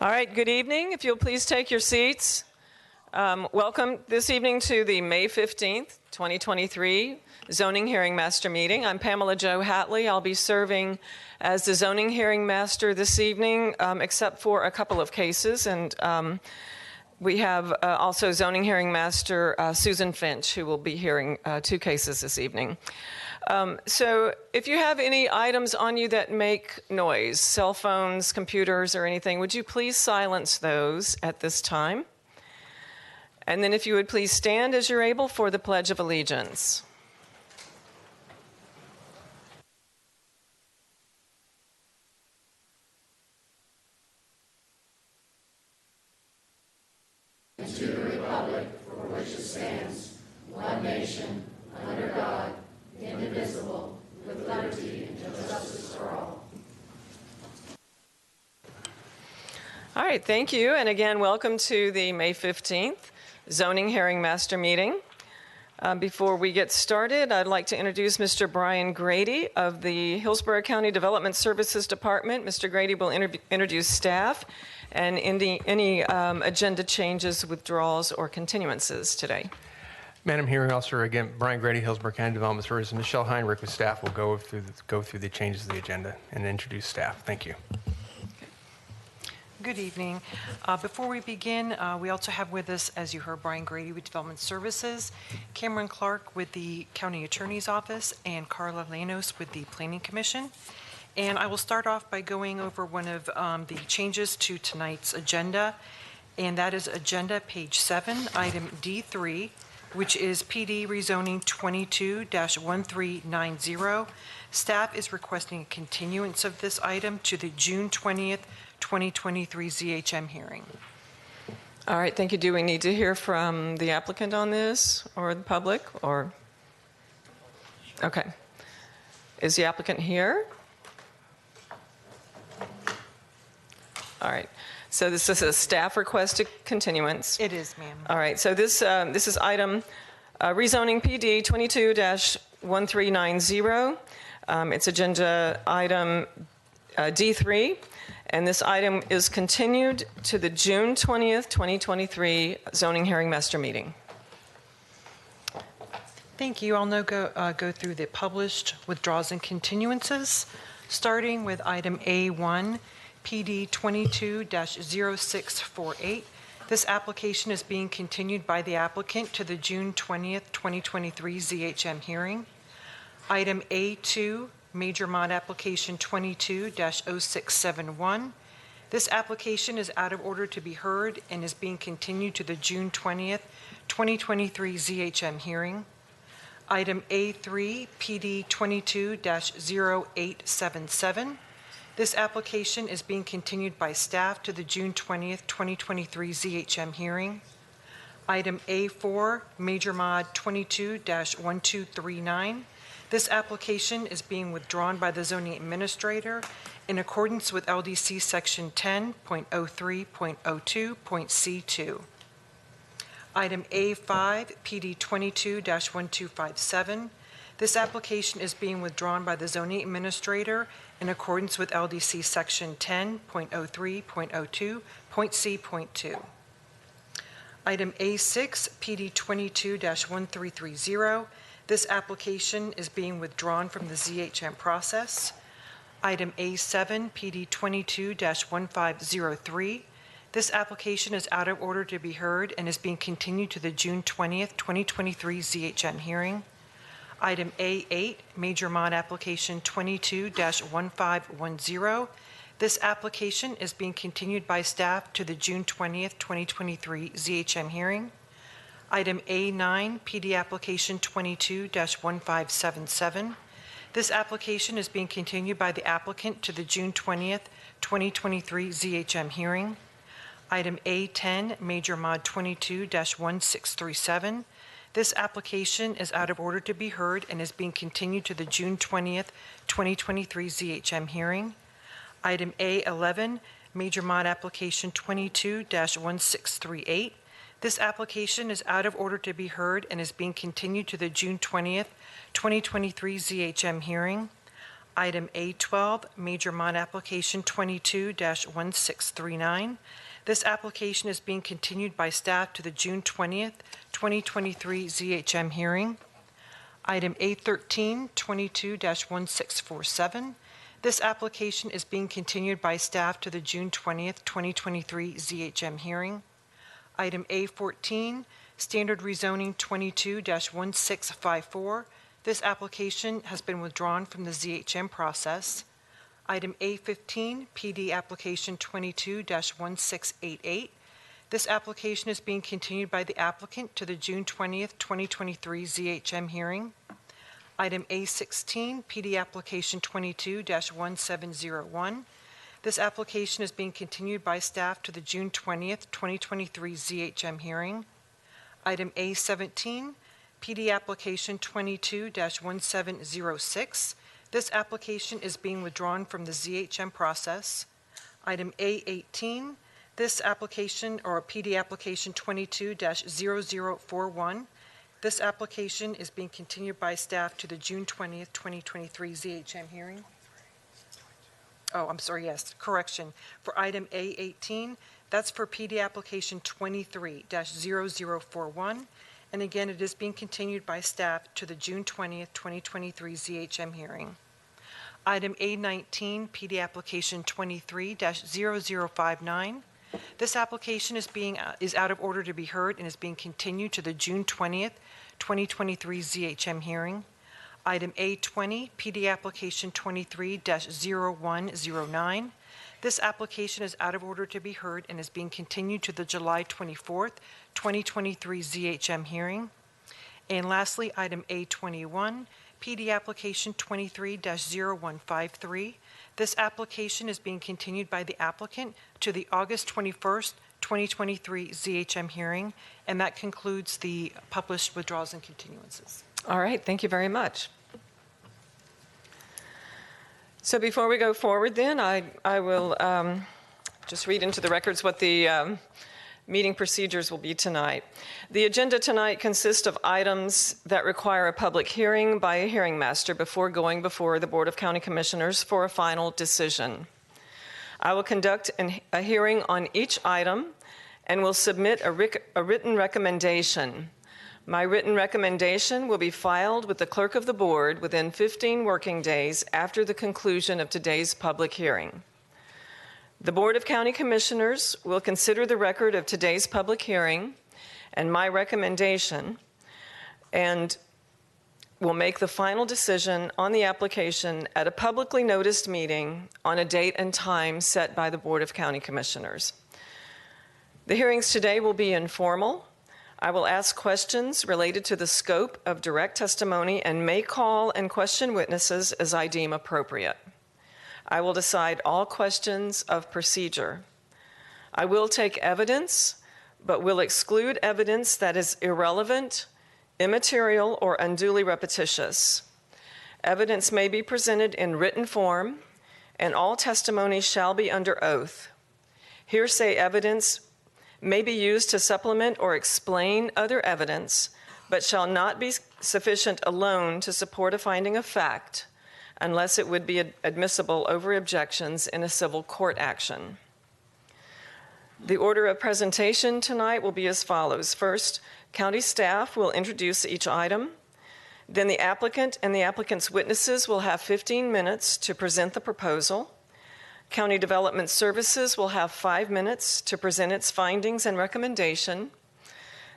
All right, good evening. If you'll please take your seats. Welcome this evening to the May 15th, 2023 Zoning Hearing Master Meeting. I'm Pamela Jo Hatley. I'll be serving as the Zoning Hearing Master this evening, except for a couple of cases. And we have also Zoning Hearing Master Susan Finch, who will be hearing 2 cases this evening. So if you have any items on you that make noise, cell phones, computers, or anything, would you please silence those at this time? And then if you would please stand as you're able for the Pledge of Allegiance. And to the republic for which it stands, one nation, under God, indivisible, with liberty and justice for all. All right, thank you. And again, welcome to the May 15th Zoning Hearing Master Meeting. Before we get started, I'd like to introduce Mr. Brian Grady of the Hillsborough County Development Services Department. Mr. Grady will introduce staff and any agenda changes, withdrawals, or continuances today. Madam Hearing Officer, again, Brian Grady, Hillsborough County Development Services. Michelle Heinrich with staff will go through the changes to the agenda and introduce staff. Thank you. Good evening. Before we begin, we also have with us, as you heard, Brian Grady with Development Services, Cameron Clark with the County Attorney's Office, and Carla Lanos with the Planning Commission. And I will start off by going over one of the changes to tonight's agenda, and that is agenda page 7, item D3, which is PD rezoning 22-1390. Staff is requesting a continuance of this item to the June 20th, 2023 ZHM hearing. All right, thank you. Do we need to hear from the applicant on this, or the public, or? Okay. Is the applicant here? All right. So this is a staff requested continuance. It is, ma'am. All right. So this is item rezoning PD 22-1390. It's agenda item D3, and this item is continued to the June 20th, 2023 Zoning Hearing Master Meeting. Thank you. I'll now go through the published withdrawals and continuances, starting with item A1, PD 22-0648. This application is being continued by the applicant to the June 20th, 2023 ZHM hearing. Item A2, Major Mod Application 22-0671. This application is out of order to be heard and is being continued to the June 20th, 2023 ZHM hearing. Item A3, PD 22-0877. This application is being continued by staff to the June 20th, 2023 ZHM hearing. Item A4, Major Mod 22-1239. This application is being withdrawn by the zoning administrator in accordance with LDC section 10.03.02.C2. Item A5, PD 22-1257. This application is being withdrawn by the zoning administrator in accordance with LDC section 10.03.02.C.2. Item A6, PD 22-1330. This application is being withdrawn from the ZHM process. Item A7, PD 22-1503. This application is out of order to be heard and is being continued to the June 20th, 2023 ZHM hearing. Item A8, Major Mod Application 22-1510. This application is being continued by staff to the June 20th, 2023 ZHM hearing. Item A9, PD Application 22-1577. This application is being continued by the applicant to the June 20th, 2023 ZHM hearing. Item A10, Major Mod 22-1637. This application is out of order to be heard and is being continued to the June 20th, 2023 ZHM hearing. Item A11, Major Mod Application 22-1638. This application is out of order to be heard and is being continued to the June 20th, 2023 ZHM hearing. Item A12, Major Mod Application 22-1639. This application is being continued by staff to the June 20th, 2023 ZHM hearing. Item A13, 22-1647. This application is being continued by staff to the June 20th, 2023 ZHM hearing. Item A14, Standard Rezoning 22-1654. This application has been withdrawn from the ZHM process. Item A15, PD Application 22-1688. This application is being continued by the applicant to the June 20th, 2023 ZHM hearing. Item A16, PD Application 22-1701. This application is being continued by staff to the June 20th, 2023 ZHM hearing. Item A17, PD Application 22-1706. This application is being withdrawn from the ZHM process. Item A18, this application, or PD Application 22-0041. This application is being continued by staff to the June 20th, 2023 ZHM hearing. Oh, I'm sorry, yes, correction. For item A18, that's for PD Application 23-0041. And again, it is being continued by staff to the June 20th, 2023 ZHM hearing. Item A19, PD Application 23-0059. This application is out of order to be heard and is being continued to the June 20th, 2023 ZHM hearing. Item A20, PD Application 23-0109. This application is out of order to be heard and is being continued to the July 24th, 2023 ZHM hearing. And lastly, item A21, PD Application 23-0153. This application is being continued by the applicant to the August 21st, 2023 ZHM hearing, and that concludes the published withdrawals and continuances. All right, thank you very much. So before we go forward then, I will just read into the records what the meeting procedures will be tonight. The agenda tonight consists of items that require a public hearing by a hearing master before going before the Board of County Commissioners for a final decision. I will conduct a hearing on each item and will submit a written recommendation. My written recommendation will be filed with the clerk of the board within 15 working days after the conclusion of today's public hearing. The Board of County Commissioners will consider the record of today's public hearing and my recommendation and will make the final decision on the application at a publicly noticed meeting on a date and time set by the Board of County Commissioners. The hearings today will be informal. I will ask questions related to the scope of direct testimony and may call and question witnesses as I deem appropriate. I will decide all questions of procedure. I will take evidence, but will exclude evidence that is irrelevant, immaterial, or unduly repetitious. Evidence may be presented in written form, and all testimony shall be under oath. Hearsay evidence may be used to supplement or explain other evidence, but shall not be sufficient alone to support a finding of fact unless it would be admissible over objections in a civil court action. The order of presentation tonight will be as follows. First, county staff will introduce each item. Then the applicant and the applicant's witnesses will have 15 minutes to present the proposal. County Development Services will have 5 minutes to present its findings and recommendation.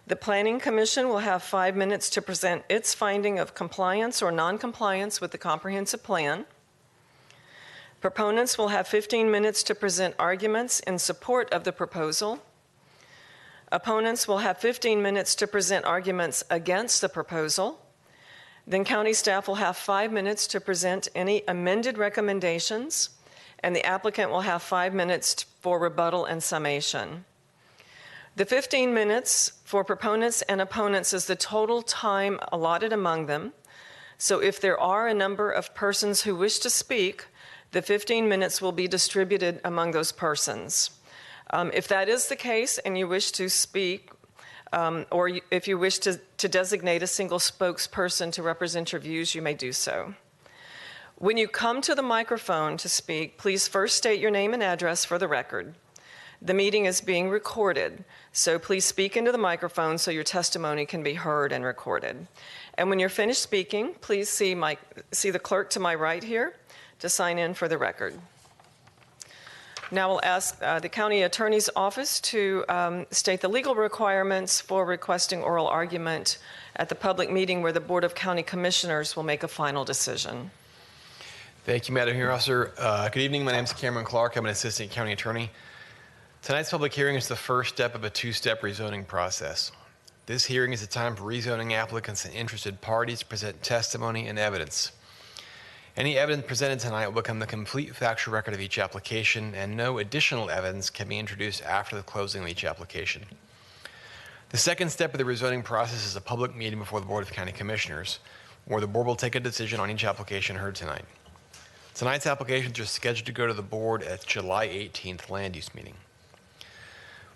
The Planning Commission will have 5 minutes to present its finding of compliance or non-compliance with the comprehensive plan. Proponents will have 15 minutes to present arguments in support of the proposal. Opponents will have 15 minutes to present arguments against the proposal. Then county staff will have 5 minutes to present any amended recommendations, and the applicant will have 5 minutes for rebuttal and summation. The 15 minutes for proponents and opponents is the total time allotted among them. So if there are a number of persons who wish to speak, the 15 minutes will be distributed among those persons. If that is the case and you wish to speak, or if you wish to designate a single spokesperson to represent your views, you may do so. When you come to the microphone to speak, please first state your name and address for the record. The meeting is being recorded, so please speak into the microphone so your testimony can be heard and recorded. And when you're finished speaking, please see the clerk to my right here to sign in for the record. Now we'll ask the County Attorney's Office to state the legal requirements for requesting oral argument at the public meeting where the Board of County Commissioners will make a final decision. Thank you, Madam Hearing Officer. Good evening. My name is Cameron Clark. I'm an Assistant County Attorney. Tonight's public hearing is the first step of a two-step rezoning process. This hearing is a time for rezoning applicants and interested parties to present testimony and evidence. Any evidence presented tonight will become the complete factual record of each application, and no additional evidence can be introduced after the closing of each application. The second step of the rezoning process is a public meeting before the Board of County Commissioners, where the board will take a decision on each application heard tonight. Tonight's applications are scheduled to go to the board at July 18th land use meeting.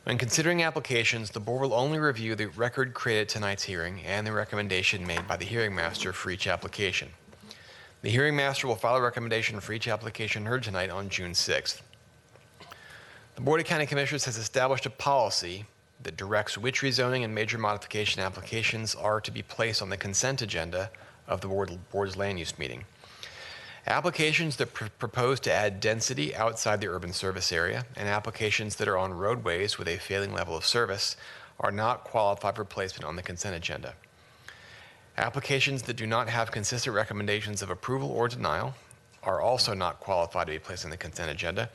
When considering applications, the board will only review the record created at tonight's hearing and the recommendation made by the hearing master for each application. The hearing master will file a recommendation for each application heard tonight on June 6th. The Board of County Commissioners has established a policy that directs which rezoning and major modification applications are to be placed on the consent agenda of the board's land use meeting. Applications that propose to add density outside the urban service area and applications that are on roadways with a failing level of service are not qualified for placement on the consent agenda. Applications that do not have consistent recommendations of approval or denial are also not qualified to be placed on the consent agenda.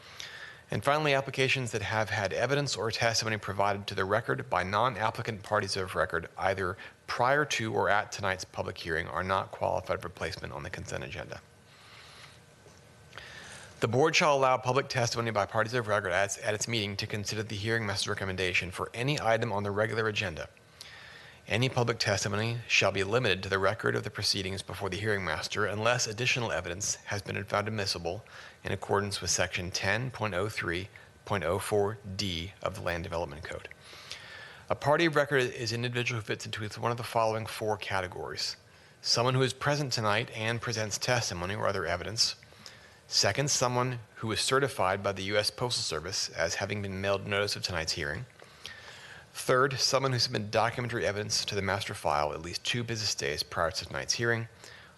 And finally, applications that have had evidence or testimony provided to the record by non-applicant parties of record either prior to or at tonight's public hearing are not qualified for placement on the consent agenda. The board shall allow public testimony by parties of record at its meeting to consider the hearing master's recommendation for any item on the regular agenda. Any public testimony shall be limited to the record of the proceedings before the hearing master unless additional evidence has been found admissible in accordance with Section 10.03.04D of the Land Development Code. A party of record is an individual who fits into one of the following four categories: someone who is present tonight and presents testimony or other evidence. Second, someone who is certified by the U.S. Postal Service as having been mailed notice of tonight's hearing. Third, someone who submitted documentary evidence to the master file at least 2 business days prior to tonight's hearing.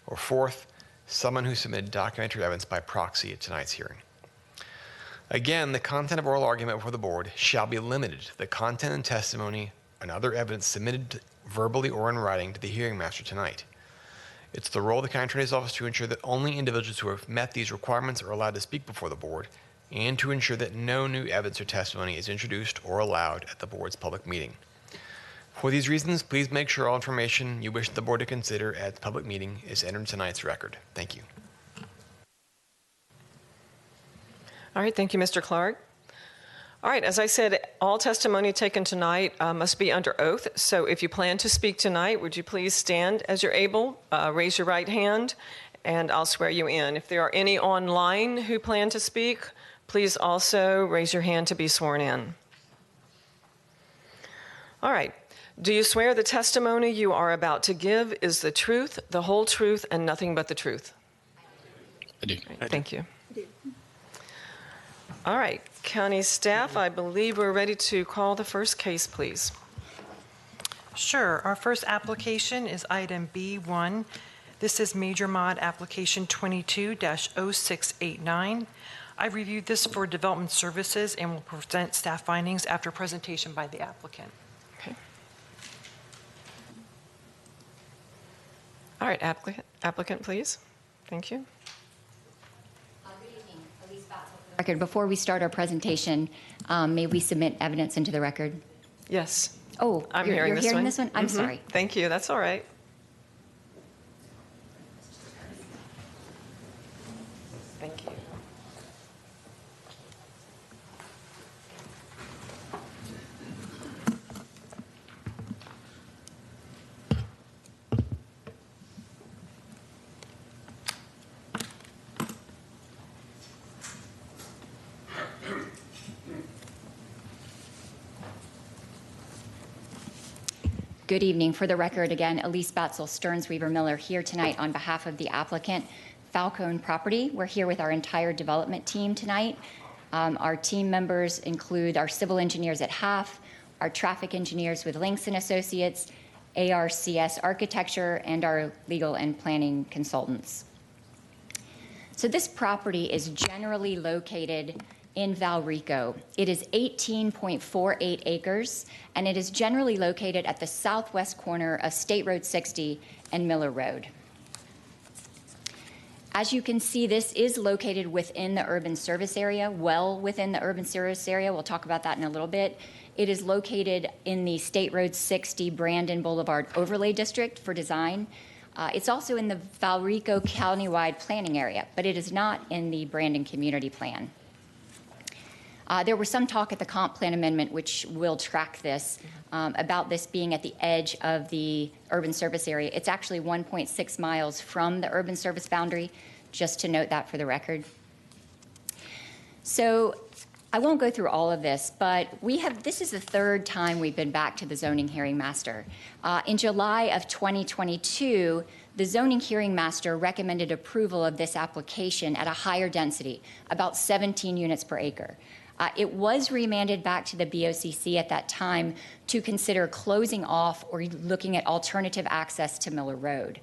Or fourth, someone who submitted documentary evidence by proxy at tonight's hearing. Again, the content of oral argument before the board shall be limited to the content and testimony and other evidence submitted verbally or in writing to the hearing master tonight. It's the role of the County Attorney's Office to ensure that only individuals who have met these requirements are allowed to speak before the board, and to ensure that no new evidence or testimony is introduced or allowed at the board's public meeting. For these reasons, please make sure all information you wish the board to consider at the public meeting is entered in tonight's record. Thank you. All right, thank you, Mr. Clark. All right, as I said, all testimony taken tonight must be under oath. So if you plan to speak tonight, would you please stand as you're able, raise your right hand, and I'll swear you in. If there are any online who plan to speak, please also raise your hand to be sworn in. All right. Do you swear the testimony you are about to give is the truth, the whole truth, and nothing but the truth? I do. Right, thank you. All right. County staff, I believe we're ready to call the first case, please. Sure. Our first application is item B1. This is Major Mod Application 22-0689. I reviewed this for Development Services and will present staff findings after presentation by the applicant. Okay. All right, applicant, please. Thank you. Good evening. Elise Batzel for the record. Before we start our presentation, may we submit evidence into the record? Yes. Oh, I'm you're hearing hearing this one. this one? I'm sorry. Thank you. That's all right. Thank you. Good evening. For the record, again, Elise Batzel, Stearns Weaver Miller, here tonight on behalf of the applicant. Falcone property. We're here with our entire development team tonight. Our team members include our civil engineers at HAF, our traffic engineers with Links and Associates, ARCS Architecture, and our legal and planning consultants. So this property is generally located in Valrico. It is 18.48 acres, and it is generally located at the southwest corner of State Road 60 and Miller Road. As you can see, this is located within the urban service area, well within the urban service area. We'll talk about that in a little bit. It is located in the State Road 60 Brandon Boulevard Overlay District for design. It's also in the Valrico Countywide Planning Area, but it is not in the Brandon Community Plan. There was some talk at the comp plan amendment, which will track this, about this being at the edge of the urban service area. It's actually 1.6 miles from the urban service boundary, just to note that for the record. So I won't go through all of this, but this is the third time we've been back to the zoning hearing master. In July of 2022, the zoning hearing master recommended approval of this application at a higher density, about 17 units per acre. It was remanded back to the BOCC at that time to consider closing off or looking at alternative access to Miller Road.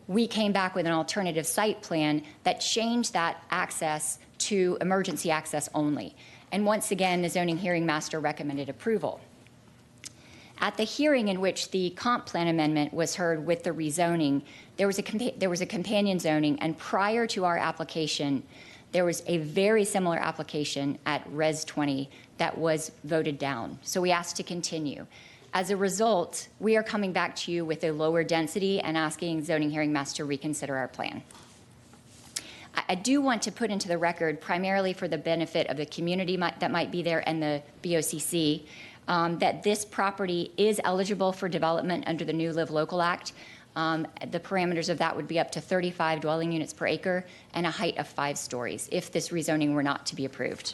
We came back with an alternative site plan that changed that access to emergency access only. And once again, the zoning hearing master recommended approval. At the hearing in which the comp plan amendment was heard with the rezoning, there was a companion zoning, and prior to our application, there was a very similar application at Res 20 that was voted down. So we asked to continue. As a result, we are coming back to you with a lower density and asking zoning hearing master to reconsider our plan. I do want to put into the record, primarily for the benefit of the community that might be there and the BOCC, that this property is eligible for development under the new Live Local Act. The parameters of that would be up to 35 dwelling units per acre and a height of 5 stories if this rezoning were not to be approved.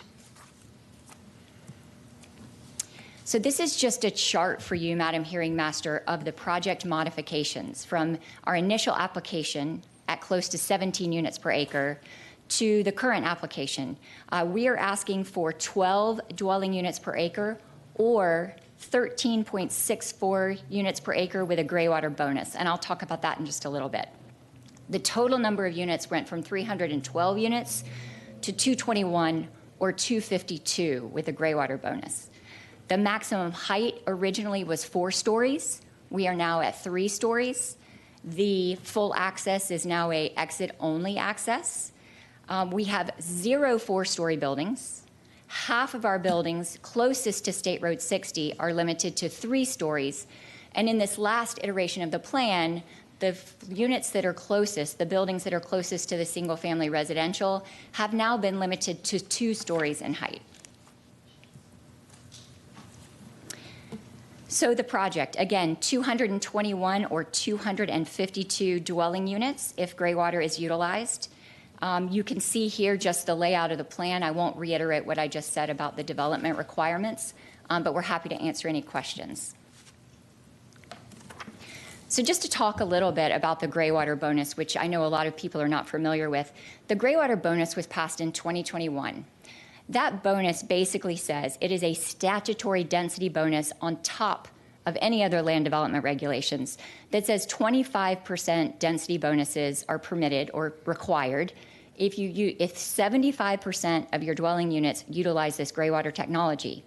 So this is just a chart for you, Madam Hearing Master, of the project modifications from our initial application at close to 17 units per acre to the current application. We are asking for 12 dwelling units per acre or 13.64 units per acre with a graywater bonus, and I'll talk about that in just a little bit. The total number of units went from 312 units to 221 or 252 with a graywater bonus. The maximum height originally was 4 stories. We are now at 3 stories. The full access is now a exit-only access. We have 0 4-story buildings. Half of our buildings closest to State Road 60 are limited to 3 stories. And in this last iteration of the plan, the units that are closest, the buildings that are closest to the single-family residential, have now been limited to 2 stories in height. So the project, again, 221 or 252 dwelling units if graywater is utilized. You can see here just the layout of the plan. I won't reiterate what I just said about the development requirements, but we're happy to answer any questions. So just to talk a little bit about the graywater bonus, which I know a lot of people are not familiar with. The graywater bonus was passed in 2021. That bonus basically says it is a statutory density bonus on top of any other land development regulations that says 25% density bonuses are permitted or required if 75% of your dwelling units utilize this graywater technology.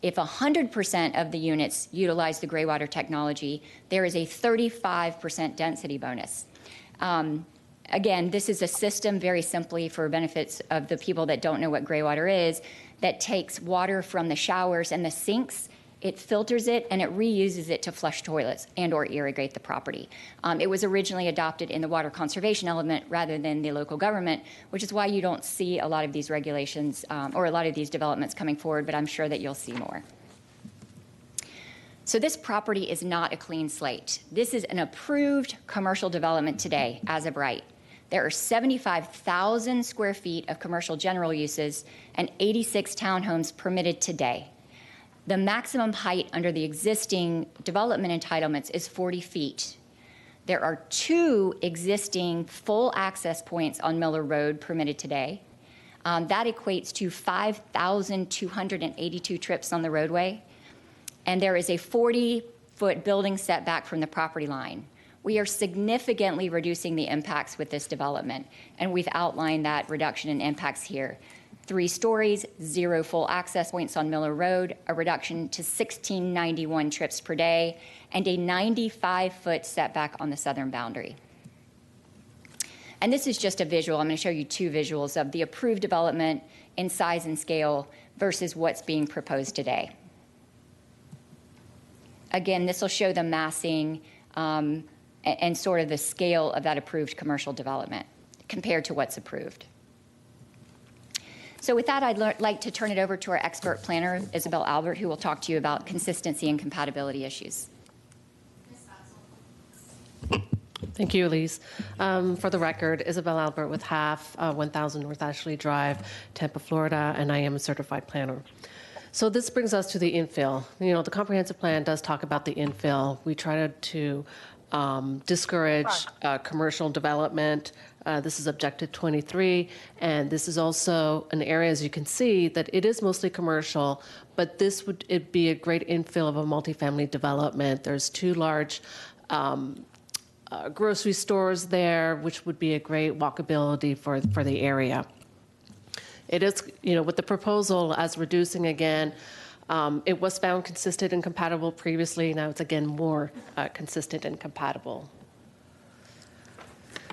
If 100% of the units utilize the graywater technology, there is a 35% density bonus. Again, this is a system, very simply for benefits of the people that don't know what graywater is, that takes water from the showers and the sinks, it filters it, and it reuses it to flush toilets and or irrigate the property. It was originally adopted in the water conservation element rather than the local government, which is why you don't see a lot of these regulations or a lot of these developments coming forward, but I'm sure that you'll see more. So this property is not a clean slate. This is an approved commercial development today as of right. There are 75,000 square feet of commercial general uses and 86 townhomes permitted today. The maximum height under the existing development entitlements is 40 feet. There are 2 existing full access points on Miller Road permitted today. That equates to 5,282 trips on the roadway. And there is a 40-foot building setback from the property line. We are significantly reducing the impacts with this development, and we've outlined that reduction in impacts here. 3 stories, 0 full access points on Miller Road, a reduction to 1,691 trips per day, and a 95-foot setback on the southern boundary. And this is just a visual. I'm going to show you 2 visuals of the approved development in size and scale versus what's being proposed today. Again, this will show the massing and sort of the scale of that approved commercial development compared to what's approved. So with that, I'd like to turn it over to our expert planner, Isabel Albert, who will talk to you about consistency and compatibility issues. Thank you, Elise. For the record, Isabel Albert with HAF, 1000 North Ashley Drive, Tampa, Florida, and I am a certified planner. So this brings us to the infill. You know, the comprehensive plan does talk about the infill. We try to discourage commercial development. This is Objective 23, and this is also an area, as you can see, that it is mostly commercial, but this would be a great infill of a multifamily development. There's 2 large grocery stores there, which would be a great walkability for the area. It is, you know, with the proposal as reducing again, it was found consistent and compatible previously. Now it's again more consistent and compatible.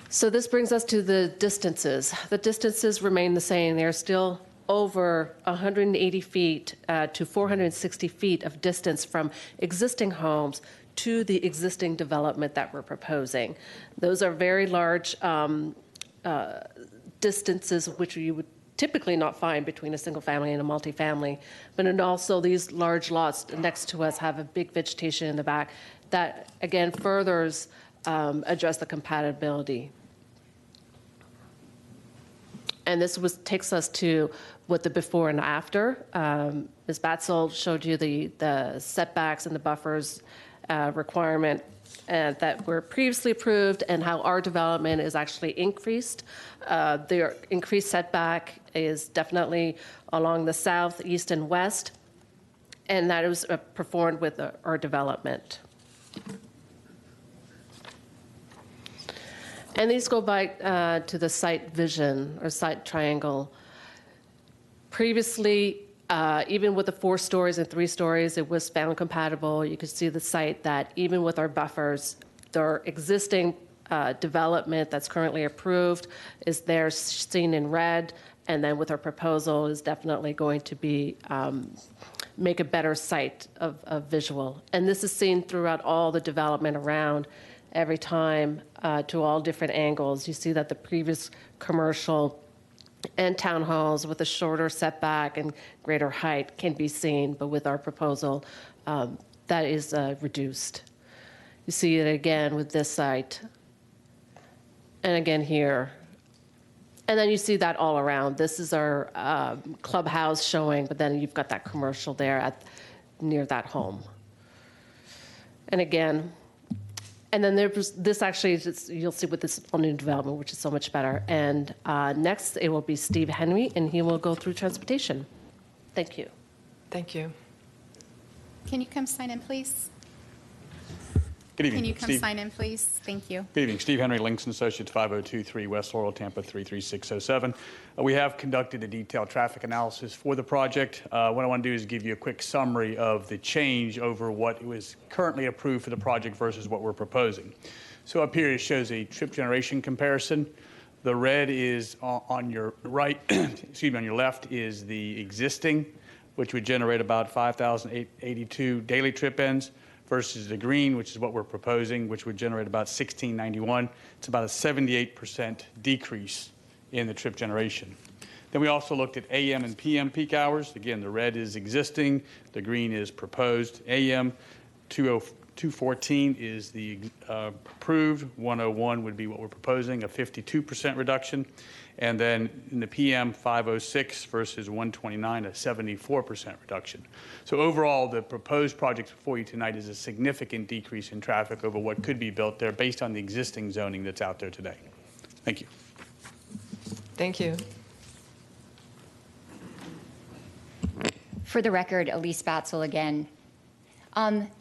So this brings us to the distances. The distances remain the same. They're still over 180 feet to 460 feet of distance from existing homes to the existing development that we're proposing. Those are very large distances, which you would typically not find between a single family and a multifamily. But and also these large lots next to us have a big vegetation in the back that, again, furthers address the compatibility. And this takes us to what the before and after. Ms. Batzel showed you the setbacks and the buffers requirement that were previously approved and how our development is actually increased. The increased setback is definitely along the south, east, and west, and that is performed with our development. And these go back to the site vision or site triangle. Previously, even with the 4 stories and 3 stories, it was found compatible. You could see the site that even with our buffers, their existing development that's currently approved is there seen in red, and then with our proposal is definitely going to be make a better site of visual. And this is seen throughout all the development around every time to all different angles. You see that the previous commercial and townhomes with a shorter setback and greater height can be seen, but with our proposal, that is reduced. You see it again with this site, and again here. And then you see that all around. This is our clubhouse showing, but then you've got that commercial there near that home. And again, and then there's this actually, you'll see with this on new development, which is so much better. And next, it will be Steve Henry, and he will go through transportation. Thank you. Thank you. Can you come sign in, please? Good evening. Can you come Steve. sign in, please? Thank you. Good evening. Steve Henry, Links & Associates, 5023 West Laurel, Tampa, 33607. We have conducted a detailed traffic analysis for the project. What I want to do is give you a quick summary of the change over what was currently approved for the project versus what we're proposing. So up here it shows a trip generation comparison. The red is on your right, excuse me, on your left is the existing, which would generate about 5,882 daily trip ends, versus the green, which is what we're proposing, which would generate about 1,691. It's about a 78% decrease in the trip generation. Then we also looked at AM and PM peak hours. Again, the red is existing, the green is proposed. AM, 214 is the approved. 101 would be what we're proposing, a 52% reduction. And then in the PM 506 versus 129, a 74% reduction. So overall, the proposed project before you tonight is a significant decrease in traffic over what could be built there based on the existing zoning that's out there today. Thank you. Thank you. For the record, Elise Batzel again.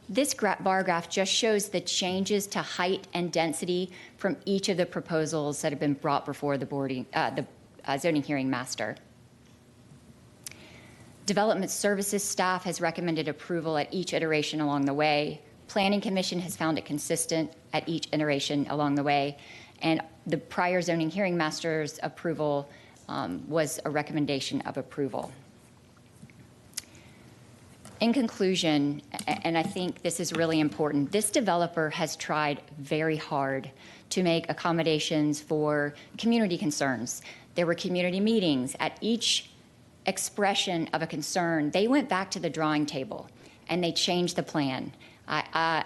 This bar graph just shows the changes to height and density from each of the proposals that have been brought before the zoning hearing master. Development Services staff has recommended approval at each iteration along the way. Planning Commission has found it consistent at each iteration along the way. And the prior zoning hearing master's approval was a recommendation of approval. In conclusion, and I think this is really important, this developer has tried very hard to make accommodations for community concerns. There were community meetings. At each expression of a concern, they went back to the drawing table and they changed the plan. I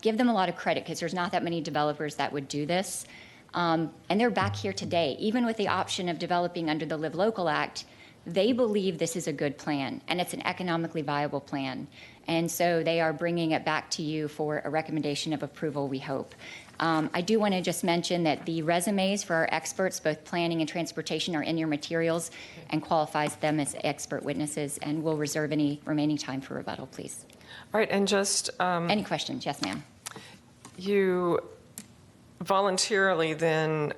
give them a lot of credit because there's not that many developers that would do this. And they're back here today. Even with the option of developing under the Live Local Act, they believe this is a good plan and it's an economically viable plan. And so they are bringing it back to you for a recommendation of approval, we hope. I do want to just mention that the resumes for our experts, both planning and transportation, are in your materials and qualifies them as expert witnesses, and we'll reserve any remaining time for rebuttal, please. All right, and just... Any questions? Yes, ma'am. You voluntarily then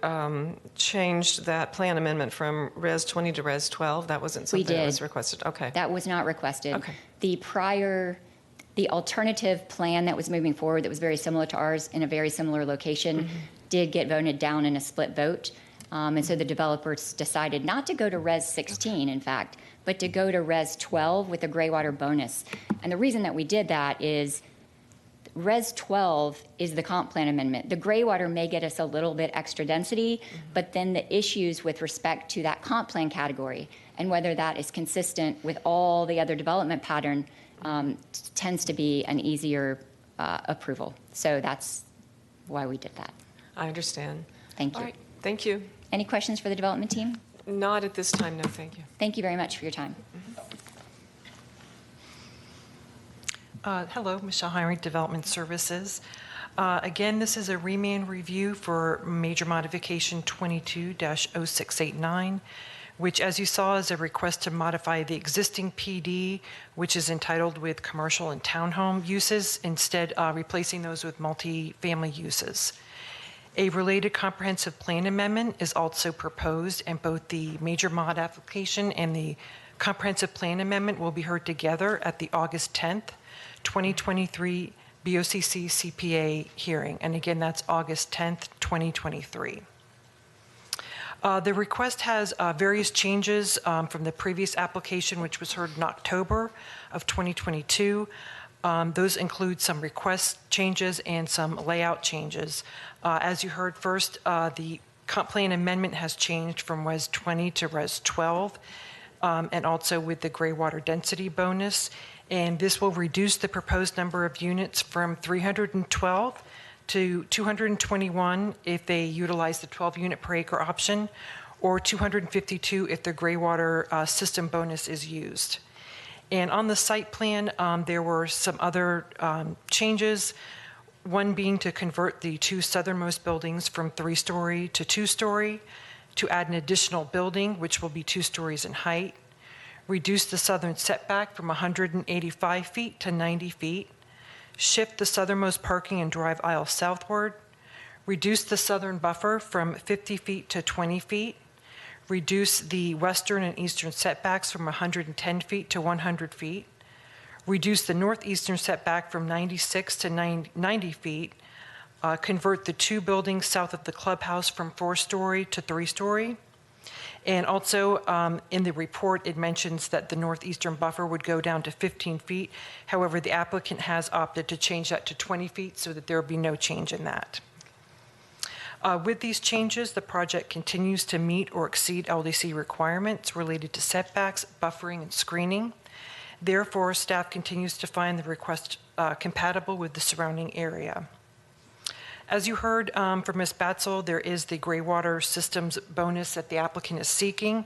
changed that plan amendment from Res 20 to Res 12? That wasn't something that was requested? Okay. That was not requested. Okay. The alternative plan that was moving forward that was very similar to ours in a very similar location did get voted down in a split vote. And so the developers decided not to go to Res 16, in fact, but to go to Res 12 with a graywater bonus. And the reason that we did that is Res 12 is the comp plan amendment. The graywater may get us a little bit extra density, but then the issues with respect to that comp plan category and whether that is consistent with all the other development pattern tends to be an easier approval. So that's why we did that. I understand. Thank you. All right. Thank you. Any questions for the development team? Not at this time, no, thank you. Thank you very much for your time. Hello, Michelle Heinrich, Development Services. Again, this is a remand review for major modification 22-0689, which, as you saw, is a request to modify the existing PD, which is entitled with commercial and townhome uses, instead replacing those with multifamily uses. A related comprehensive plan amendment is also proposed, and both the major mod application and the comprehensive plan amendment will be heard together at the August 10th, 2023 BOCC CPA hearing. And again, that's August 10th, 2023. The request has various changes from the previous application, which was heard in October of 2022. Those include some request changes and some layout changes. As you heard first, the comp plan amendment has changed from Res 20 to Res 12, and also with the graywater density bonus. And this will reduce the proposed number of units from 312 to 221 if they utilize the 12 unit per acre option, or 252 if the graywater system bonus is used. And on the site plan, there were some other changes, one being to convert the two southernmost buildings from 3-story to 2-story, to add an additional building, which will be 2 stories in height, reduce the southern setback from 185 feet to 90 feet, shift the southernmost parking and drive aisle southward, reduce the southern buffer from 50 feet to 20 feet, reduce the western and eastern setbacks from 110 feet to 100 feet, reduce the northeastern setback from 96 to 90 feet, convert the 2 buildings south of the clubhouse from 4-story to 3-story. And also in the report, it mentions that the northeastern buffer would go down to 15 feet. However, the applicant has opted to change that to 20 feet so that there will be no change in that. With these changes, the project continues to meet or exceed LDC requirements related to setbacks, buffering, and screening. Therefore, staff continues to find the request compatible with the surrounding area. As you heard from Ms. Batzel, there is the gray water systems bonus that the applicant is seeking.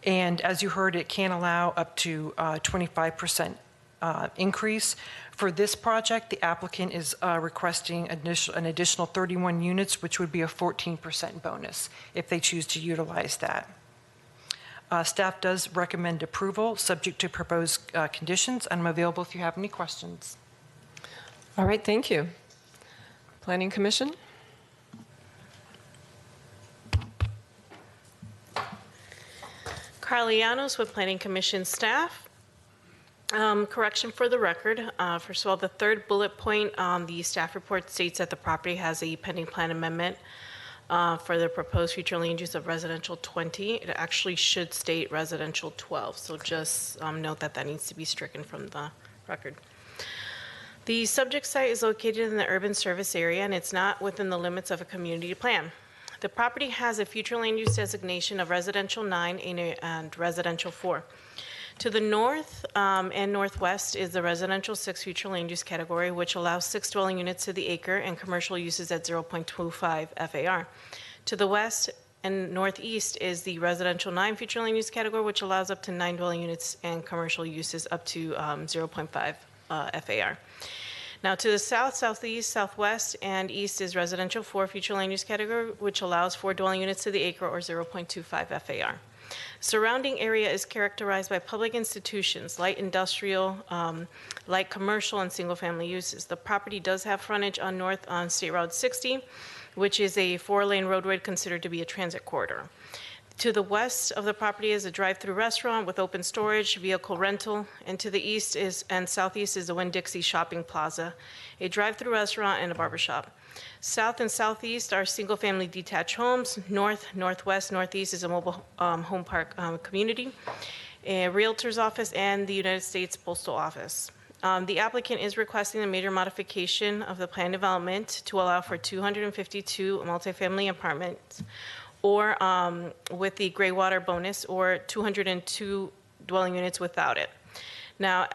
And as you heard, it can allow up to 25% increase. For this project, the applicant is requesting an additional 31 units, which would be a 14% bonus if they choose to utilize that. Staff does recommend approval, subject to proposed conditions, and I'm available if you have any questions. All right, thank you. Planning Commission? Carly Llanos with Planning Commission staff. Correction for the record. First of all, the third bullet point on the staff report states that the property has a pending plan amendment for the proposed future land use of residential 20. It actually should state residential 12. So just note that that needs to be stricken from the record. The subject site is located in the urban service area and it's not within the limits of a community plan. The property has a future land use designation of residential 9 and residential 4. To the north and northwest is the residential 6 future land use category, which allows 6 dwelling units to the acre and commercial uses at 0.25 FAR. To the west and northeast is the residential 9 future land use category, which allows up to 9 dwelling units and commercial uses up to 0.5 FAR. Now to the south, southeast, southwest, and east is residential 4 future land use category, which allows 4 dwelling units to the acre or 0.25 FAR. Surrounding area is characterized by public institutions, light industrial, light commercial, and single-family uses. The property does have frontage on north on State Route 60, which is a 4-lane roadway considered to be a transit corridor. To the west of the property is a drive-through restaurant with open storage, vehicle rental, and to the east and southeast is the Winn-Dixie Shopping Plaza, a drive-through restaurant, and a barbershop. South and southeast are single-family detached homes. North, northwest, northeast is a mobile home park community, a realtor's office, and the United States Postal Office. The applicant is requesting a major modification of the plan development to allow for 252 multifamily apartments, or with the gray water bonus, or 202 dwelling units without it. Now,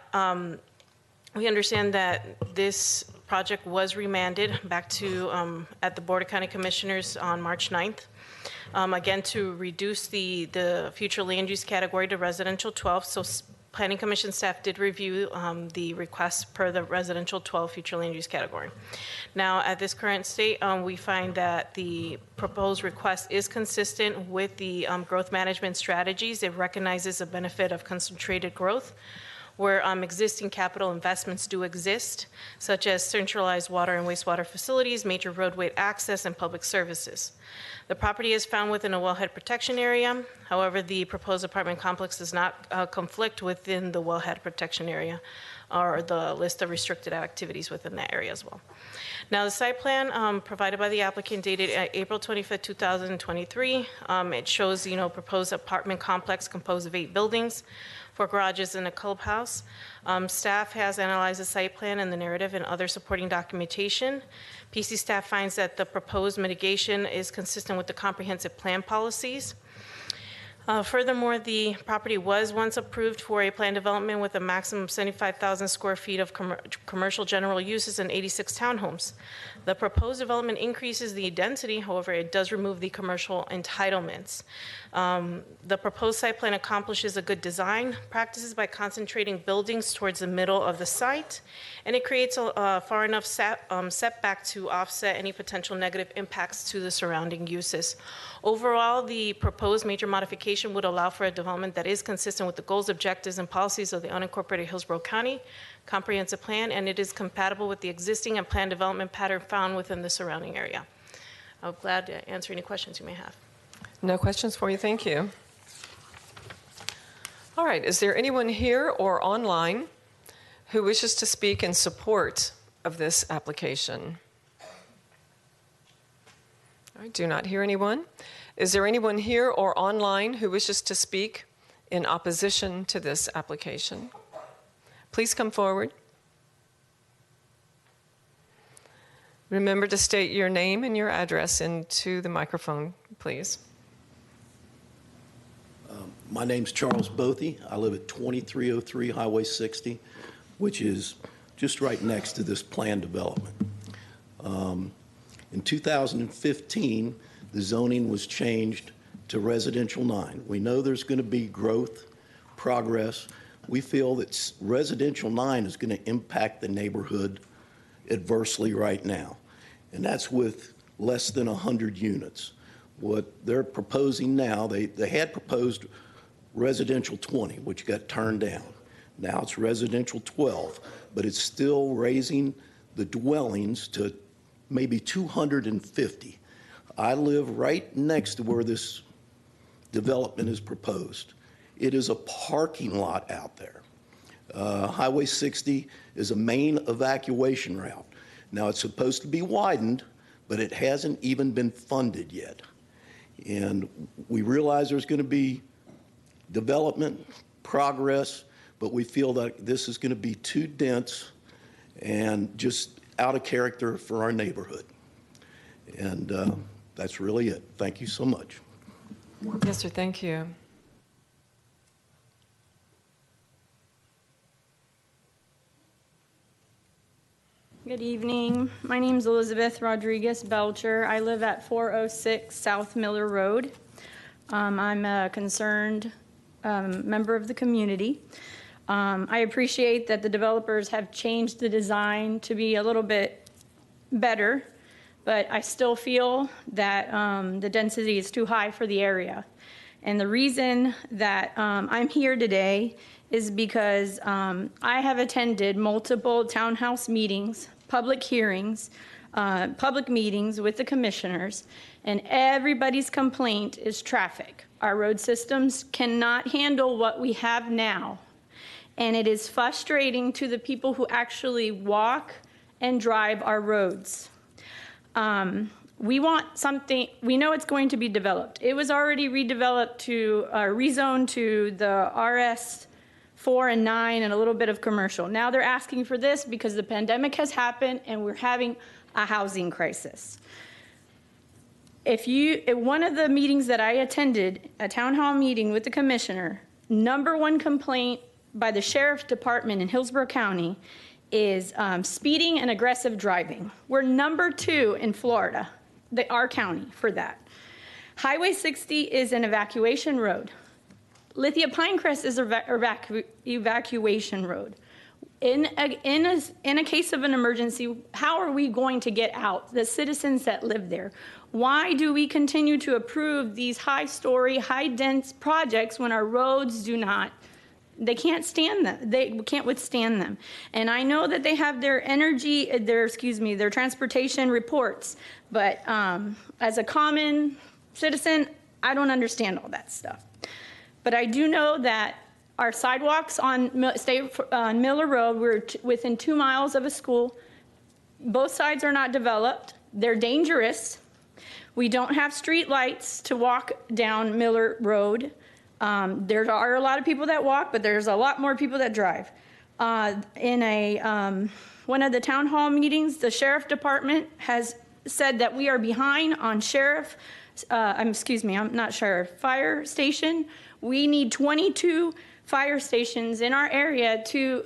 we understand that this project was remanded back to at the Board of County Commissioners on March 9th, again to reduce the future land use category to residential 12. So Planning Commission staff did review the request per the residential 12 future land use category. Now, at this current state, we find that the proposed request is consistent with the growth management strategies. It recognizes the benefit of concentrated growth, where existing capital investments do exist, such as centralized water and wastewater facilities, major roadway access, and public services. The property is found within a wellhead protection area. However, the proposed apartment complex does not conflict within the wellhead protection area or the list of restricted activities within that area as well. Now, the site plan provided by the applicant dated April 25th, 2023, it shows, proposed apartment complex composed of 8 buildings, 4 garages and a clubhouse. Staff has analyzed the site plan and the narrative and other supporting documentation. PC staff finds that the proposed mitigation is consistent with the comprehensive plan policies. Furthermore, the property was once approved for a plan development with a maximum of 75,000 square feet of commercial general uses and 86 townhomes. The proposed development increases the density, however, it does remove the commercial entitlements. The proposed site plan accomplishes a good design practices by concentrating buildings towards the middle of the site, and it creates a far enough setback to offset any potential negative impacts to the surrounding uses. Overall, the proposed major modification would allow for a development that is consistent with the goals, objectives, and policies of the unincorporated Hillsborough County Comprehensive Plan, and it is compatible with the existing and planned development pattern found within the surrounding area. I'm glad to answer any questions you may have. No questions for you, thank you. All right, is there anyone here or online who wishes to speak in support of this application? I do not hear anyone. Is there anyone here or online who wishes to speak in opposition to this application? Please come forward. Remember to state your name and your address into the microphone, please. My name's Charles Bothy. I live at 2303 Highway 60, which is just right next to this planned development. In 2015, the zoning was changed to residential 9. We know there's going to be growth, progress. We feel that residential 9 is going to impact the neighborhood adversely right now, and that's with less than 100 units. What they're proposing now, they had proposed residential 20, which got turned down. Now it's residential 12, but it's still raising the dwellings to maybe 250. I live right next to where this development is proposed. It is a parking lot out there. Highway 60 is a main evacuation route. Now it's supposed to be widened, but it hasn't even been funded yet. And we realize there's going to be development, progress, but we feel that this is going to be too dense and just out of character for our neighborhood. And that's really it. Thank you so much. Yes, sir. Thank you. Good evening. My name is Elizabeth Rodriguez Belcher. I live at 406 South Miller Road. I'm a concerned member of the community. I appreciate that the developers have changed the design to be a little bit better, but I still feel that the density is too high for the area. And the reason that I'm here today is because I have attended multiple townhouse meetings, public hearings, public meetings with the commissioners, and everybody's complaint is traffic. Our road systems cannot handle what we have now. And it is frustrating to the people who actually walk and drive our roads. We want something, we know it's going to be developed. It was already redeveloped to, rezoned to the RS 4 and 9 and a little bit of commercial. Now they're asking for this because the pandemic has happened and we're having a housing crisis. At one of the meetings that I attended, a town hall meeting with the commissioner, number one complaint by the sheriff's department in Hillsborough County is speeding and aggressive driving. We're number 2 in Florida, our county, for that. Highway 60 is an evacuation road. Lithia Pinecrest is an evacuation road. In a case of an emergency, how are we going to get out, the citizens that live there? Why do we continue to approve these high-story, high-dense projects when our roads do not? They can't stand them. They can't withstand them. And I know that they have their their transportation reports, but as a common citizen, I don't understand all that stuff. But I do know that our sidewalks on Miller Road, we're within 2 miles of a school. Both sides are not developed. They're dangerous. We don't have street lights to walk down Miller Road. There are a lot of people that walk, but there's a lot more people that drive. In one of the town hall meetings, the sheriff department has said that we are behind on fire station. We need 22 fire stations in our area to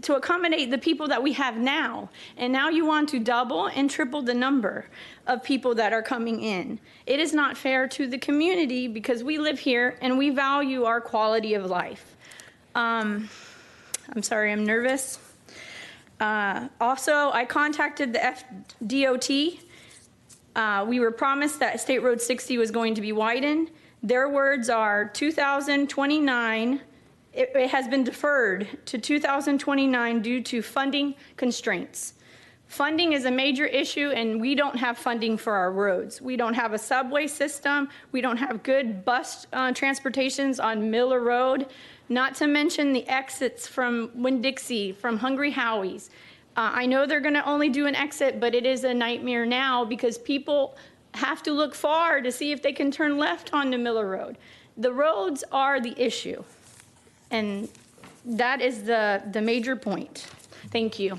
accommodate the people that we have now. And now you want to double and triple the number of people that are coming in. It is not fair to the community because we live here and we value our quality of life. I'm sorry, I'm nervous. Also, I contacted the FDOT. We were promised that State Road 60 was going to be widened. Their words are 2029. It has been deferred to 2029 due to funding constraints. Funding is a major issue, and we don't have funding for our roads. We don't have a subway system. We don't have good bus transportations on Miller Road, not to mention the exits from Winn-Dixie, from Hungry Howie's. I know they're going to only do an exit, but it is a nightmare now because people have to look far to see if they can turn left onto Miller Road. The roads are the issue, and that is the major point. Thank you.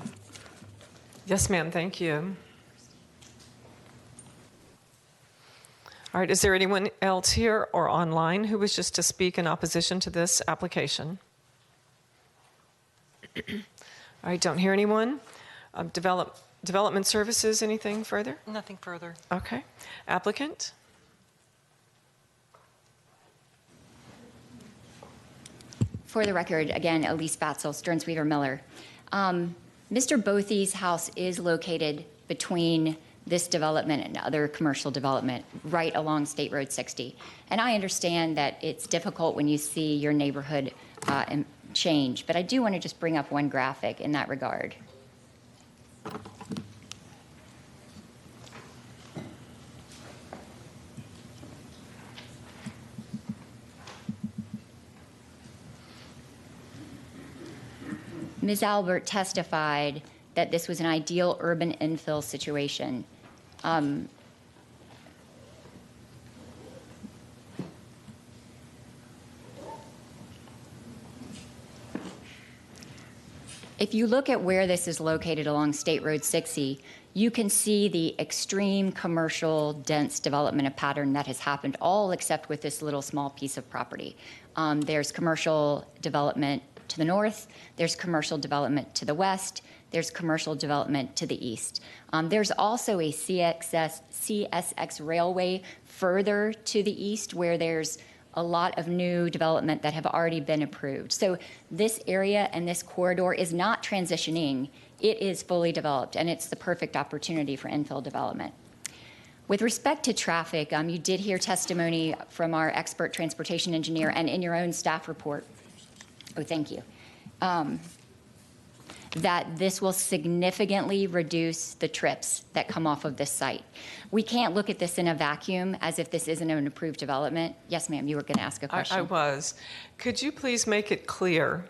Yes, ma'am. Thank you. All right. Is there anyone else here or online who wishes to speak in opposition to this application? All right, don't hear anyone. Development services, anything further? Nothing further. Okay. Applicant? For the record, again, Elise Batzel, Stearns Weaver Miller. Mr. Bothy's house is located between this development and other commercial development right along State Road 60. And I understand that it's difficult when you see your neighborhood change, but I do want to just bring up one graphic in that regard. Ms. Albert testified that this was an ideal urban infill situation. If you look at where this is located along State Road 60, you can see the extreme commercial dense development pattern that has happened, all except with this little small piece of property. There's commercial development to the north, there's commercial development to the west, there's commercial development to the east. There's also a CSX railway further to the east where there's a lot of new development that have already been approved. So this area and this corridor is not transitioning, it is fully developed, and it's the perfect opportunity for infill development. With respect to traffic, you did hear testimony from our expert transportation engineer and in your own staff report, oh, thank you, that this will significantly reduce the trips that come off of this site. We can't look at this in a vacuum as if this isn't an approved development. Yes, ma'am, you were going to ask a question. I was. Could you please make it clear,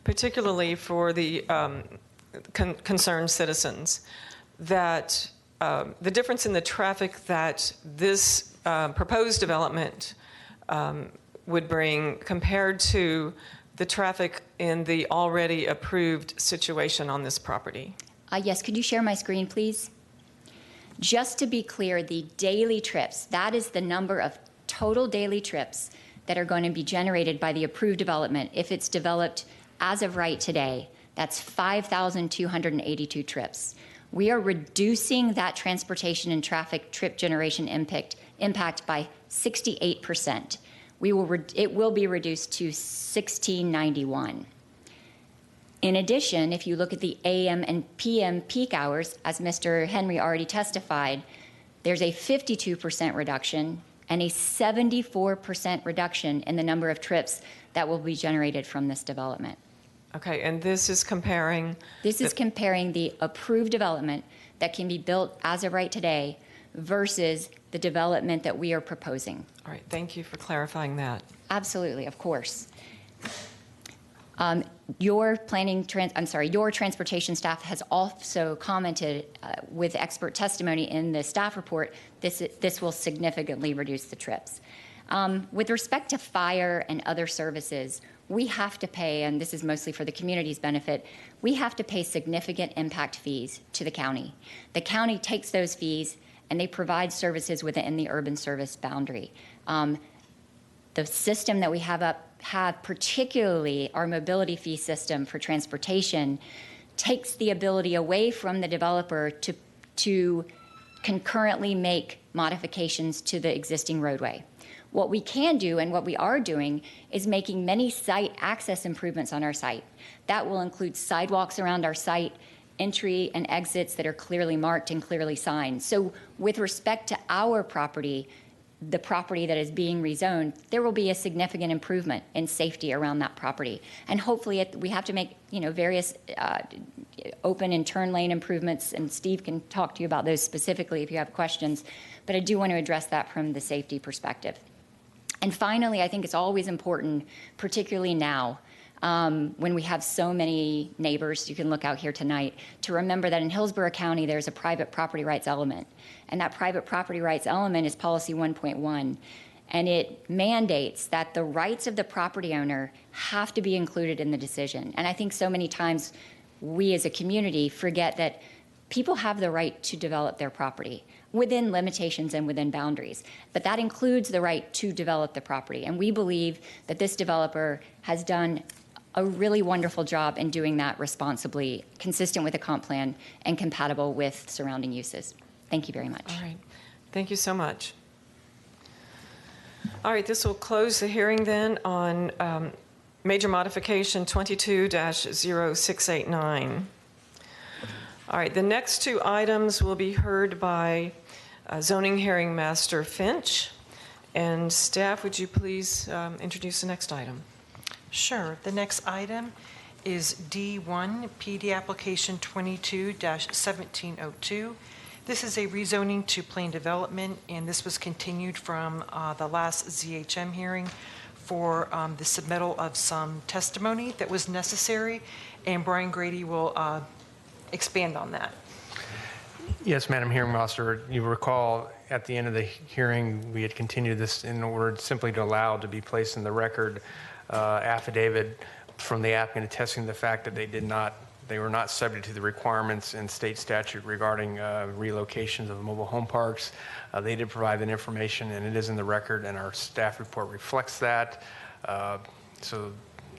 particularly for the concerned citizens, that the difference in the traffic that this proposed development would bring compared to the traffic in the already approved situation on this property? Yes, could you share my screen, please? Just to be clear, the daily trips, that is the number of total daily trips that are going to be generated by the approved development. If it's developed as of right today, that's 5,282 trips. We are reducing that transportation and traffic trip generation impact by 68%. It will be reduced to 1,691. In addition, if you look at the AM and PM peak hours, as Mr. Henry already testified, there's a 52% reduction and a 74% reduction in the number of trips that will be generated from this development. Okay, and this is comparing? This is comparing the approved development that can be built as of right today versus the development that we are proposing. All right, thank you for clarifying that. Absolutely, of course. Your transportation staff has also commented with expert testimony in the staff report, this will significantly reduce the trips. With respect to fire and other services, we have to pay, and this is mostly for the community's benefit, we have to pay significant impact fees to the county. The county takes those fees and they provide services within the urban service boundary. The system that we have particularly our mobility fee system for transportation, takes the ability away from the developer to concurrently make modifications to the existing roadway. What we can do and what we are doing is making many site access improvements on our site. That will include sidewalks around our site, entry and exits that are clearly marked and clearly signed. So with respect to our property, the property that is being rezoned, there will be a significant improvement in safety around that property. And hopefully we have to make various open and turn lane improvements, and Steve can talk to you about those specifically if you have questions, but I do want to address that from the safety perspective. And finally, I think it's always important, particularly now, when we have so many neighbors, you can look out here tonight, to remember that in Hillsborough County, there's a private property rights element. And that private property rights element is policy 1.1. And it mandates that the rights of the property owner have to be included in the decision. And I think so many times we as a community forget that people have the right to develop their property within limitations and within boundaries. But that includes the right to develop the property. And we believe that this developer has done a really wonderful job in doing that responsibly, consistent with the comp plan, and compatible with surrounding uses. Thank you very much. All right. Thank you so much. All right, this will close the hearing then on major modification 22-0689. All right, the next two items will be heard by zoning hearing master Finch. And staff, would you please introduce the next item? Sure. The next item is D1, PD application 22-1702. This is a rezoning to plain development, and this was continued from the last ZHM hearing for the submittal of some testimony that was necessary, and Brian Grady will expand on that. Yes, Madam Hearing Officer, you recall at the end of the hearing, we had continued this in order simply to allow to be placed in the record affidavit from the applicant attesting to the fact that they were not subject to the requirements in state statute regarding relocations of mobile home parks. They did provide that information, and it is in the record, and our staff report reflects that. So,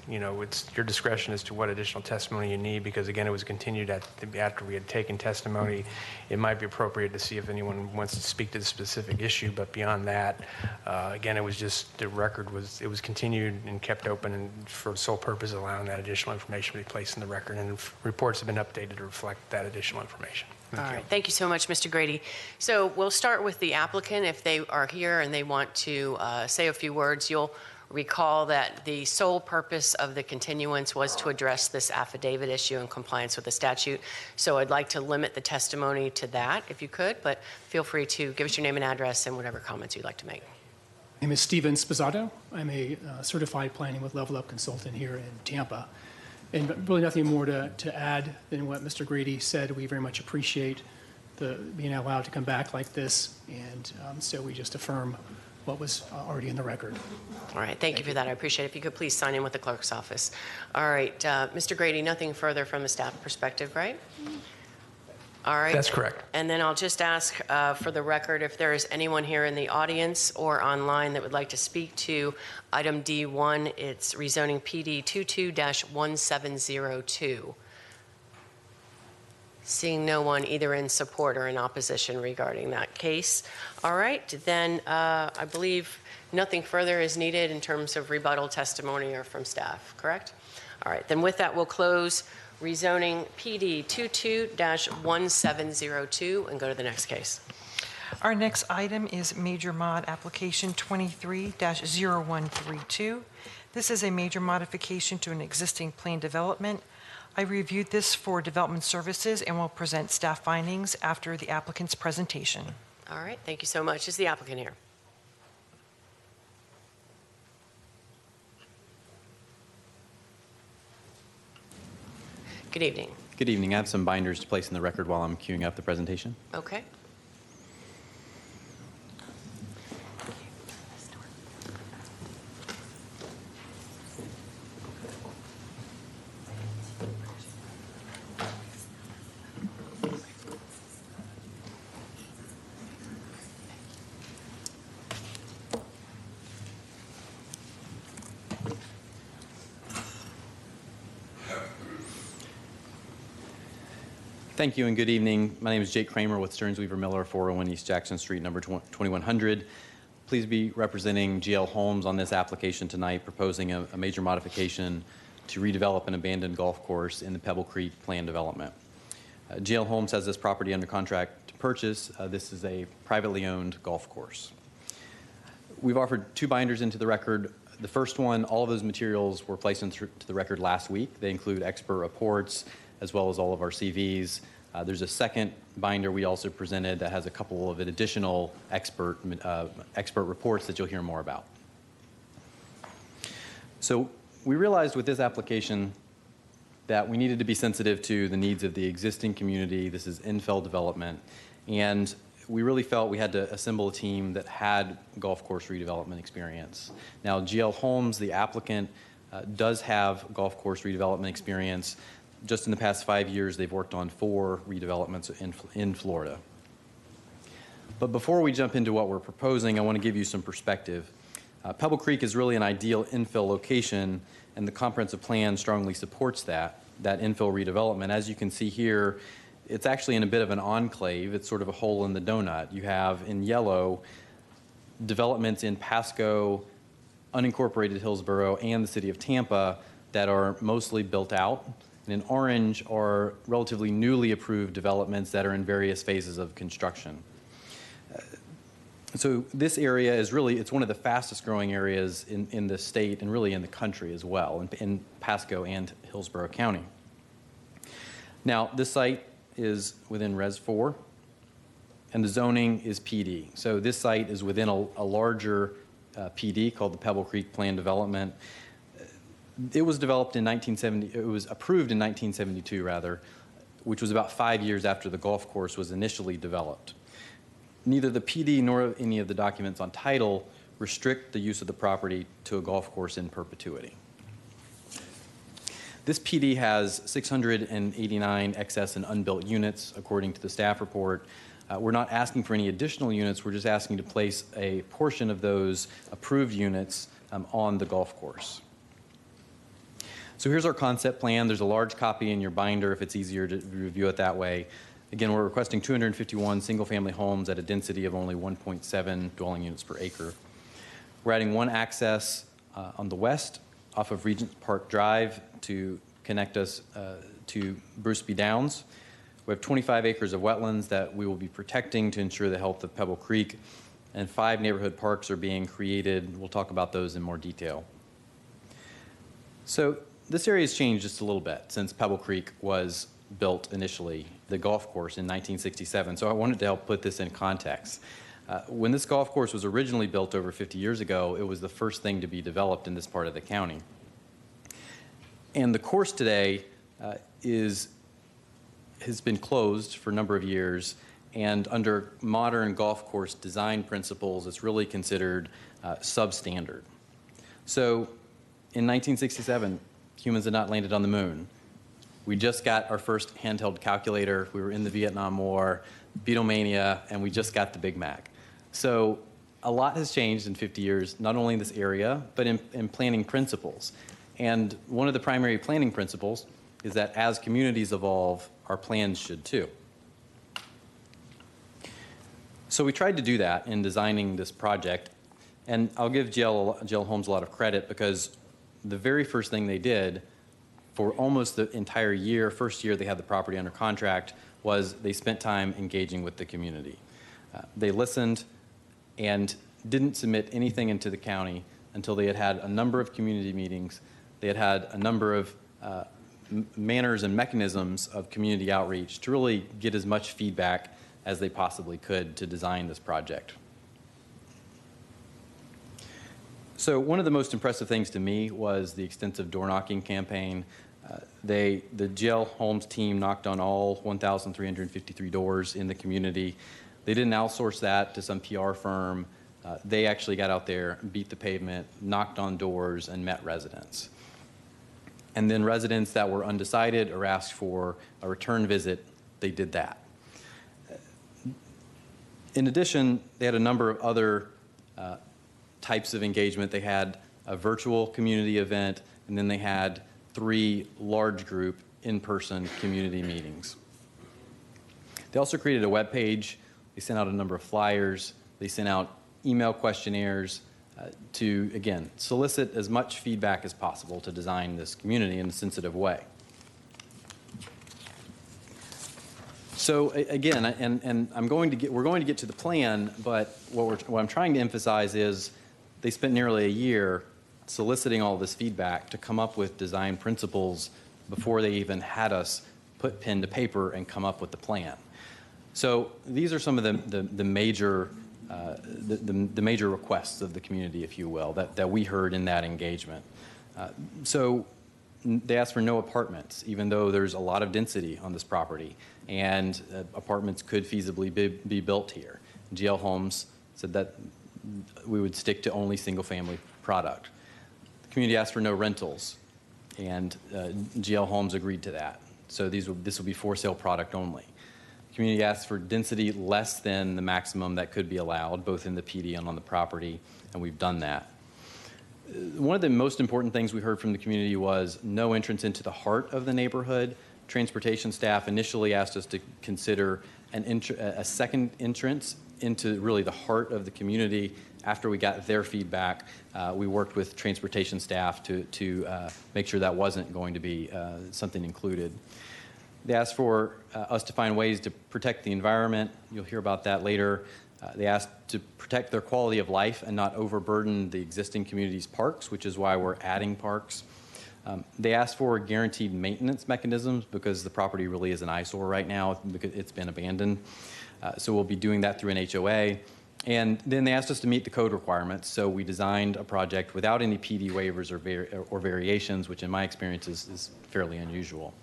you know, it's your discretion as to what additional testimony you need, because again, it was continued after we had taken testimony. It might be appropriate to see if anyone wants to speak to the specific issue, but beyond that, again, it was just the record was continued and kept open, and for the sole purpose of allowing that additional information to be placed in the record, and reports have been updated to reflect that additional information. All right, thank you so much, Mr. Grady. So we'll start with the applicant. If they are here and they want to say a few words, you'll recall that the sole purpose of the continuance was to address this affidavit issue in compliance with the statute. So I'd like to limit the testimony to that, if you could, but feel free to give us your name and address and whatever comments you'd like to make. My name is Steven Sposato. I'm a certified planning with Level Up consultant here in Tampa. And really nothing more to add than what Mr. Grady said. We very much appreciate being allowed to come back like this, and so we just affirm what was already in the record. All right, thank you for that. I appreciate it. If you could please sign in with the clerk's office. All right, Mr. Grady, nothing further from the staff perspective, right? All right. That's correct. And then I'll just ask for the record if there is anyone here in the audience or online that would like to speak to item D1. It's rezoning PD 22-1702. Seeing no one either in support or in opposition regarding that case. All right, then I believe nothing further is needed in terms of rebuttal testimony or from staff, correct? All right, then with that, we'll close rezoning PD 22-1702 and go to the next case. Our next item is major mod application 23-0132. This is a major modification to an existing plain development. I reviewed this for development services and will present staff findings after the applicant's presentation. All right, thank you so much. Is the applicant here? Good evening. Good evening. I have some binders to place in the record while I'm queuing up the presentation. Okay. Thank you and good evening. My name is Jake Kramer with Stearns Weaver Miller, 401 East Jackson Street, number 2100. Please be representing GL Homes on this application tonight, proposing a major modification to redevelop an abandoned golf course in the Pebble Creek plan development. GL Homes has this property under contract to purchase. This is a privately owned golf course. We've offered two binders into the record. The first one, all of those materials were placed into the record last week. They include expert reports, as well as all of our CVs. There's a second binder we also presented that has a couple of additional expert reports that you'll hear more about. So we realized with this application that we needed to be sensitive to the needs of the existing community. This is infill development. And we really felt we had to assemble a team that had golf course redevelopment experience. Now, GL Homes, the applicant, does have golf course redevelopment experience. Just in the past 5 years, they've worked on 4 redevelopments in Florida. But before we jump into what we're proposing, I want to give you some perspective. Pebble Creek is really an ideal infill location, and the comprehensive plan strongly supports that infill redevelopment. As you can see here, it's actually in a bit of an enclave. It's sort of a hole in the donut. You have in yellow developments in Pasco, unincorporated Hillsborough, and the city of Tampa that are mostly built out. And in orange are relatively newly approved developments that are in various phases of construction. So this area is really, it's one of the fastest growing areas in the state and really in the country as well, in Pasco and Hillsborough County. Now, this site is within Res 4, and the zoning is PD. So this site is within a larger PD called the Pebble Creek Plan Development. It was developed in 1970, it was approved in 1972 rather, which was about 5 years after the golf course was initially developed. Neither the PD nor any of the documents on title restrict the use of the property to a golf course in perpetuity. This PD has 689 excess and unbuilt units, according to the staff report. We're not asking for any additional units. We're just asking to place a portion of those approved units on the golf course. So here's our concept plan. There's a large copy in your binder if it's easier to review it that way. Again, we're requesting 251 single-family homes at a density of only 1.7 dwelling units per acre. We're adding one access on the west off of Regent Park Drive to connect us to Bruce B. Downs. We have 25 acres of wetlands that we will be protecting to ensure the health of Pebble Creek, and 5 neighborhood parks are being created. We'll talk about those in more detail. So this area has changed just a little bit since Pebble Creek was built initially, the golf course, in 1967. So I wanted to help put this in context. When this golf course was originally built over 50 years ago, it was the first thing to be developed in this part of the county. And the course today has been closed for a number of years, and under modern golf course design principles, it's really considered substandard. So in 1967, humans had not landed on the moon. We just got our first handheld calculator. We were in the Vietnam War, Beatlemania, and we just got the Big Mac. So a lot has changed in 50 years, not only in this area, but in planning principles. And one of the primary planning principles is that as communities evolve, our plans should too. So we tried to do that in designing this project, and I'll give GL Homes a lot of credit because the very first thing they did for almost the entire year, first year they had the property under contract, was they spent time engaging with the community. They listened and didn't submit anything into the county until they had had a number of community meetings. They had had a number of manners and mechanisms of community outreach to really get as much feedback as they possibly could to design this project. So one of the most impressive things to me was the extensive door knocking campaign. The GL Homes team knocked on all 1,353 doors in the community. They didn't outsource that to some PR firm. They actually got out there, beat the pavement, knocked on doors, and met residents. And then residents that were undecided or asked for a return visit, they did that. In addition, they had a number of other types of engagement. They had a virtual community event, and then they had 3 large group in-person community meetings. They also created a web page. They sent out a number of flyers. They sent out email questionnaires to, again, solicit as much feedback as possible to design this community in a sensitive way. So again, and we're going to get to the plan, but what I'm trying to emphasize is they spent nearly a year soliciting all this feedback to come up with design principles before they even had us put pen to paper and come up with the plan. So these are some of the major requests of the community, if you will, that we heard in that engagement. So they asked for no apartments, even though there's a lot of density on this property, and apartments could feasibly be built here. GL Homes said that we would stick to only single-family product. The community asked for no rentals, and GL Homes agreed to that. So this will be for sale product only. The community asked for density less than the maximum that could be allowed, both in the PD and on the property, and we've done that. One of the most important things we heard from the community was no entrance into the heart of the neighborhood. Transportation staff initially asked us to consider a second entrance into really the heart of the community. After we got their feedback, we worked with transportation staff to make sure that wasn't going to be something included. They asked for us to find ways to protect the environment. You'll hear about that later. They asked to protect their quality of life and not overburden the existing community's parks, which is why we're adding parks. They asked for guaranteed maintenance mechanisms because the property really is an eyesore right now because it's been abandoned. So we'll be doing that through an HOA. And then they asked us to meet the code requirements. So we designed a project without any PD waivers or variations, which in my experience is fairly unusual.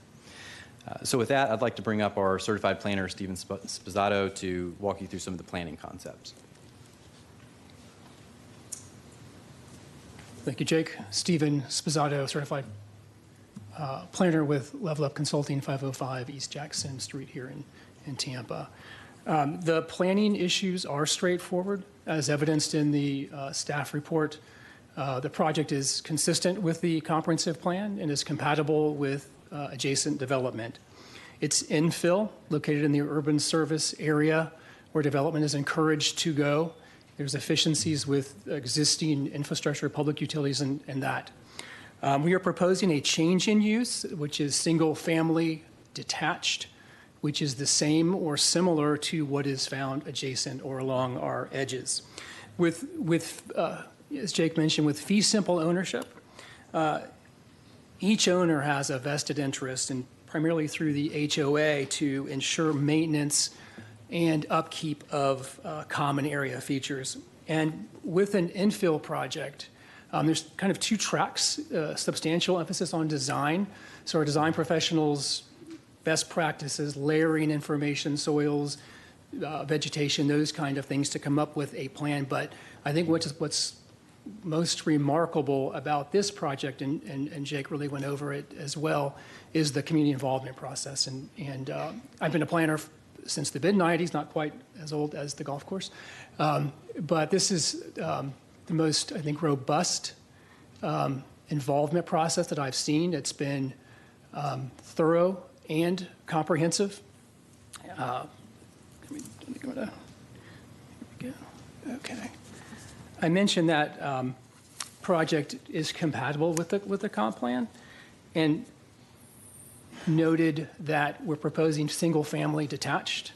So with that, I'd like to bring up our certified planner, Stephen Sposato, to walk you through some of the planning concepts. Thank you, Jake. Stephen Sposato, certified planner with Level Up Consulting, 505 East Jackson Street here in Tampa. The planning issues are straightforward, as evidenced in the staff report. The project is consistent with the comprehensive plan and is compatible with adjacent development. It's infill, located in the urban service area where development is encouraged to go. There's efficiencies with existing infrastructure, public utilities, and that. We are proposing a change in use, which is single-family detached, which is the same or similar to what is found adjacent or along our edges. With as Jake mentioned, with fee simple ownership, each owner has a vested interest, and primarily through the HOA, to ensure maintenance and upkeep of common area features. And with an infill project, there's kind of two tracks, substantial emphasis on design. So our design professionals, best practices, layering information, soils, vegetation, those kind of things to come up with a plan. But I think what's most remarkable about this project, and Jake really went over it as well, is the community involvement process. And I've been a planner since the mid-90s, not quite as old as the golf course. But this is the most, I think, robust involvement process that I've seen. It's been thorough and comprehensive. Let me go to, here we go. Okay. I mentioned that project is compatible with the comp plan, and noted that we're proposing single-family detached.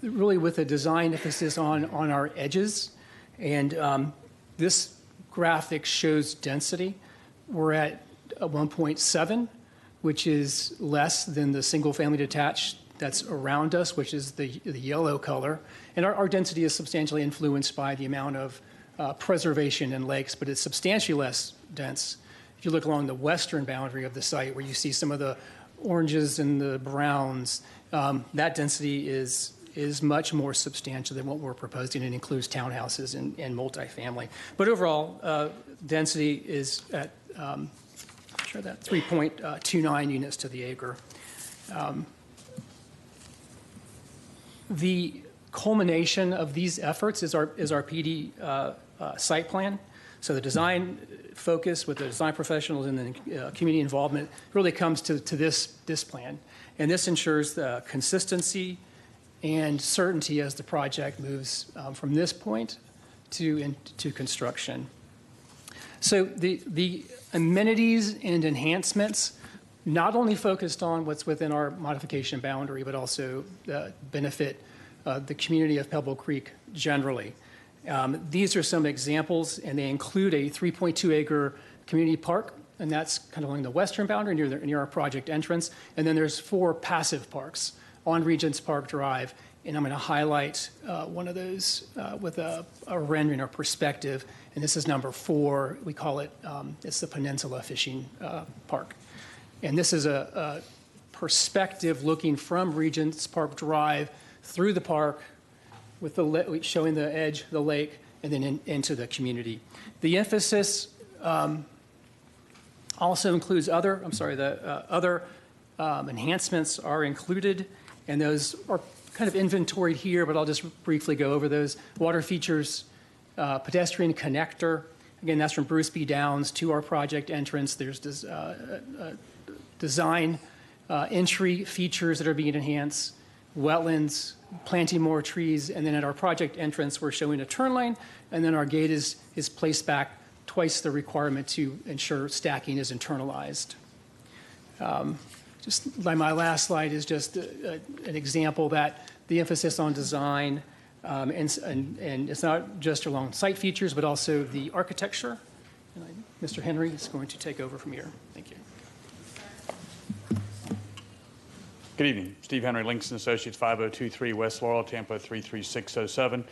Really with a design emphasis on our edges, and this graphic shows density. We're at 1.7, which is less than the single-family detached that's around us, which is the yellow color. And our density is substantially influenced by the amount of preservation in lakes, but it's substantially less dense. If you look along the western boundary of the site, where you see some of the oranges and the browns, that density is much more substantial than what we're proposing. It includes townhouses and multifamily. But overall, density is at, sure that 3.29 units to the acre. The culmination of these efforts is our PD site plan. So the design focus with the design professionals and the community involvement really comes to this plan. And this ensures the consistency and certainty as the project moves from this point to construction. So the amenities and enhancements not only focused on what's within our modification boundary, but also benefit the community of Pebble Creek generally. These are some examples, and they include a 3.2 acre community park, and that's kind of along the western boundary near our project entrance. And then there's 4 passive parks on Regents Park Drive, and I'm going to highlight one of those with a rendering or perspective, and this is number 4. We call it, it's the Peninsula Fishing Park. And this is a perspective looking from Regents Park Drive through the park, with showing the edge of the lake, and then into the community. The emphasis also includes other enhancements are included, and those are kind of inventoried here, but I'll just briefly go over those. Water features pedestrian connector. Again, that's from Bruce B. Downs to our project entrance. There's this, design entry features that are being enhanced, wetlands, planting more trees, and then at our project entrance, we're showing a turn lane, and then our gate is placed back twice the requirement to ensure stacking is internalized. Just like my last slide is just an example that the emphasis on design, and it's not just along site features, but also the architecture. And Mr. Henry is going to take over from here. Thank you. Good evening. Steve Henry, Links & Associates, 5023 West Laurel, Tampa 33607.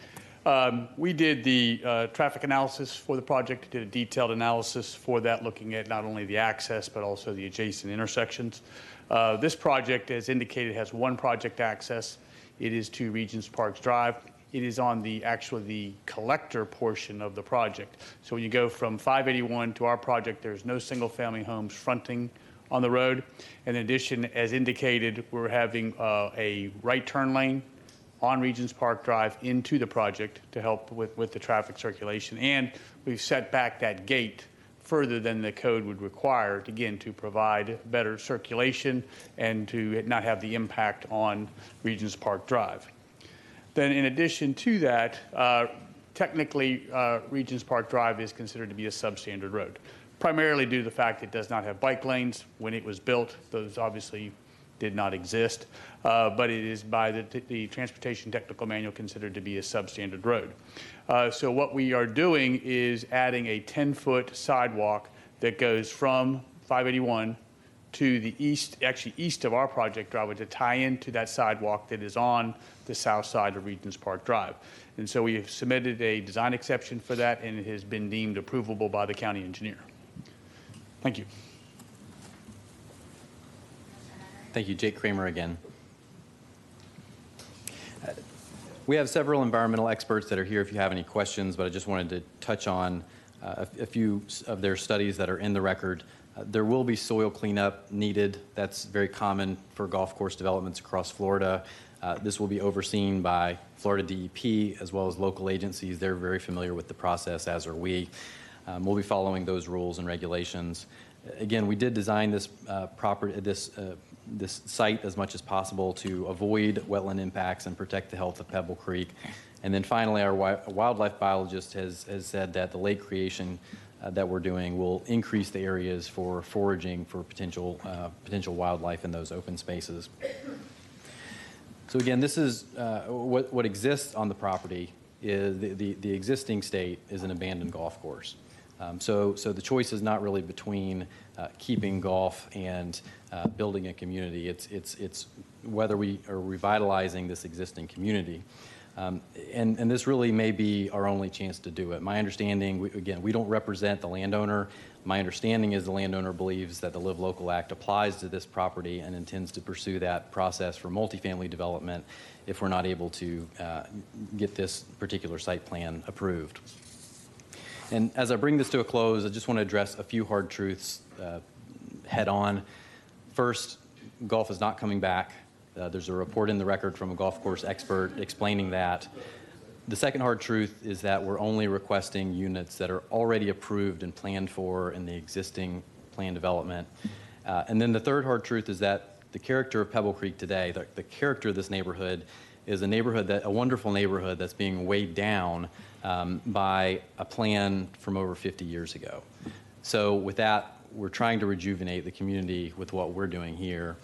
We did the traffic analysis for the project, did a detailed analysis for that, looking at not only the access, but also the adjacent intersections. This project, as indicated, has one project access. It is to Regents Parks Drive. It is on the collector portion of the project. So when you go from 581 to our project, there's no single-family homes fronting on the road. In addition, as indicated, we're having a right turn lane on Regents Park Drive into the project to help with the traffic circulation. And we've set back that gate further than the code would require, again, to provide better circulation and to not have the impact on Regents Park Drive. Then in addition to that, technically, Regents Park Drive is considered to be a substandard road, primarily due to the fact it does not have bike lanes. When it was built, those obviously did not exist, but it is by the Transportation Technical Manual considered to be a substandard road. So what we are doing is adding a 10-foot sidewalk that goes from 581 to the east, actually east of our project driveway, to tie into that sidewalk that is on the south side of Regents Park Drive. And so we have submitted a design exception for that, and it has been deemed approvable by the county engineer. Thank you. Thank you. Jake Kramer again. We have several environmental experts that are here if you have any questions, but I just wanted to touch on a few of their studies that are in the record. There will be soil cleanup needed. That's very common for golf course developments across Florida. This will be overseen by Florida DEP as well as local agencies. They're very familiar with the process, as are we. We'll be following those rules and regulations. Again, we did design this this site as much as possible to avoid wetland impacts and protect the health of Pebble Creek. And then finally, our wildlife biologist has said that the lake creation that we're doing will increase the areas for foraging for potential wildlife in those open spaces. So again, this is what exists on the property. Is the existing state is an abandoned golf course. So the choice is not really between keeping golf and building a community. It's whether we are revitalizing this existing community. And this really may be our only chance to do it. My understanding, we don't represent the landowner. My understanding is the landowner believes that the Live Local Act applies to this property and intends to pursue that process for multifamily development if we're not able to get this particular site plan approved. And as I bring this to a close, I just want to address a few hard truths head on. First, golf is not coming back. There's a report in the record from a golf course expert explaining that. The second hard truth is that we're only requesting units that are already approved and planned for in the existing plan development. And then the third hard truth is that the character of Pebble Creek today, the character of this neighborhood, is a wonderful neighborhood that's being weighed down by a plan from over 50 years ago. So with that, we're trying to rejuvenate the community with what we're doing here.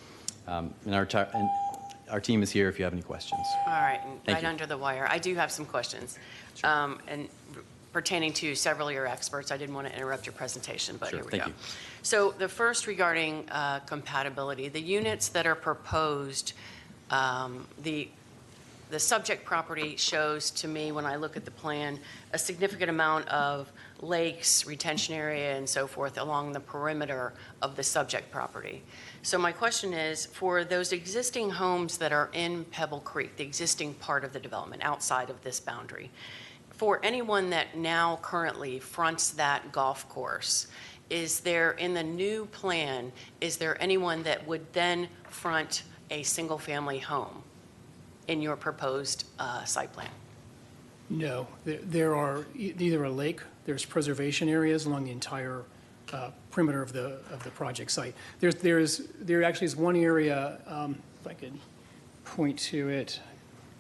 And our team is here if you have any questions. All right, and right under the wire. I do have some questions. Sure. And pertaining to several of your experts, I didn't want to interrupt your presentation, but here we go. You. So the first regarding compatibility, the units that are proposed, the subject property shows to me, when I look at the plan, a significant amount of lakes, retention area, and so forth along the perimeter of the subject property. So my question is, for those existing homes that are in Pebble Creek, the existing part of the development outside of this boundary, for anyone that now currently fronts that golf course, is there, in the new plan, is there anyone that would then front a single-family home in your proposed site plan? No, there are either a lake, there's preservation areas along the entire perimeter of the project site. There actually is one area, if I could point to it,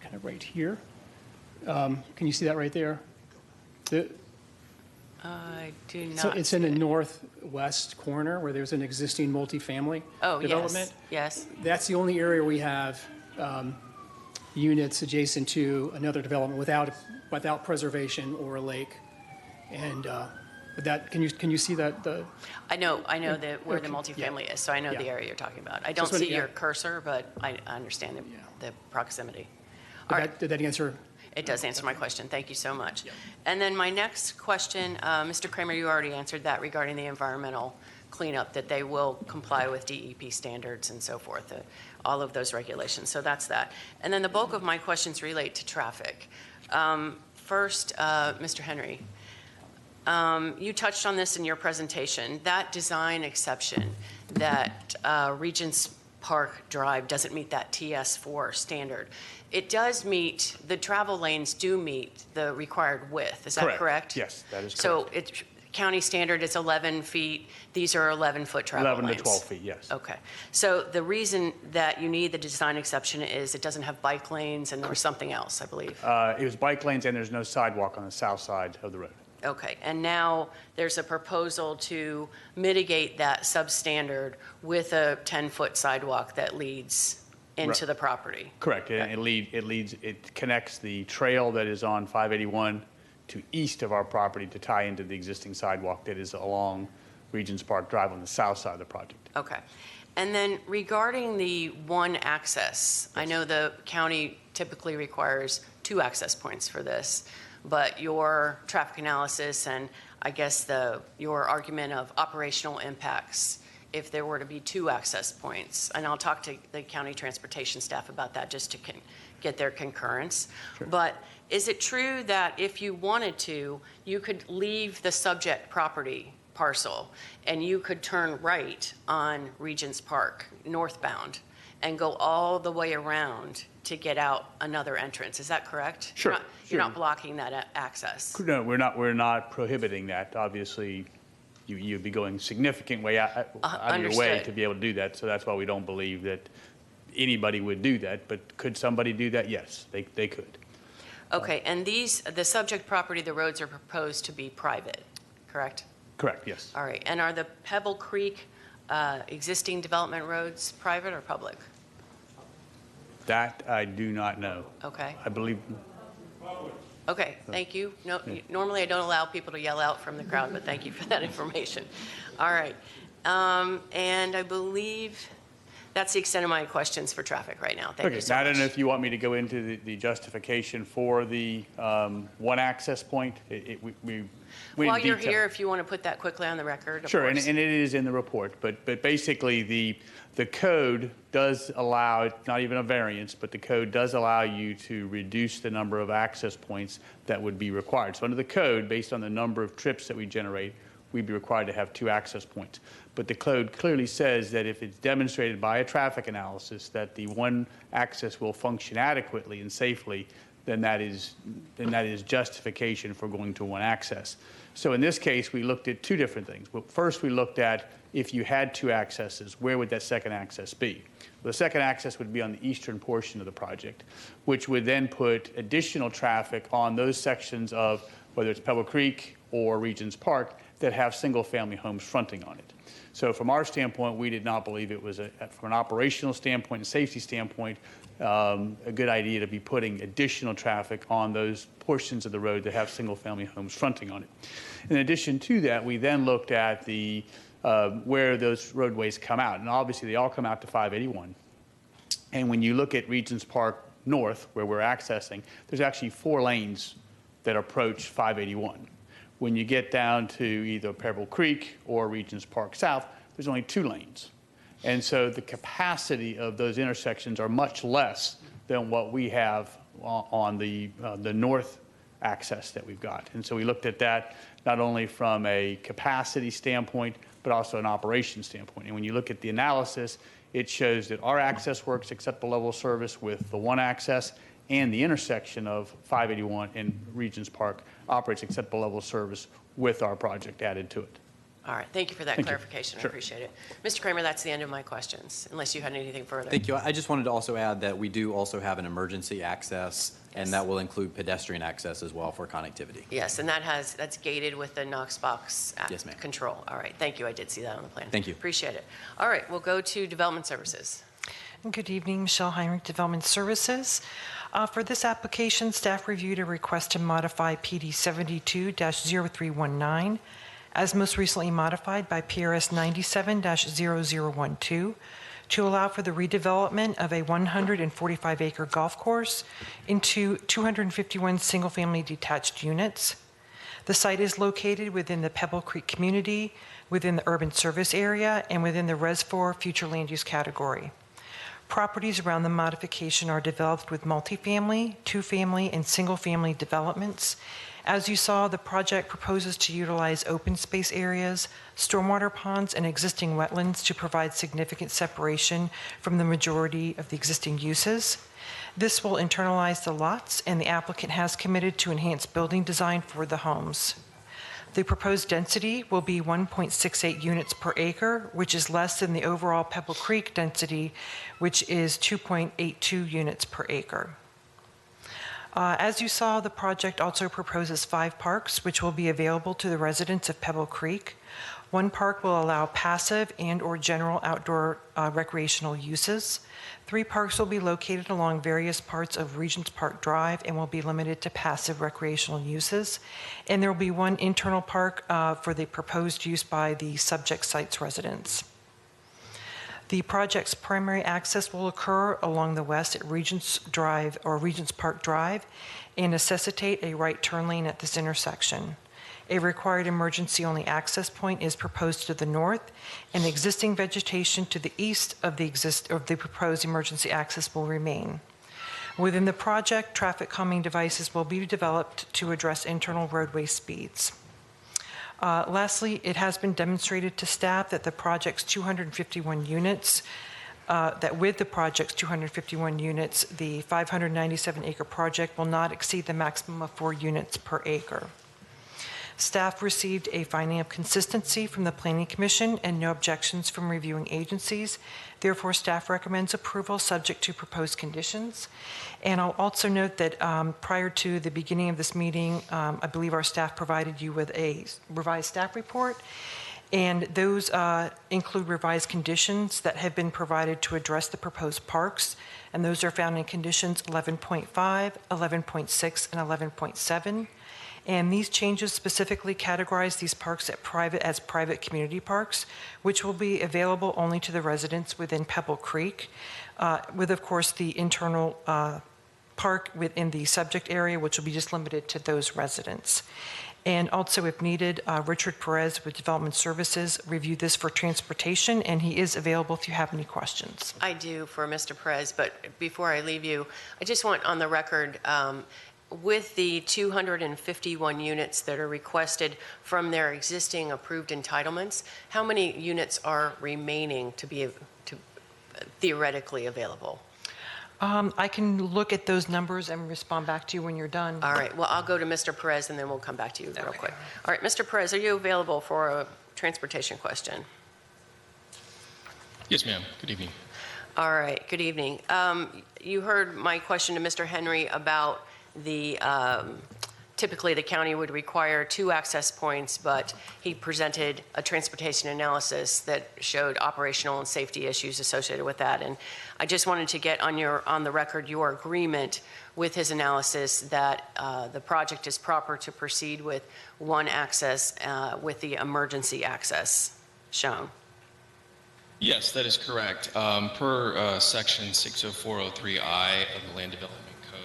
kind of right here. Can you see that right there? I do not. So it's in the northwest corner where there's an existing multifamily development. Yes. That's the only area we have units adjacent to another development without preservation or a lake. And that can you see that? I know where the multifamily is, so I know the area you're talking about. I don't see your cursor, but I understand the proximity. Did that answer? It does answer my question. Thank you so much. And then my next question, Mr. Kramer, you already answered that regarding the environmental cleanup, that they will comply with DEP standards and so forth, all of those regulations. So that's that. And then the bulk of my questions relate to traffic. First, Mr. Henry, you touched on this in your presentation. That design exception that Regents Park Drive doesn't meet that TS4 standard. It does meet, the travel lanes do meet the required width. Is that correct? Yes, that is correct. So it's county standard is 11 feet. These are 11-foot travel 11 lanes. to 12 feet, yes. Okay. So the reason that you need the design exception is it doesn't have bike lanes, and there was something else, I believe. It was bike lanes, and there's no sidewalk on the south side of the road. Okay, and now there's a proposal to mitigate that substandard with a 10-foot sidewalk that leads into the property. Correct. It connects the trail that is on 581 to east of our property to tie into the existing sidewalk that is along Regents Park Drive on the south side of the project. Okay. And then regarding the one access, I know the county typically requires 2 access points for this, but your traffic analysis and I guess your argument of operational impacts, if there were to be 2 access points, and I'll talk to the county transportation staff about that just to get their concurrence. Sure. But is it true that if you wanted to, you could leave the subject property parcel and you could turn right on Regents Park northbound and go all the way around to get out another entrance? Is that correct? Sure. You're not blocking that access? No, we're not prohibiting that. Obviously, you'd be going significant way out of your way to be able to do that. So that's why we don't believe that anybody would do that. But could somebody do that? Yes, they could. Okay, and the subject property, the roads are proposed to be private, correct? Correct, yes. All right, and are the Pebble Creek existing development roads private or public? That I do not know. Okay. I believe. Okay, thank you. No, normally I don't allow people to yell out from the crowd, but thank you for that information. All right, and I believe that's the extent of my questions for traffic right now. Thank you so much. I don't know if you want me to go into the justification for the one access point. While you're here, if you want to put that quickly on the record. Sure, and it is in the report. But basically, the code does allow, not even a variance, but the code does allow you to reduce the number of access points that would be required. So under the code, based on the number of trips that we generate, we'd be required to have 2 access points. But the code clearly says that if it's demonstrated by a traffic analysis that the one access will function adequately and safely, then that is justification for going to one access. So in this case, we looked at 2 different things. Well, first, we looked at if you had 2 accesses, where would that second access be? Well, the second access would be on the eastern portion of the project, which would then put additional traffic on those sections of whether it's Pebble Creek or Regents Park that have single-family homes fronting on it. So from our standpoint, we did not believe it was, from an operational standpoint and safety standpoint, a good idea to be putting additional traffic on those portions of the road that have single-family homes fronting on it. In addition to that, we then looked at where those roadways come out. And obviously, they all come out to 581. And when you look at Regents Park North, where we're accessing, there's actually 4 lanes that approach 581. When you get down to either Pebble Creek or Regents Park South, there's only 2 lanes. And so the capacity of those intersections are much less than what we have on the north access that we've got. And so we looked at that not only from a capacity standpoint, but also an operation standpoint. And when you look at the analysis, it shows that our access works except the level of service with the one access, and the intersection of 581 and Regents Park operates acceptable level of service with our project added to it. All right, thank you for that Thank you. clarification. Sure. I appreciate it. Mr. Kramer, that's the end of my questions, unless you had anything further. Thank you. I just wanted to also add that we do also have an emergency access, and that will include pedestrian access as well for connectivity. Yes, and that's gated with the Knox box Yes, ma'am. control. All right, thank you. I did see that on the plan. Thank you. Appreciate it. All right, we'll go to Development Services. Good evening, Michelle Heinrich, Development Services. For this application, staff reviewed a request to modify PD 72-0319 as most recently modified by PRS 97-0012 to allow for the redevelopment of a 145-acre golf course into 251 single-family detached units. The site is located within the Pebble Creek community, within the urban service area, and within the Res 4 future land use category. Properties around the modification are developed with multifamily, two-family, and single-family developments. As you saw, the project proposes to utilize open space areas, stormwater ponds, and existing wetlands to provide significant separation from the majority of the existing uses. This will internalize the lots, and the applicant has committed to enhance building design for the homes. The proposed density will be 1.68 units per acre, which is less than the overall Pebble Creek density, which is 2.82 units per acre. As you saw, the project also proposes 5 parks, which will be available to the residents of Pebble Creek. 1 park will allow passive and/or general outdoor recreational uses. 3 parks will be located along various parts of Regents Park Drive and will be limited to passive recreational uses. And there will be 1 internal park for the proposed use by the subject site's residents. The project's primary access will occur along the west at Regents Drive or Regents Park Drive and necessitate a right turn lane at this intersection. A required emergency-only access point is proposed to the north, and existing vegetation to the east of the proposed emergency access will remain. Within the project, traffic calming devices will be developed to address internal roadway speeds. Lastly, it has been demonstrated to staff that the project's 251 units, the 597-acre project will not exceed the maximum of 4 units per acre. Staff received a finding of consistency from the Planning Commission and no objections from reviewing agencies. Therefore, staff recommends approval subject to proposed conditions. And I'll also note that prior to the beginning of this meeting, I believe our staff provided you with a revised staff report. And those include revised conditions that have been provided to address the proposed parks. And those are found in conditions 11.5, 11.6, and 11.7. And these changes specifically categorize these parks as private community parks, which will be available only to the residents within Pebble Creek, with, of course, the internal park within the subject area, which will be just limited to those residents. And also, if needed, Richard Perez with Development Services reviewed this for transportation, and he is available if you have any questions. I do for Mr. Perez, but before I leave you, I just want on the record, with the 251 units that are requested from their existing approved entitlements, how many units are remaining to be theoretically available? I can look at those numbers and respond back to you when you're done. All right. Well, I'll go to Mr. Perez and then we'll come back to you real quick. All right, Mr. Perez, are you available for a transportation question? Yes, ma'am. Good evening. All right. Good evening. You heard my question to Mr. Henry about the typically the county would require 2 access points, but he presented a transportation analysis that showed operational and safety issues associated with that. And I just wanted to get on the record your agreement with his analysis that the project is proper to proceed with 1 access with the emergency access shown. Yes, that is correct. Per section 60403I of the Land Development Code,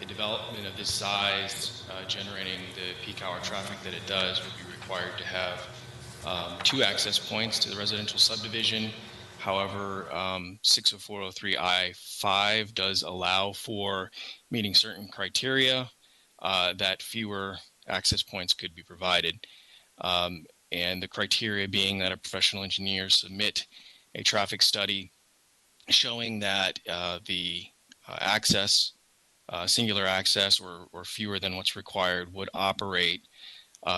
a development of this size generating the peak hour traffic that it does would be required to have 2 access points to the residential subdivision. However, 60403I-5 does allow for meeting certain criteria that fewer access points could be provided. And the criteria being that a professional engineer submit a traffic study showing that the access, singular access or fewer than what's required would operate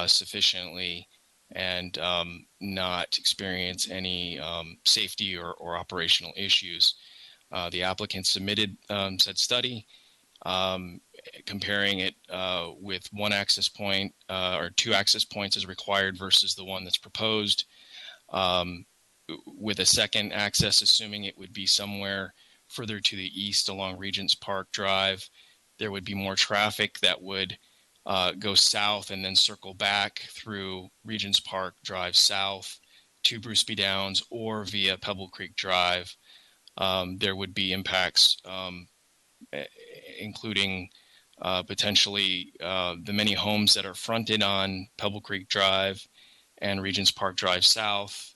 sufficiently and not experience any safety or operational issues. The applicant submitted said study, comparing it with one access point or two access points as required versus the one that's proposed, with a second access, assuming it would be somewhere further to the east along Regents Park Drive. There would be more traffic that would go south and then circle back through Regents Park Drive south to Bruce B. Downs or via Pebble Creek Drive. There would be impacts, including potentially the many homes that are fronted on Pebble Creek Drive and Regents Park Drive south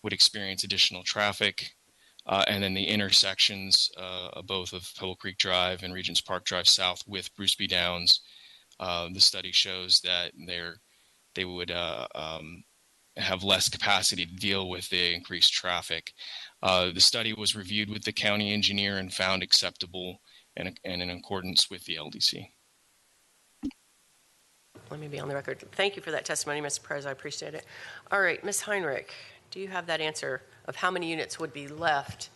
would experience additional traffic. And then the intersections both of Pebble Creek Drive and Regents Park Drive south with Bruce B. Downs, the study shows that they would have less capacity to deal with the increased traffic. The study was reviewed with the county engineer and found acceptable and in accordance with the LDC. Let me be on the record. Thank you for that testimony, Mr. Perez. I appreciate it. All right, Ms. Heinrich, do you have that answer of how many units would be left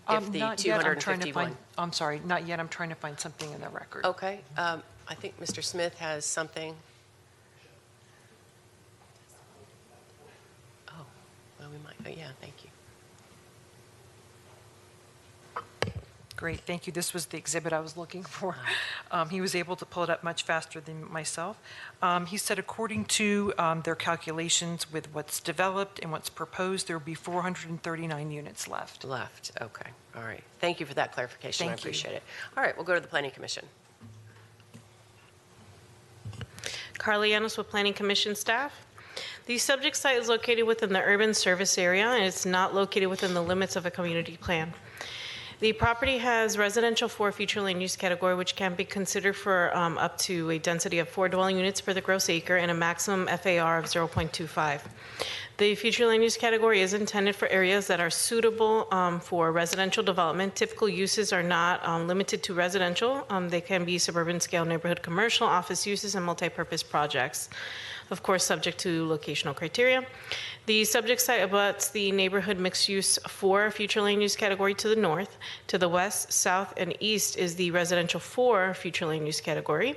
if the Not yet. 251? I'm sorry, not yet. I'm trying to find something in the record. Okay. I think Mr. Smith has something. Oh, well, we might. Oh, yeah, thank you. Great, thank you. This was the exhibit I was looking for. He was able to pull it up much faster than myself. He said according to their calculations with what's developed and what's proposed, there will be 439 units left. Left, okay. All right. Thank you for that clarification. Thank I appreciate it. All right, we'll go to the Planning Commission. Carla Llanos with Planning Commission staff. The subject site is located within the urban service area and it's not located within the limits of a community plan. The property has residential 4 future land use category, which can be considered for up to a density of 4 dwelling units per the gross acre and a maximum FAR of 0.25. The future land use category is intended for areas that are suitable for residential development. Typical uses are not limited to residential. They can be suburban scale neighborhood commercial, office uses, and multi-purpose projects. Of course, subject to locational criteria. The subject site abuts the neighborhood mixed use 4 future land use category to the north. To the west, south, and east is the residential 4 future land use category.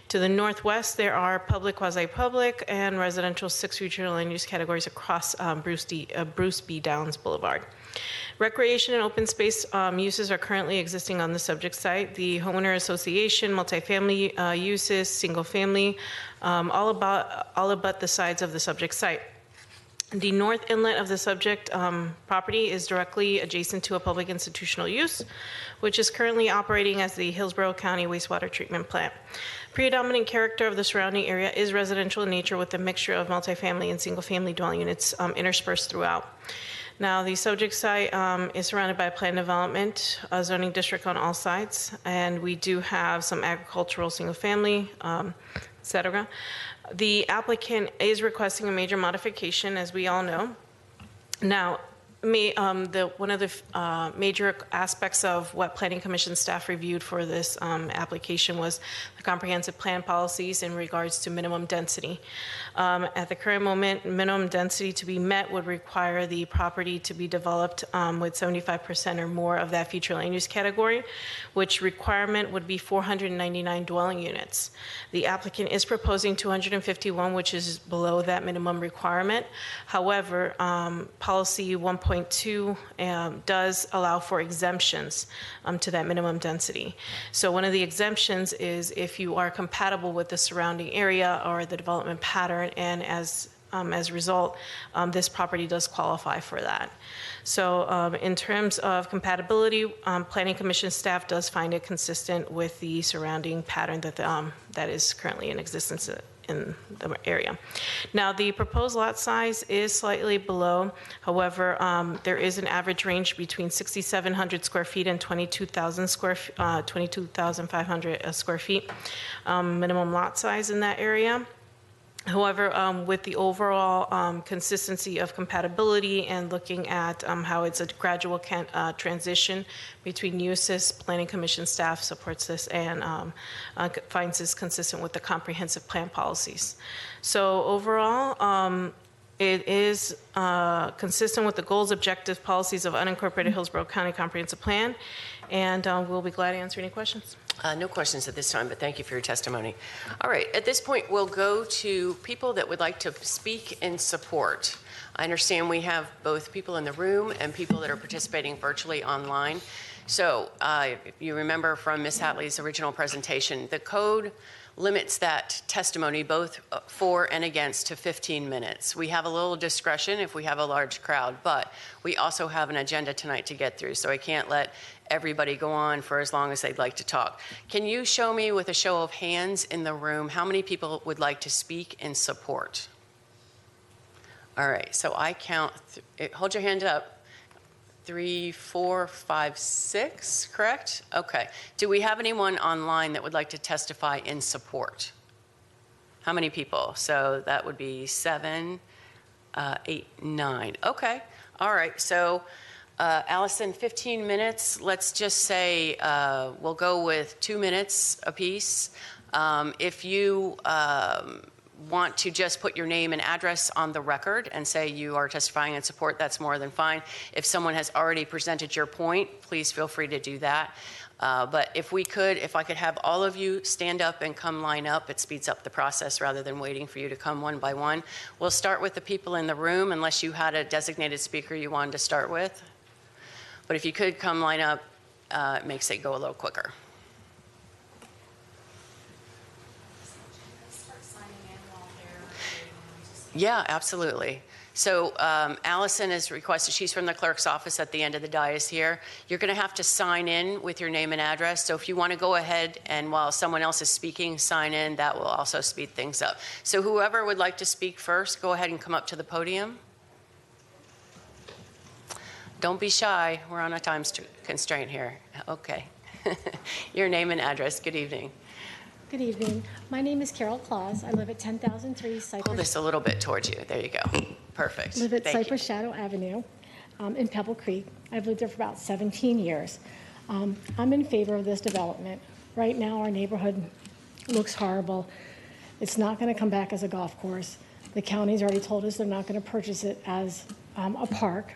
To the northwest, there are public, quasi-public, and residential 6 future land use categories across Bruce B. Downs Boulevard. Recreation and open space uses are currently existing on the subject site. The homeowner association, multifamily uses, single family, all about the sides of the subject site. The north inlet of the subject property is directly adjacent to a public institutional use, which is currently operating as the Hillsborough County Wastewater Treatment Plant. Predominant character of the surrounding area is residential in nature with a mixture of multifamily and single-family dwelling units interspersed throughout. Now, the subject site is surrounded by a planned development, a zoning district on all sides, and we do have some agricultural single-family, et cetera. The applicant is requesting a major modification, as we all know. Now, one of the major aspects of what Planning Commission staff reviewed for this application was the comprehensive plan policies in regards to minimum density. At the current moment, minimum density to be met would require the property to be developed with 75% or more of that future land use category, which requirement would be 499 dwelling units. The applicant is proposing 251, which is below that minimum requirement. However, policy 1.2 does allow for exemptions to that minimum density. So one of the exemptions is if you are compatible with the surrounding area or the development pattern, and as a result, this property does qualify for that. So in terms of compatibility, Planning Commission staff does find it consistent with the surrounding pattern that is currently in existence in the area. Now, the proposed lot size is slightly below. However, there is an average range between 6,700 square feet and 22,500 square feet minimum lot size in that area. However, with the overall consistency of compatibility and looking at how it's a gradual transition between uses, Planning Commission staff supports this and finds this consistent with the comprehensive plan policies. So overall, it is consistent with the goals, objectives, policies of unincorporated Hillsborough County Comprehensive Plan, and we'll be glad to answer any questions. No questions at this time, but thank you for your testimony. All right, at this point, we'll go to people that would like to speak in support. I understand we have both people in the room and people that are participating virtually online. So if you remember from Ms. Hatley's original presentation, the code limits that testimony both for and against to 15 minutes. We have a little discretion if we have a large crowd, but we also have an agenda tonight to get through, so I can't let everybody go on for as long as they'd like to talk. Can you show me with a show of hands in the room how many people would like to speak in support? All right, so I count, hold your hand up. 3, 4, 5, 6, correct? Okay. Do we have anyone online that would like to testify in support? How many people? So that would be 7, 8, 9. Okay. All right. So Allison, 15 minutes. Let's just say we'll go with 2 minutes apiece. If you want to just put your name and address on the record and say you are testifying in support, that's more than fine. If someone has already presented your point, please feel free to do that. But if I could have all of you stand up and come line up, it speeds up the process rather than waiting for you to come one by one. We'll start with the people in the room, unless you had a designated speaker you wanted to start with. But if you could come line up, it makes it go a little quicker. Yeah, absolutely. So Allison is requested, she's from the clerk's office at the end of the dais here. You're going to have to sign in with your name and address. So if you want to go ahead and while someone else is speaking, sign in, that will also speed things up. So whoever would like to speak first, go ahead and come up to the podium. Don't be shy. We're on a time constraint here. Okay. Your name and address. Good evening. Good evening. My name is Carol Claus. I live at 10,003 Cypress. Pull this a little bit towards you. There you go. Perfect. Live at Thank Cypress Shadow Avenue in Pebble Creek. I've lived there for about 17 years. I'm in favor of this development. Right now, our neighborhood looks horrible. It's not going to come back as a golf course. The county's already told us they're not going to purchase it as a park.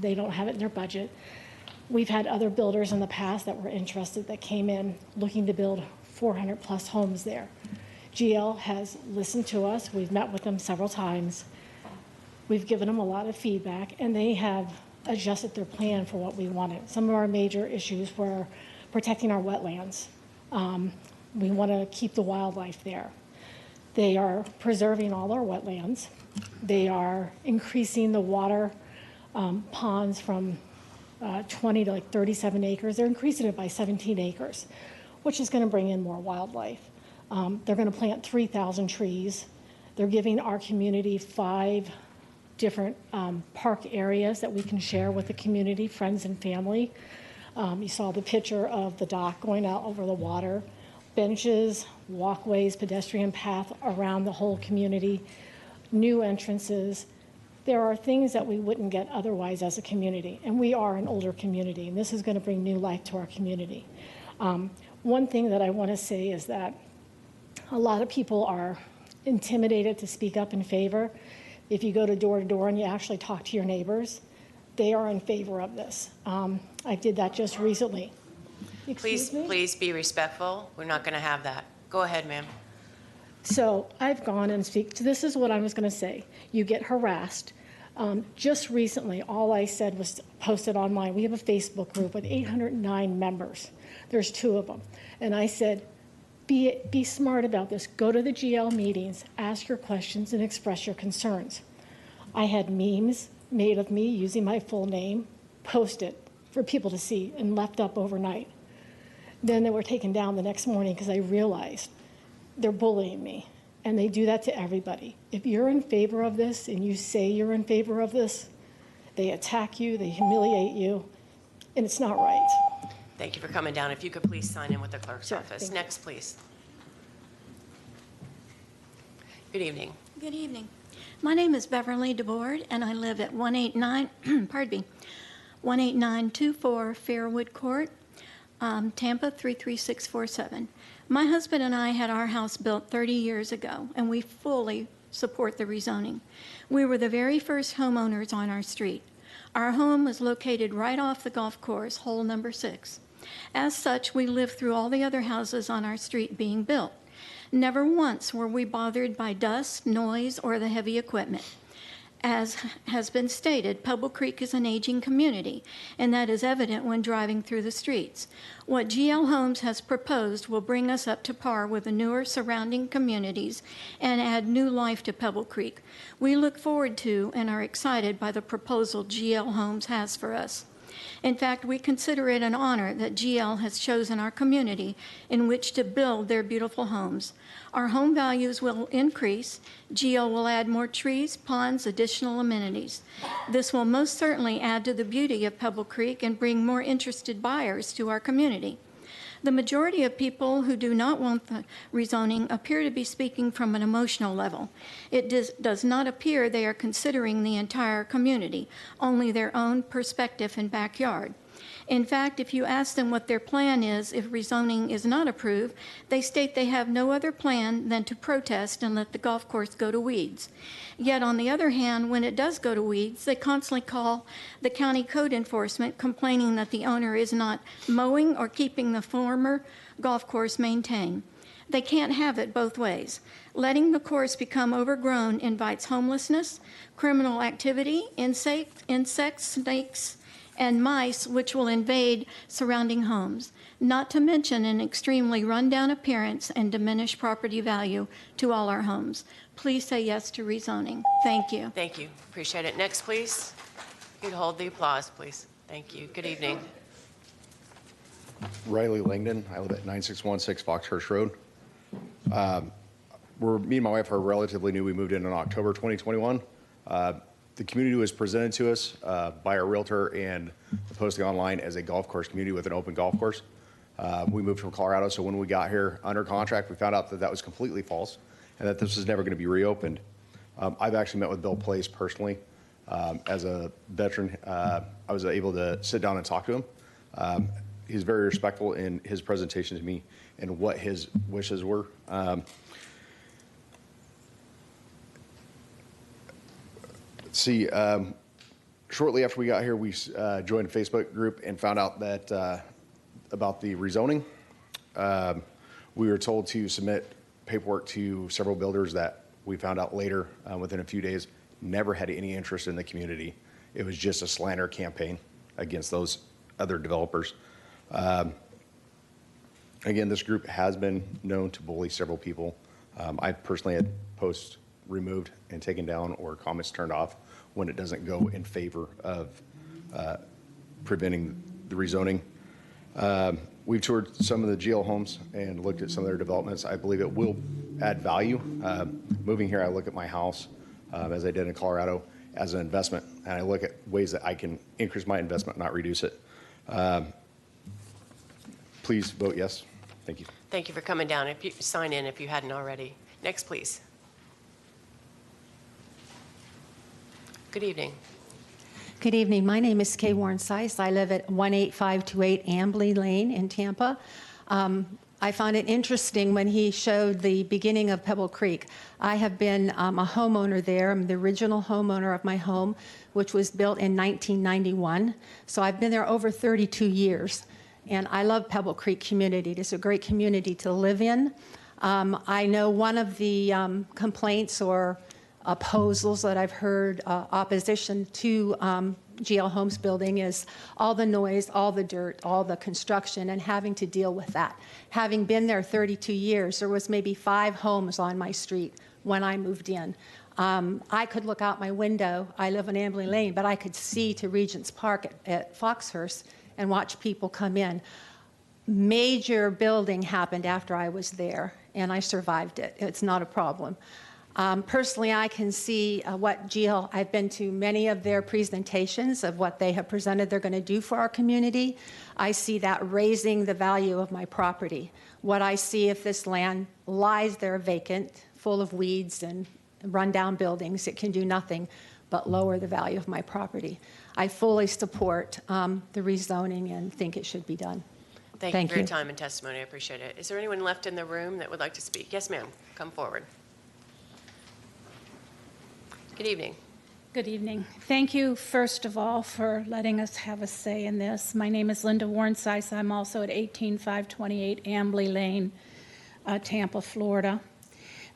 They don't have it in their budget. We've had other builders in the past that were interested that came in looking to build 400 plus homes there. GL has listened to us. We've met with them several times. We've given them a lot of feedback, and they have adjusted their plan for what we wanted. Some of our major issues were protecting our wetlands. We want to keep the wildlife there. They are preserving all our wetlands. They are increasing the water ponds from 20 to like 37 acres. They're increasing it by 17 acres, which is going to bring in more wildlife. They're going to plant 3,000 trees. They're giving our community 5 different park areas that we can share with the community, friends and family. You saw the picture of the dock going out over the water, benches, walkways, pedestrian path around the whole community, new entrances. There are things that we wouldn't get otherwise as a community, and we are an older community, and this is going to bring new life to our community. One thing that I want to say is that a lot of people are intimidated to speak up in favor. If you go to door and you actually talk to your neighbors, they are in favor of this. I did that just recently. Please be respectful. We're not going to have that. Go ahead, ma'am. So I've gone and this is what I was going to say. You get harassed. Just recently, all I said was posted online. We have a Facebook group with 809 members. There's 2 of them. And I said, be smart about this. Go to the GL meetings, ask your questions, and express your concerns. I had memes made of me using my full name, posted for people to see, and left up overnight. Then they were taken down the next morning because I realized they're bullying me. And they do that to everybody. If you're in favor of this and you say you're in favor of this, they attack you, they humiliate you, and it's not right. Thank you for coming down. If you could please sign in with the clerk's office. Next, please. Good evening. Good evening. My name is Beverly DeBoard, and I live at 189, pardon me, 18924 Fairwood Court, Tampa 33647. My husband and I had our house built 30 years ago, and we fully support the rezoning. We were the very first homeowners on our street. Our home was located right off the golf course, hole number 6. As such, we lived through all the other houses on our street being built. Never once were we bothered by dust, noise, or the heavy equipment. As has been stated, Pebble Creek is an aging community, and that is evident when driving through the streets. What GL Homes has proposed will bring us up to par with the newer surrounding communities and add new life to Pebble Creek. We look forward to and are excited by the proposal GL Homes has for us. In fact, we consider it an honor that GL has chosen our community in which to build their beautiful homes. Our home values will increase. GL will add more trees, ponds, additional amenities. This will most certainly add to the beauty of Pebble Creek and bring more interested buyers to our community. The majority of people who do not want the rezoning appear to be speaking from an emotional level. It does not appear they are considering the entire community, only their own perspective and backyard. In fact, if you ask them what their plan is if rezoning is not approved, they state they have no other plan than to protest and let the golf course go to weeds. Yet, on the other hand, when it does go to weeds, they constantly call the county code enforcement complaining that the owner is not mowing or keeping the former golf course maintained. They can't have it both ways. Letting the course become overgrown invites homelessness, criminal activity, insects, snakes, and mice, which will invade surrounding homes, not to mention an extremely run-down appearance and diminished property value to all our homes. Please say yes to rezoning. Thank you. Thank you. Appreciate it. Next, please. You'd hold the applause, please. Thank you. Good evening. Riley Langdon. I live at 9616 Foxhurst Road. Me and my wife are relatively new. We moved in October 2021. The community was presented to us by our realtor and the posting online as a golf course community with an open golf course. We moved from Colorado, so when we got here under contract, we found out that that was completely false and that this was never going to be reopened. I've actually met with Bill Place personally. As a veteran, I was able to sit down and talk to him. He's very respectful in his presentation to me and what his wishes were. Shortly after we got here, we joined a Facebook group and found out that about the rezoning. We were told to submit paperwork to several builders that we found out later within a few days never had any interest in the community. It was just a slander campaign against those other developers. Again, this group has been known to bully several people. I personally had posts removed and taken down or comments turned off when it doesn't go in favor of preventing the rezoning. We've toured some of the GL homes and looked at some of their developments. I believe it will add value. Moving here, I look at my house, as I did in Colorado, as an investment, and I look at ways that I can increase my investment, not reduce it. Please vote yes. Thank you. Thank you for coming down. If you sign in if you hadn't already. Next, please. Good evening. Good evening. My name is Kay Warren Seiss. I live at 18528 Ambley Lane in Tampa. I found it interesting when he showed the beginning of Pebble Creek. I have been a homeowner there. I'm the original homeowner of my home, which was built in 1991. So I've been there over 32 years. And I love Pebble Creek community. It is a great community to live in. I know one of the complaints or opposals that I've heard, opposition to GL Homes building, is all the noise, all the dirt, all the construction, and having to deal with that. Having been there 32 years, there was maybe 5 homes on my street when I moved in. I could look out my window. I live on Ambley Lane, but I could see to Regents Park at Foxhurst and watch people come in. Major building happened after I was there, and I survived it. It's not a problem. Personally, I can see what GL, I've been to many of their presentations of what they have presented they're going to do for our community. I see that raising the value of my property. What I see if this land lies there vacant full of weeds and rundown buildings. It can do nothing but lower the value of my property. I fully support the rezoning and think it should be done. Thank you for your time and testimony. I appreciate it. Is there anyone left in the room that would like to speak? Yes, ma'am. Come forward. Good evening. Good evening. Thank you, first of all, for letting us have a say in this. My name is Linda Warnsice. I'm also at 18528 Ambley Lane, Tampa, Florida.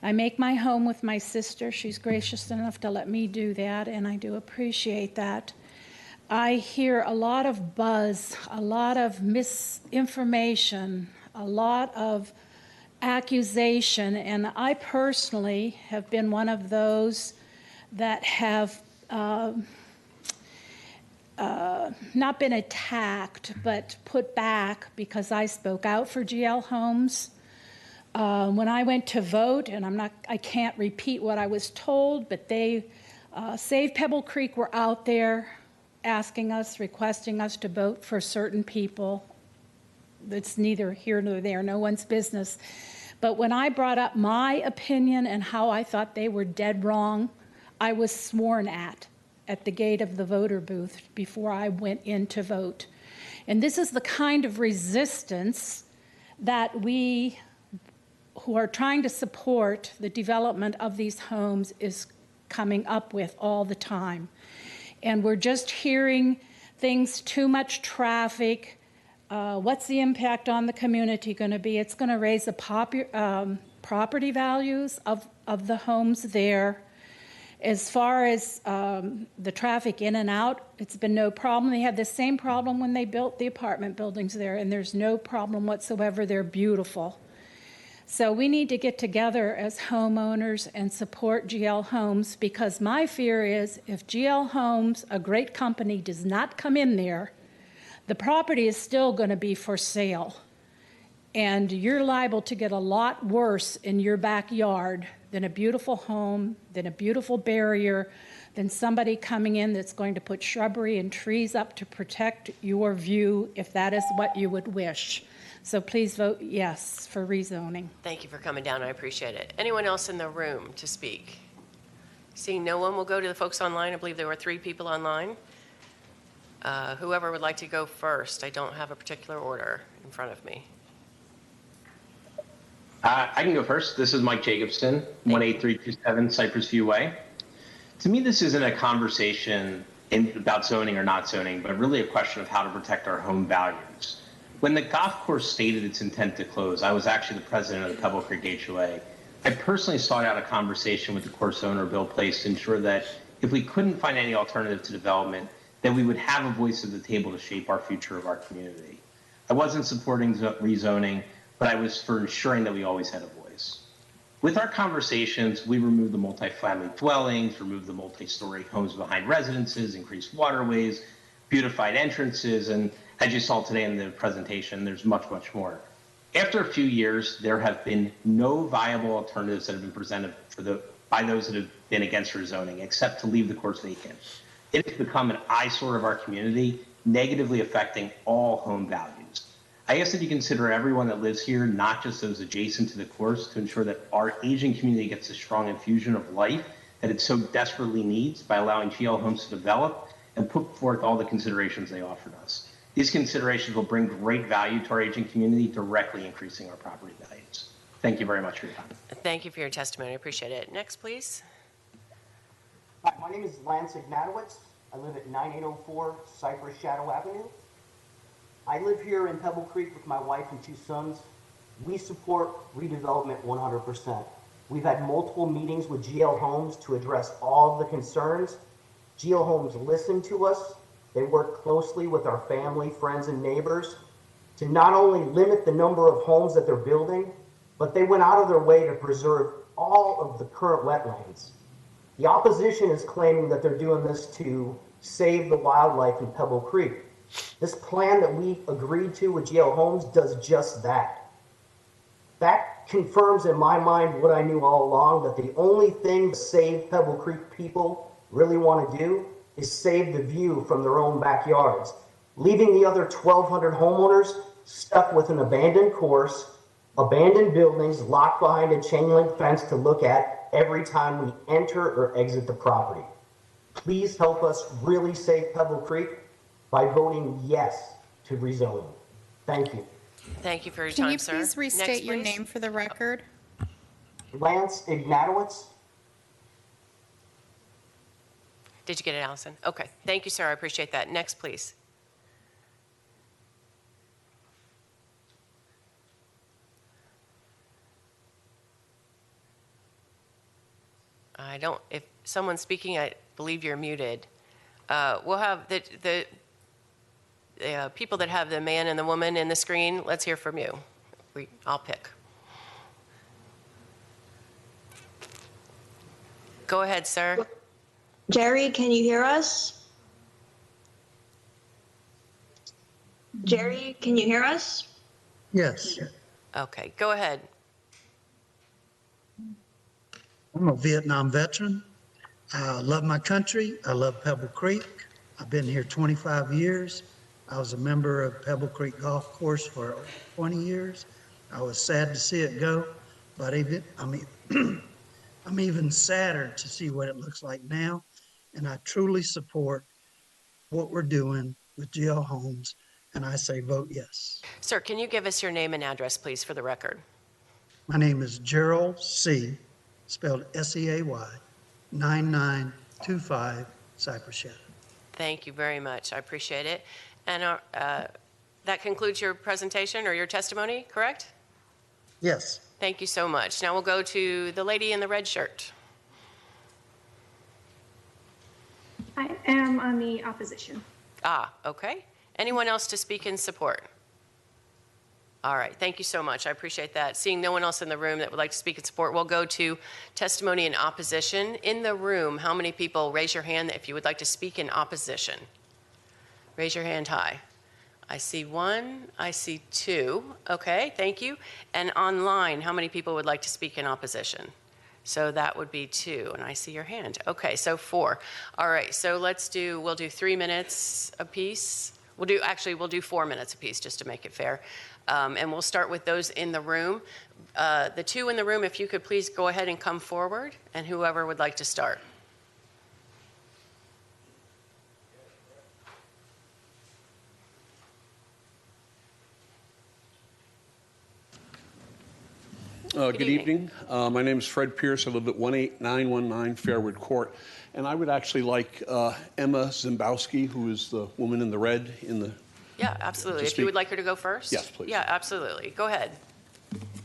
I make my home with my sister. She's gracious enough to let me do that, and I do appreciate that. I hear a lot of buzz, a lot of misinformation, a lot of accusation, and I personally have been one of those that have not been attacked, but put back because I spoke out for GL Homes. When I went to vote, and I can't repeat what I was told, but they, Save Pebble Creek were out there asking us, requesting us to vote for certain people. It's neither here nor there, no one's business. But when I brought up my opinion and how I thought they were dead wrong, I was sworn at the gate of the voter booth before I went in to vote. And this is the kind of resistance that we who are trying to support the development of these homes is coming up with all the time. And we're just hearing things, too much traffic. What's the impact on the community going to be? It's going to raise the property values of the homes there. As far as the traffic in and out, it's been no problem. They had the same problem when they built the apartment buildings there, and there's no problem whatsoever. They're beautiful. So we need to get together as homeowners and support GL Homes, because my fear is if GL Homes, a great company, does not come in there, the property is still going to be for sale. And you're liable to get a lot worse in your backyard than a beautiful home, than a beautiful barrier, than somebody coming in that's going to put shrubbery and trees up to protect your view if that is what you would wish. So please vote yes for rezoning. Thank you for coming down. I appreciate it. Anyone else in the room to speak? Seeing no one, we'll go to the folks online. I believe there were 3 people online. Whoever would like to go first. I don't have a particular order in front of me. I can go first. This is Mike Jacobson, 18327 Cypress View Way. To me, this isn't a conversation about zoning or not zoning, but really a question of how to protect our home values. When the golf course stated its intent to close, I was actually the president of the Pebble Creek HOA. I personally sought out a conversation with the course owner, Bill Place, to ensure that if we couldn't find any alternative to development, that we would have a voice at the table to shape our future of our community. I wasn't supporting rezoning, but I was for ensuring that we always had a voice. With our conversations, we removed the multifamily dwellings, removed the multi-story homes behind residences, increased waterways, beautified entrances, and as you saw today in the presentation, there's much, much more. After a few years, there have been no viable alternatives that have been presented by those that have been against rezoning, except to leave the course vacant. It has become an eyesore of our community, negatively affecting all home values. I ask that you consider everyone that lives here, not just those adjacent to the course, to ensure that our aging community gets the strong infusion of life that it so desperately needs by allowing GL Homes to develop and put forth all the considerations they offered us. These considerations will bring great value to our aging community, directly increasing our property values. Thank you very much for your time. Thank you for your testimony. I appreciate it. Next, please. Hi, my name is Lance Ignatowicz. I live at 9804 Cypress Shadow Avenue. I live here in Pebble Creek with my wife and 2 sons. We support redevelopment 100%. We've had multiple meetings with GL Homes to address all of the concerns. GL Homes listened to us. They work closely with our family, friends, and neighbors to not only limit the number of homes that they're building, but they went out of their way to preserve all of the current wetlands. The opposition is claiming that they're doing this to save the wildlife in Pebble Creek. This plan that we agreed to with GL Homes does just that. That confirms in my mind what I knew all along, that the only thing to save Pebble Creek people really want to do is save the view from their own backyards, leaving the other 1,200 homeowners stuck with an abandoned course, abandoned buildings locked behind a chain link fence to look at every time we enter or exit the property. Please help us really save Pebble Creek by voting yes to rezoning. Thank you. Thank you for your Can time, you sir. please restate Next, your please. name for the record? Lance Ignatowicz. Did you get it, Allison? Okay. Thank you, sir. I appreciate that. Next, please. I don't, if someone's speaking, I believe you're muted. We'll have the people that have the man and the woman in the screen. Let's hear from you. I'll pick. Go ahead, sir. Jerry, can you hear us? Jerry, can you hear us? Yes. Okay, go ahead. I'm a Vietnam veteran. I love my country. I love Pebble Creek. I've been here 25 years. I was a member of Pebble Creek Golf Course for 20 years. I was sad to see it go, but I'm even sadder to see what it looks like now. And I truly support what we're doing with GL Homes, and I say vote yes. Sir, can you give us your name and address, please, for the record? My name is Gerald C., spelled S-E-A-Y, 9925 Cypress Shadow. Thank you very much. I appreciate it. And that concludes your presentation or your testimony, correct? Yes. Thank you so much. Now we'll go to the lady in the red shirt. I am on the opposition. Ah, okay. Anyone else to speak in support? All right, thank you so much. I appreciate that. Seeing no one else in the room that would like to speak in support, we'll go to testimony in opposition. In the room, how many people, raise your hand if you would like to speak in opposition? Raise your hand high. I see one, I see two. Okay, thank you. And online, how many people would like to speak in opposition? So that would be two, and I see your hand. Okay, so 4. All right, so we'll do 3 minutes apiece. We'll do 4 minutes apiece just to make it fair. And we'll start with those in the room. The 2 in the room, if you could please go ahead and come forward, and whoever would like to start. Good evening. My name is Fred Pierce. I live at 18919 Fairwood Court. And I would actually like Emma Zimbowski, who is the woman in the red in the... Yeah, absolutely. If you would like her to go first? Yes, please. Yeah, absolutely. Go ahead.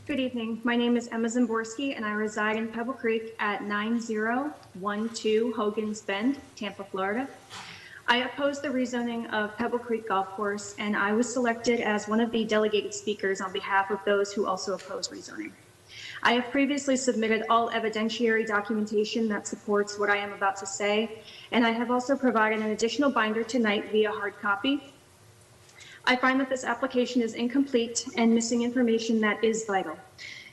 Good evening. My name is Emma Zimborski, and I reside in Pebble Creek at 9012 Hogan's Bend, Tampa, Florida. I oppose the rezoning of Pebble Creek Golf Course, and I was selected as one of the delegated speakers on behalf of those who also oppose rezoning. I have previously submitted all evidentiary documentation that supports what I am about to say, and I have also provided an additional binder tonight via hard copy. I find that this application is incomplete and missing information that is vital.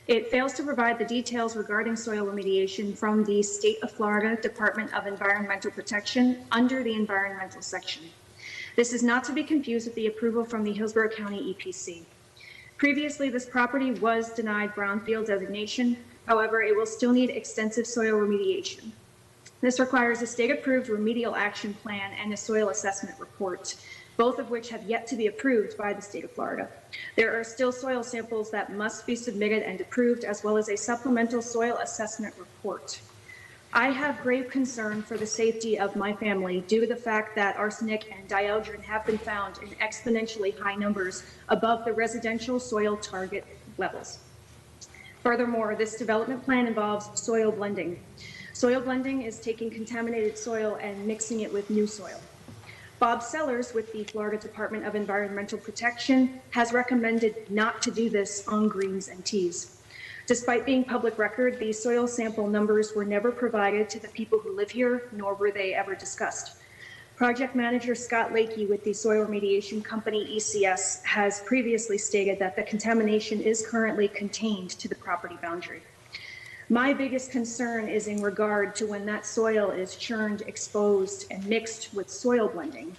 It fails to provide the details regarding soil remediation from the State of Florida Department of Environmental Protection under the environmental section. This is not to be confused with the approval from the Hillsborough County EPC. Previously, this property was denied brownfield designation. However, it will still need extensive soil remediation. This requires a state-approved remedial action plan and a soil assessment report, both of which have yet to be approved by the state of Florida. There are still soil samples that must be submitted and approved, as well as a supplemental soil assessment report. I have grave concern for the safety of my family due to the fact that arsenic and dieldrin have been found in exponentially high numbers above the residential soil target levels. Furthermore, this development plan involves soil blending. Soil blending is taking contaminated soil and mixing it with new soil. Bob Sellers with the Florida Department of Environmental Protection has recommended not to do this on greens and tees. Despite being public record, the soil sample numbers were never provided to the people who live here, nor were they ever discussed. Project manager Scott Lakey with the soil remediation company ECS has previously stated that the contamination is currently contained to the property boundary. My biggest concern is in regard to when that soil is churned, exposed, and mixed with soil blending.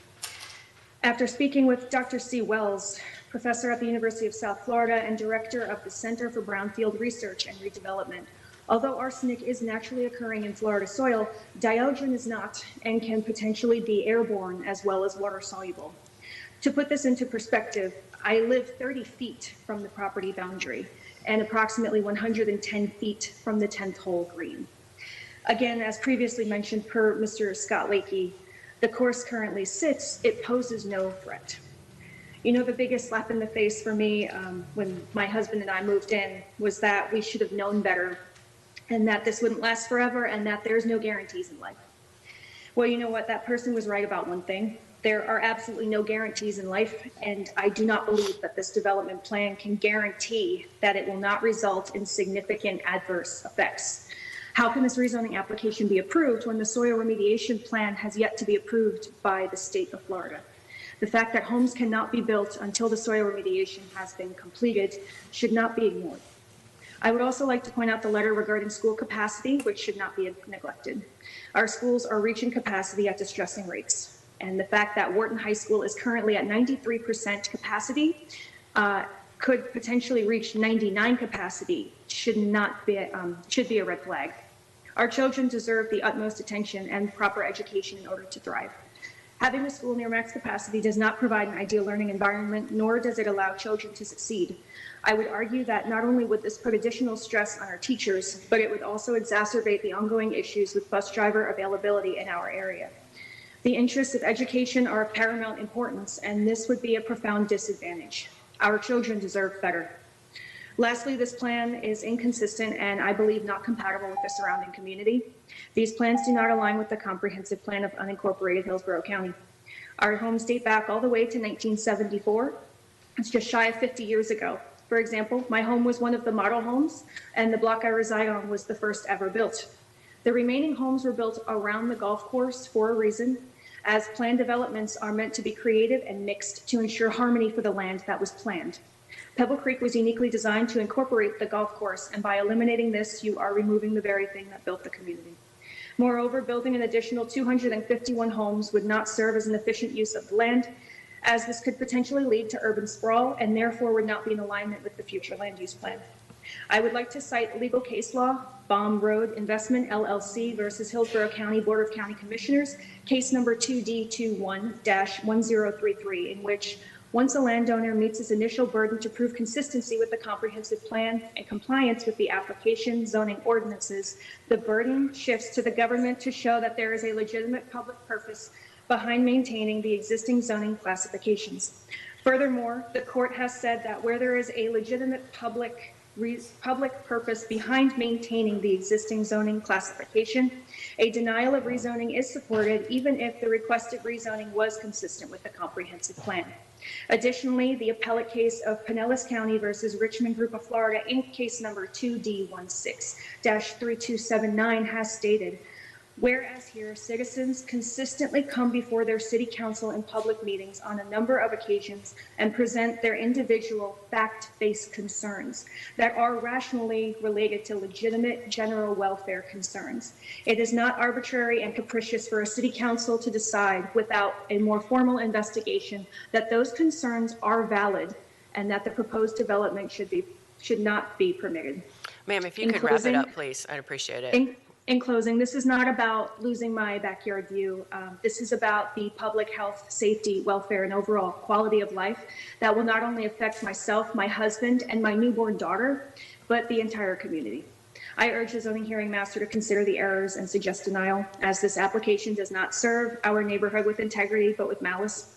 After speaking with Dr. C. Wells professor at the University of South Florida and director of the Center for Brownfield Research and Redevelopment. Although arsenic is naturally occurring in Florida soil, dioxin is not and can potentially be airborne as well as water soluble. To put this into perspective, I live 30 feet from the property boundary and approximately 110 feet from the 10th hole green. Again, as previously mentioned per Mr. Scott Lakey, the course currently sits, it poses no threat. You know, the biggest slap in the face for me when my husband and I moved in was that we should have known better and that this wouldn't last forever and that there's no guarantees in life. Well, you know what? That person was right about one thing. There are absolutely no guarantees in life, and I do not believe that this development plan can guarantee that it will not result in significant adverse effects. How can this rezoning application be approved when the soil remediation plan has yet to be approved by the state of Florida? The fact that homes cannot be built until the soil remediation has been completed should not be ignored. I would also like to point out the letter regarding school capacity, which should not be neglected. Our schools are reaching capacity at distressing rates. And the fact that Wharton High School is currently at 93% capacity, could potentially reach 99 capacity, should be a red flag. Our children deserve the utmost attention and proper education in order to thrive. Having a school near max capacity does not provide an ideal learning environment, nor does it allow children to succeed. I would argue that not only would this put additional stress on our teachers, but it would also exacerbate the ongoing issues with bus driver availability in our area. The interests of education are of paramount importance, and this would be a profound disadvantage. Our children deserve better. Lastly, this plan is inconsistent and I believe not compatible with the surrounding community. These plans do not align with the comprehensive plan of unincorporated Hillsborough County. Our homes date back all the way to 1974. It's just shy of 50 years ago. For example, my home was one of the model homes, and the block I reside on was the first ever built. The remaining homes were built around the golf course for a reason, as planned developments are meant to be creative and mixed to ensure harmony for the land that was planned. Pebble Creek was uniquely designed to incorporate the golf course, and by eliminating this, you are removing the very thing that built the community. Moreover, building an additional 251 homes would not serve as an efficient use of the land, as this could potentially lead to urban sprawl and therefore would not be in alignment with the future land use plan. I would like to cite legal case law, Baum Road Investment LLC versus Hillsborough County Board of County Commissioners, case number 2D21-1033, in which once a landowner meets his initial burden to prove consistency with the comprehensive plan and compliance with the application zoning ordinances, the burden shifts to the government to show that there is a legitimate public purpose behind maintaining the existing zoning classifications. Furthermore, the court has said that where there is a legitimate public purpose behind maintaining the existing zoning classification, a denial of rezoning is supported even if the requested rezoning was consistent with the comprehensive plan. Additionally, the appellate case of Pinellas County versus Richmond Group of Florida, Inc., case number 2D16-3279 has stated, whereas here citizens consistently come before their city council in public meetings on a number of occasions and present their individual fact-based concerns that are rationally related to legitimate general welfare concerns. It is not arbitrary and capricious for a city council to decide without a more formal investigation that those concerns are valid and that the proposed development should not be permitted. Ma'am, if you could wrap it up, please, I'd appreciate it. In closing, this is not about losing my backyard view. This is about the public health, safety, welfare, and overall quality of life that will not only affect myself, my husband, and my newborn daughter, but the entire community. I urge the zoning hearing master to consider the errors and suggest denial, as this application does not serve our neighborhood with integrity, but with malice.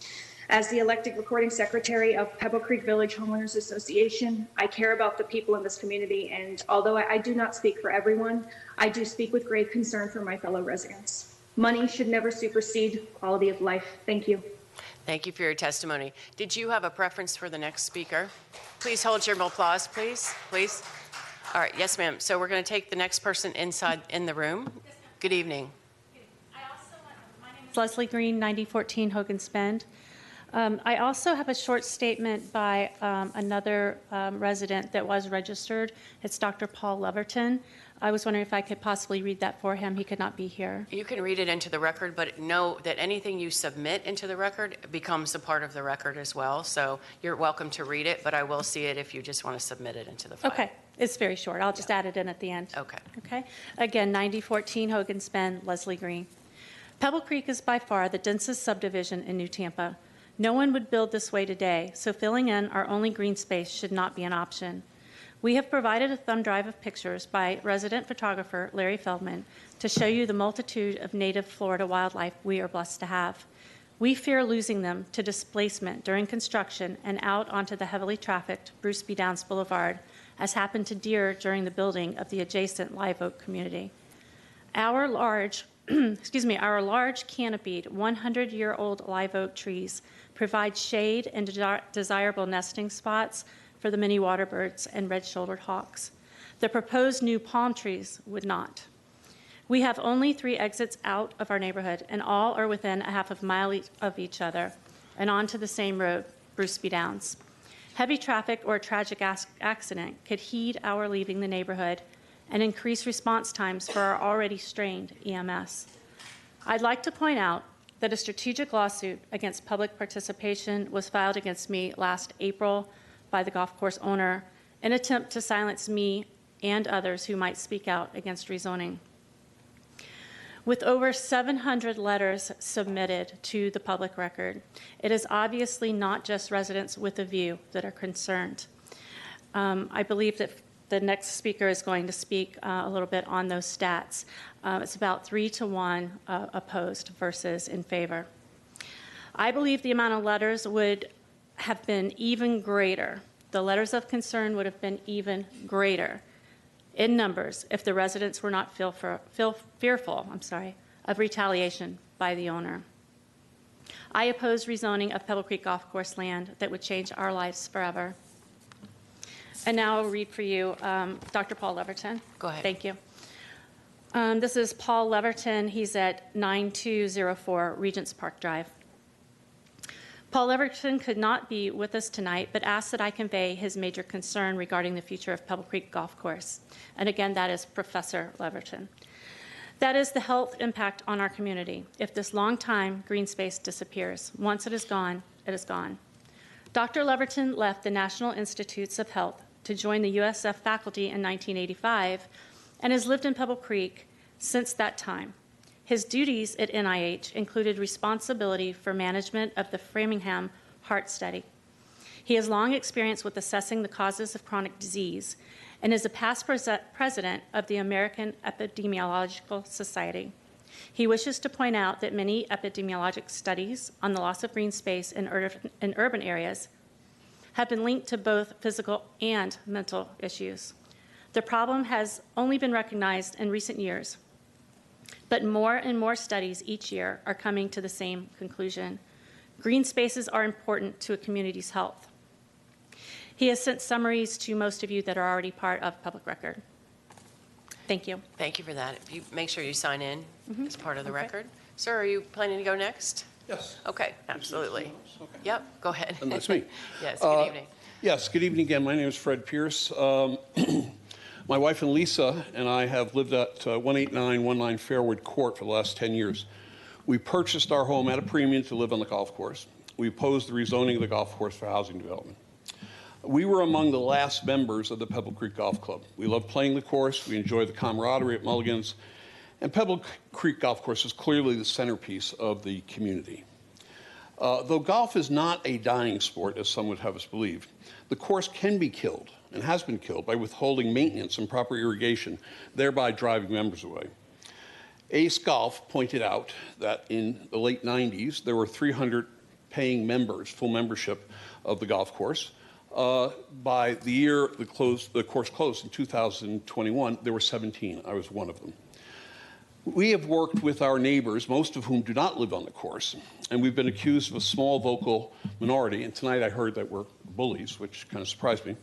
As the elected recording secretary of Pebble Creek Village Homeowners Association, I care about the people in this community, and although I do not speak for everyone, I do speak with grave concern for my fellow residents. Money should never supersede quality of life. Thank you. Thank you for your testimony. Did you have a preference for the next speaker? Please hold your applause, please. Please. All right. Yes, ma'am. So we're going to take the next person inside in the room. Good evening. My name is Leslie Green, 9014 Hogan's Bend. I also have a short statement by another resident that was registered. It's Dr. Paul Leverton. I was wondering if I could possibly read that for him. He could not be here. You can read it into the record, but know that anything you submit into the record becomes a part of the record as well. So you're welcome to read it, but I will see it if you just want to submit it into the file. Okay. It's very short. I'll just add it in at the end. Okay. Okay. Again, 9014 Hogan's Bend, Leslie Green. Pebble Creek is by far the densest subdivision in New Tampa. No one would build this way today, so filling in our only green space should not be an option. We have provided a thumb drive of pictures by resident photographer Larry Feldman to show you the multitude of native Florida wildlife we are blessed to have. We fear losing them to displacement during construction and out onto the heavily trafficked Bruce B. Downs Boulevard, as happened to deer during the building of the adjacent Live Oak community. Our large, our large canopied 100-year-old live oak trees provide shade and desirable nesting spots for the many waterbirds and red-shouldered hawks. The proposed new palm trees would not. We have only 3 exits out of our neighborhood, and all are within a half of a mile of each other and onto the same road, Bruce B. Downs. Heavy traffic or a tragic accident could heed our leaving the neighborhood and increase response times for our already strained EMS. I'd like to point out that a strategic lawsuit against public participation was filed against me last April by the golf course owner in an attempt to silence me and others who might speak out against rezoning. With over 700 letters submitted to the public record, it is obviously not just residents with a view that are concerned. I believe that the next speaker is going to speak a little bit on those stats. It's about 3 to 1 opposed versus in favor. I believe the amount of letters would have been even greater. The letters of concern would have been even greater in numbers if the residents were not fearful of retaliation by the owner. I oppose rezoning of Pebble Creek Golf Course land that would change our lives forever. And now I'll read for you Dr. Paul Leverton. Go ahead. Thank you. This is Paul Leverton. He's at 9204 Regents Park Drive. Paul Leverton could not be with us tonight, but asked that I convey his major concern regarding the future of Pebble Creek Golf Course. And again, that is Professor Leverton. That is the health impact on our community. If this long-time green space disappears, once it is gone, it is gone. Dr. Leverton left the National Institutes of Health to join the USF faculty in 1985 and has lived in Pebble Creek since that time. His duties at NIH included responsibility for management of the Framingham Heart Study. He has long experience with assessing the causes of chronic disease and is a past president of the American Epidemiological Society. He wishes to point out that many epidemiologic studies on the loss of green space in urban areas have been linked to both physical and mental issues. The problem has only been recognized in recent years, but more and more studies each year are coming to the same conclusion. Green spaces are important to a community's health. He has sent summaries to most of you that are already part of public record. Thank you. Thank you for that. If you make sure you sign in as part of the record. Sir, are you planning to go next? Yes. Okay, absolutely. Okay. Yep, go ahead. And that's me. Yes, good evening. Yes, good evening again. My name is Fred Pierce. My wife and Lisa and I have lived at 18919 Fairwood Court for the last 10 years. We purchased our home at a premium to live on the golf course. We opposed the rezoning of the golf course for housing development. We were among the last members of the Pebble Creek Golf Club. We love playing the course. We enjoy the camaraderie at Mulligan's. And Pebble Creek Golf Course is clearly the centerpiece of the community. Though golf is not a dying sport, as some would have us believe, the course can be killed and has been killed by withholding maintenance and proper irrigation, thereby driving members away. Ace Golf pointed out that in the late 90s, there were 300 paying members, full membership of the golf course. By the year the course closed in 2021, there were 17. I was one of them. We have worked with our neighbors, most of whom do not live on the course, and we've been accused of a small vocal minority, and tonight I heard that we're bullies, which kind of surprised me.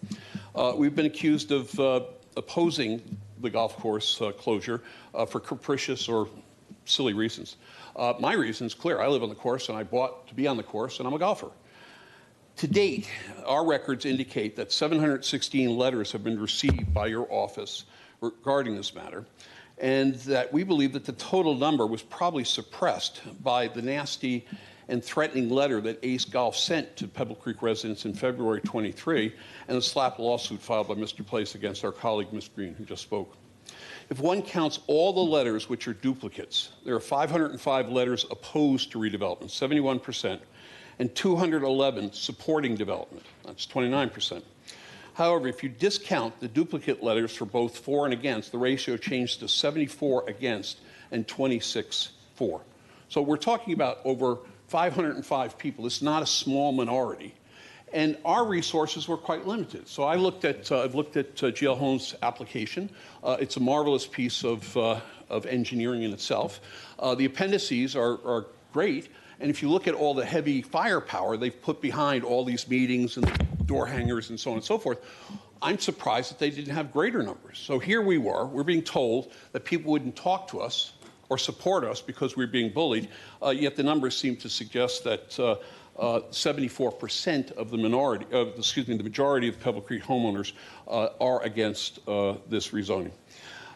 We've been accused of opposing the golf course closure for capricious or silly reasons. My reason's clear. I live on the course, and I bought to be on the course, and I'm a golfer. To date, our records indicate that 716 letters have been received by your office regarding this matter, and that we believe that the total number was probably suppressed by the nasty and threatening letter that Ace Golf sent to Pebble Creek residents in February 23, and the slap lawsuit filed by Mr. Place against our colleague, Ms. Green, who just spoke. If one counts all the letters which are duplicates, there are 505 letters opposed to redevelopment, 71%, and 211 supporting development, that's 29%. However, if you discount the duplicate letters for both for and against, the ratio changed to 74 against and 26 for. So we're talking about over 505 people. It's not a small minority. And our resources were quite limited. So I looked at, I've looked at GL Homes' application. It's a marvelous piece of engineering in itself. The appendices are great. And if you look at all the heavy firepower they've put behind all these meetings and door hangers and so on and so forth, I'm surprised that they didn't have greater numbers. So here we were. We're being told that people wouldn't talk to us or support us because we're being bullied, yet the numbers seem to suggest that 74% of the minority, the majority of Pebble Creek homeowners are against this rezoning.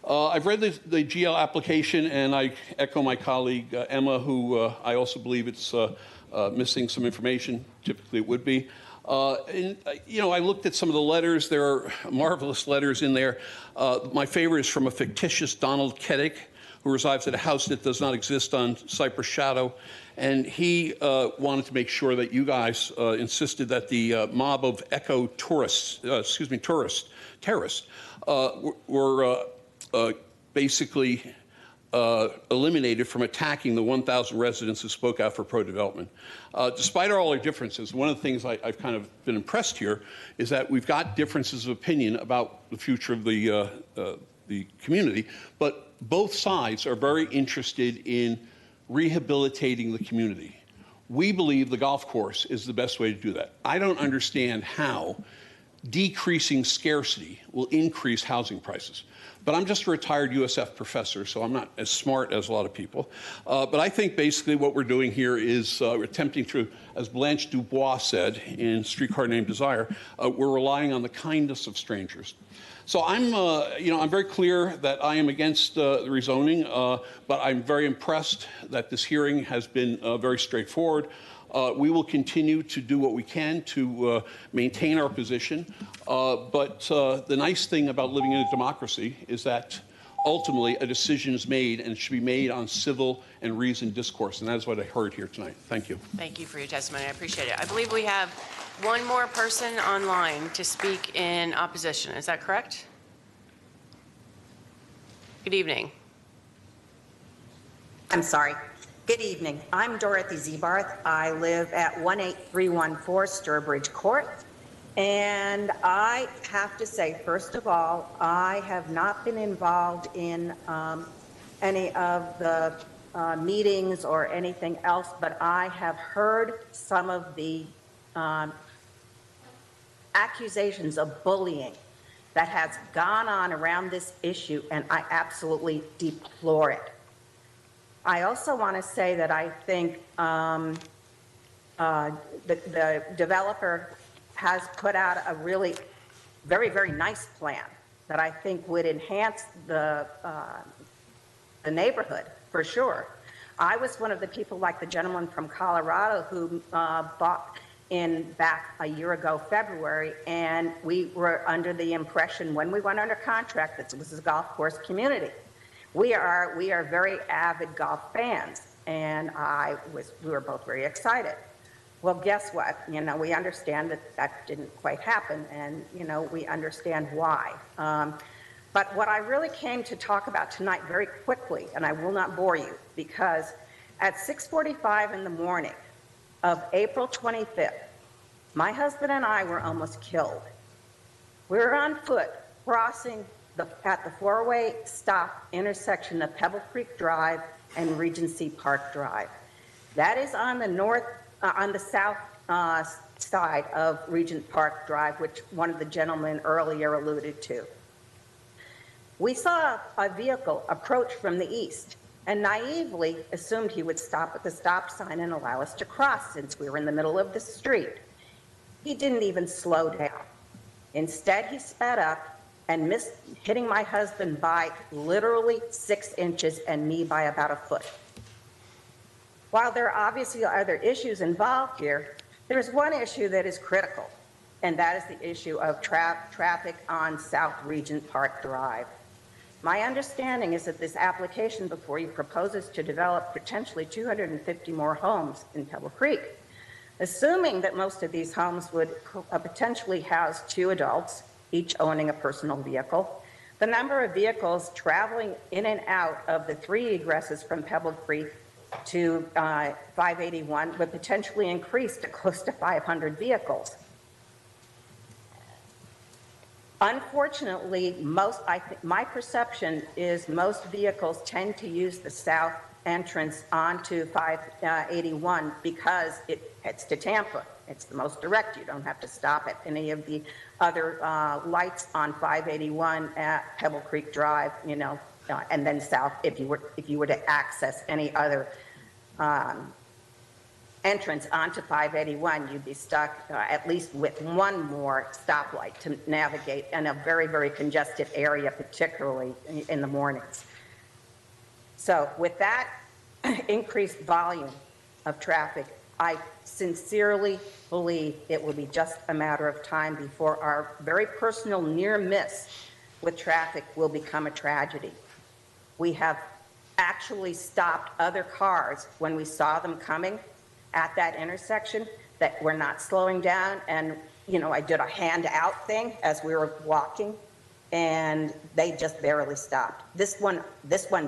I've read the GL application, and I echo my colleague Emma, who I also believe it's missing some information. Typically, it would be. And, you know, I looked at some of the letters. There are marvelous letters in there. My favorite is from a fictitious Donald Keddick, who resides at a house that does not exist on Cypress Shadow. And he wanted to make sure that you guys insisted that the mob of eco-tourists, terrorists, were basically eliminated from attacking the 1,000 residents who spoke out for pro-development. Despite all our differences, one of the things I've kind of been impressed here is that we've got differences of opinion about the future of the community, but both sides are very interested in rehabilitating the community. We believe the golf course is the best way to do that. I don't understand how decreasing scarcity will increase housing prices. But I'm just a retired USF professor, so I'm not as smart as a lot of people. But I think basically what we're doing here is we're attempting to, as Blanche Dubois said in Streetcar Named Desire, we're relying on the kindness of strangers. So I'm very clear that I am against the rezoning, but I'm very impressed that this hearing has been very straightforward. We will continue to do what we can to maintain our position. But the nice thing about living in a democracy is that ultimately a decision is made, and it should be made on civil and reasoned discourse. And that is what I heard here tonight. Thank you. Thank you for your testimony. I appreciate it. I believe we have one more person online to speak in opposition. Is that correct? Good evening. I'm sorry. Good evening. I'm Dorothy Zebarth. I live at 18314 Sturbridge Court. And I have to say, first of all, I have not been involved in any of the meetings or anything else, but I have heard some of the accusations of bullying that has gone on around this issue, and I absolutely deplore it. I also want to say that I think the developer has put out a really very, very nice plan that I think would enhance the neighborhood for sure. I was one of the people like the gentleman from Colorado who bought in back a year ago, February, and we were under the impression when we went under contract that this was a golf course community. We are very avid golf fans, and we were both very excited. Well, guess what? You know, we understand that that didn't quite happen, and you know, we understand why. But what I really came to talk about tonight very quickly, and I will not bore you, because at 6:45 in the morning of April 25th, my husband and I were almost killed. We were on foot crossing at the four-way stop intersection of Pebble Creek Drive and Regency Park Drive. That is on the south side of Regent Park Drive, which one of the gentlemen earlier alluded to. We saw a vehicle approach from the east, and naively assumed he would stop at the stop sign and allow us to cross since we were in the middle of the street. He didn't even slow down. Instead, he sped up and missed hitting my husband by literally 6 inches and me by about a foot. While there are obviously other issues involved here, there's one issue that is critical, and that is the issue of traffic on South Regent Park Drive. My understanding is that this application before you proposes to develop potentially 250 more homes in Pebble Creek. Assuming that most of these homes would potentially house 2 adults, each owning a personal vehicle, the number of vehicles traveling in and out of the 3 egresses from Pebble Creek to 581 would potentially increase to close to 500 vehicles. Unfortunately, my perception is most vehicles tend to use the south entrance onto 581 because it heads to Tampa. It's the most direct. You don't have to stop at any of the other lights on 581 at Pebble Creek Drive, you know, and then south if you were to access any other entrance onto 581, you'd be stuck at least with one more stoplight to navigate in a very, very congested area, particularly in the mornings. So with that increased volume of traffic, I sincerely believe it will be just a matter of time before our very personal near miss with traffic will become a tragedy. We have actually stopped other cars when we saw them coming at that intersection that were not slowing down, and you know, I did a hand out thing as we were walking, and they just barely stopped. This one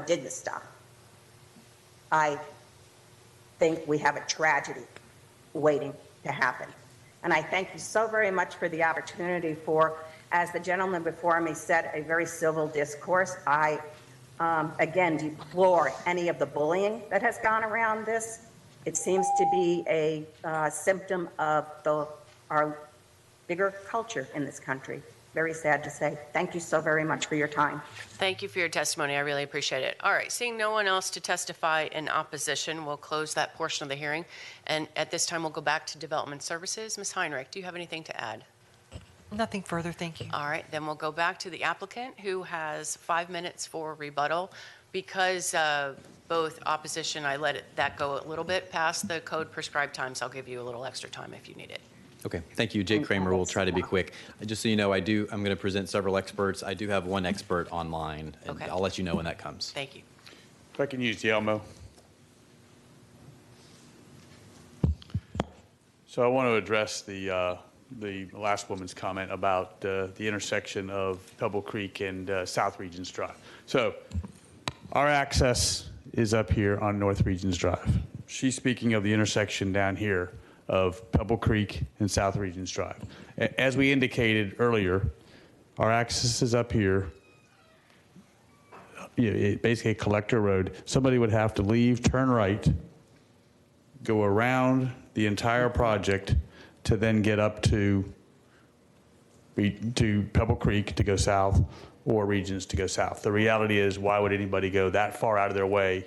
didn't stop. I think we have a tragedy waiting to happen. And I thank you so very much for the opportunity for, as the gentleman before me said, a very civil discourse. I, again, deplore any of the bullying that has gone around this. It seems to be a symptom of our bigger culture in this country. Very sad to say. Thank you so very much for your time. Thank you for your testimony. I really appreciate it. All right, seeing no one else to testify in opposition, we'll close that portion of the hearing. And at this time, we'll go back to Development Services. Ms. Heinrich, do you have anything to add? Nothing further, thank you. All right, then we'll go back to the applicant, who has 5 minutes for rebuttal. Because both opposition, I let that go a little bit past the code prescribed times, I'll give you a little extra time if you need it. Okay, thank you. Jake Kramer will try to be quick. Just so you know, I'm going to present several experts. I do have one expert online, and Okay. I'll let you know when that comes. Thank you. If I can use the Elmo. So I want to address the last woman's comment about the intersection of Pebble Creek and South Regents Drive. So our access is up here on North Regents Drive. She's speaking of the intersection down here of Pebble Creek and South Regents Drive. As we indicated earlier, our access is up here, basically a collector road. Somebody would have to leave, turn right, go around the entire project to then get up to Pebble Creek to go south, or Regents to go south. The reality is, why would anybody go that far out of their way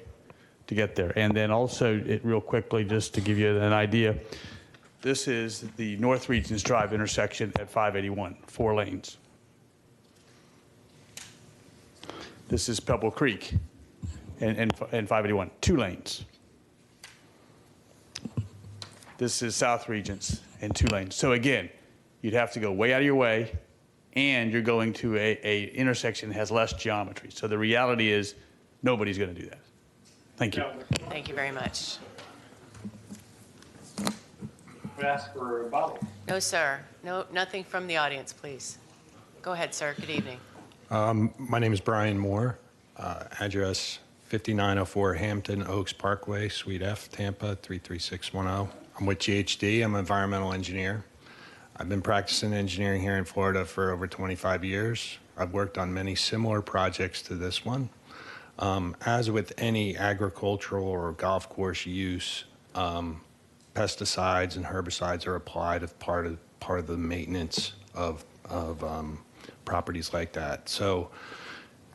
to get there? And then also, real quickly, just to give you an idea, this is the North Regents Drive intersection at 581, 4 lanes. This is Pebble Creek and 581, 2 lanes. This is South Regents and 2 lanes. So again, you'd have to go way out of your way, and you're going to a intersection that has less geometry. So the reality is, nobody's going to do that. Thank you. Thank you very much. Would ask for a rebuttal. No, sir. No, nothing from the audience, please. Go ahead, sir. Good evening. My name is Brian Moore. Address 5904 Hampton Oaks Parkway, Suite F, Tampa 33610. I'm with GHD. I'm an environmental engineer. I've been practicing engineering here in Florida for over 25 years. I've worked on many similar projects to this one. As with any agricultural or golf course use, pesticides and herbicides are applied as part of the maintenance of properties like that. So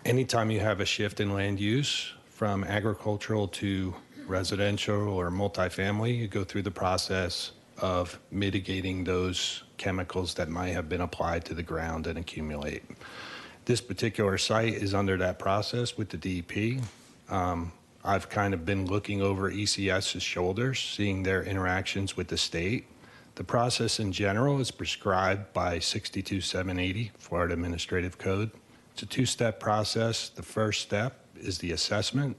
anytime you have a shift in land use from agricultural to residential or multifamily, you go through the process of mitigating those chemicals that might have been applied to the ground and accumulate. This particular site is under that process with the DEP. I've kind of been looking over ECS's shoulders, seeing their interactions with the state. The process in general is prescribed by 62780 Florida Administrative Code. It's a two-step process. The first step is the assessment.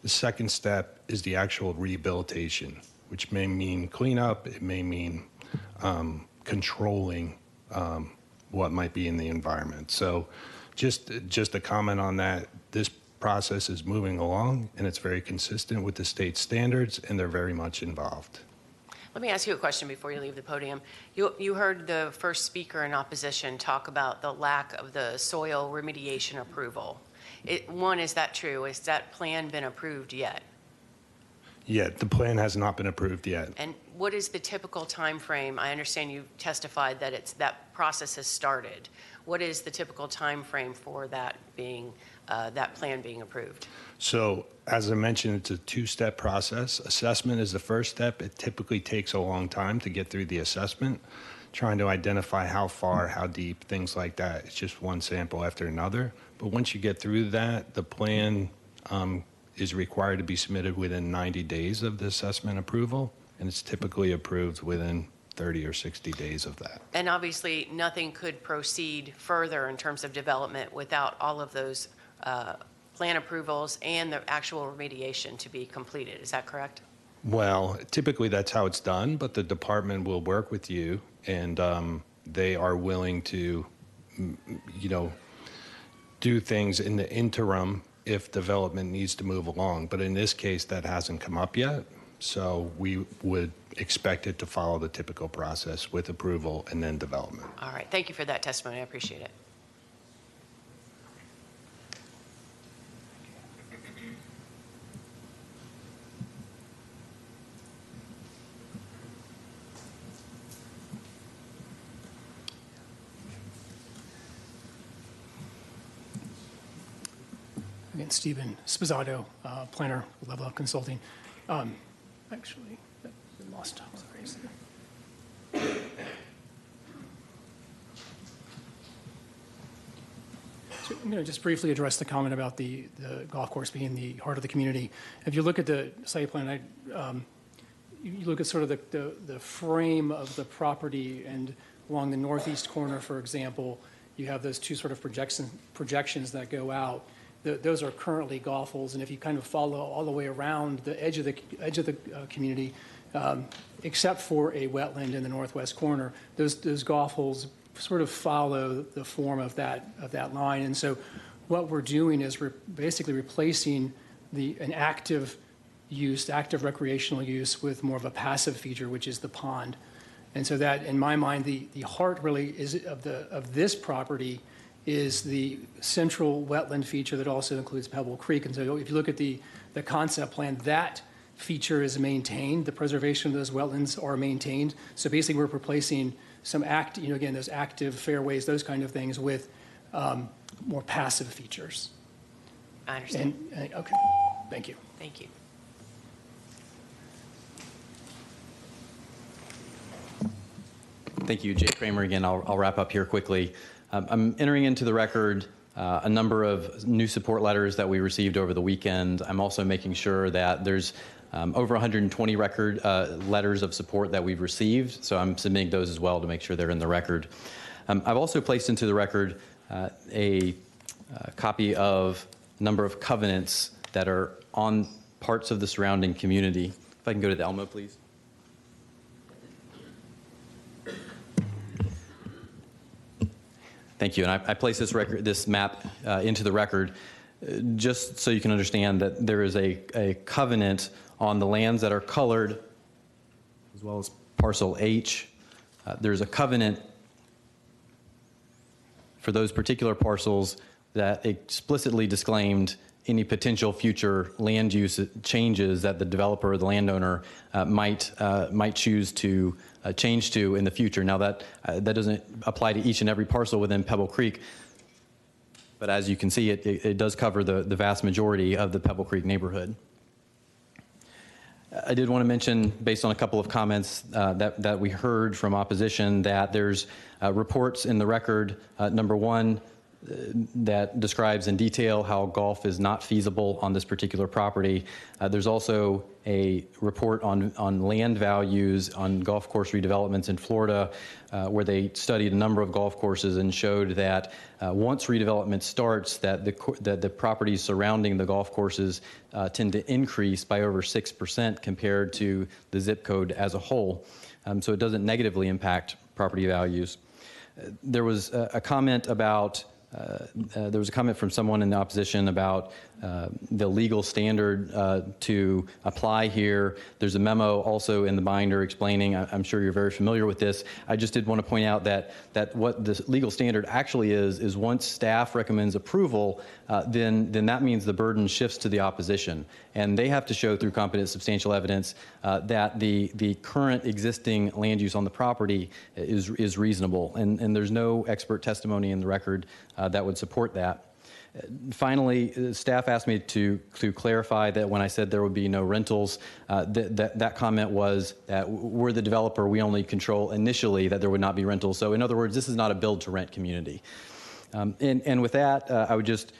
The second step is the actual rehabilitation, which may mean cleanup. It may mean controlling what might be in the environment. So just a comment on that. This process is moving along, and it's very consistent with the state standards, and they're very much involved. Let me ask you a question before you leave the podium. You heard the first speaker in opposition talk about the lack of the soil remediation approval. One, is that true? Has that plan been approved yet? Yeah, the plan has not been approved yet. And what is the typical time frame? I understand you testified that that process has started. What is the typical time frame for that being that plan being approved? So, as I mentioned, it's a two-step process. Assessment is the first step. It typically takes a long time to get through the assessment, trying to identify how far, how deep, things like that. It's just one sample after another. But once you get through that, the plan is required to be submitted within 90 days of the assessment approval, and it's typically approved within 30 or 60 days of that. And obviously, nothing could proceed further in terms of development without all of those plan approvals and the actual remediation to be completed. Is that correct? Well, typically that's how it's done, but the department will work with you, and they are willing to, do things in the interim if development needs to move along. But in this case, that hasn't come up yet, so we would expect it to follow the typical process with approval and then development. All right. Thank you for that testimony. I appreciate it. Again, Stephen Spizzato, planner, Level Up Consulting. Actually, I lost. So I'm going to just briefly address the comment about the golf course being the heart of the community. If you look at the site plan, you look at sort of the frame of the property, and along the northeast corner, for example, you have those two sort of projections that go out. Those are currently golf holes, and if you kind of follow all the way around the edge of the community, except for a wetland in the northwest corner, those golf holes sort of follow the form of that line. And so, what we're doing is we're basically replacing an active recreational use with more of a passive feature, which is the pond. And so that, in my mind, the heart really is of this property is the central wetland feature that also includes Pebble Creek. And so if you look at the concept plan, that feature is maintained. The preservation of those wetlands are maintained. So basically we're replacing some again, those active fairways, those kind of things with more passive features. I understand. Okay, thank you. Thank you. Thank you, Jay Kramer again. I'll wrap up here quickly. I'm entering into the record a number of new support letters that we received over the weekend. I'm also making sure that there's over 120 letters of support that we've received, so I'm submitting those as well to make sure they're in the record. I've also placed into the record a copy of a number of covenants that are on parts of the surrounding community. If I can go to the Elmo, please. Thank you. And I place this map into the record just so you can understand that there is a covenant on the lands that are colored, as well as parcel H. There's a covenant for those particular parcels that explicitly disclaimed any potential future land use changes that the developer or the landowner might choose to change to in the future. Now that doesn't apply to each and every parcel within Pebble Creek. But as you can see, it does cover the vast majority of the Pebble Creek neighborhood. I did want to mention, based on a couple of comments that we heard from opposition, that there's reports in the record, number one, that describes in detail how golf is not feasible on this particular property. There's also a report on land values on golf course redevelopments in Florida, where they studied a number of golf courses and showed that once redevelopment starts, that the properties surrounding the golf courses tend to increase by over 6% compared to the zip code as a whole. So it doesn't negatively impact property values. There was a comment about there was a comment from someone in the opposition about the legal standard to apply here. There's a memo also in the binder explaining, I'm sure you're very familiar with this. I just did want to point out that what the legal standard actually is once staff recommends approval, then that means the burden shifts to the opposition. And they have to show through competent substantial evidence that the current existing land use on the property is reasonable. And there's no expert testimony in the record that would support that. Finally, staff asked me to clarify that when I said there would be no rentals, that comment was that we're the developer, we only control initially that there would not be rentals. So in other words, this is not a build-to-rent community. And with that, I would just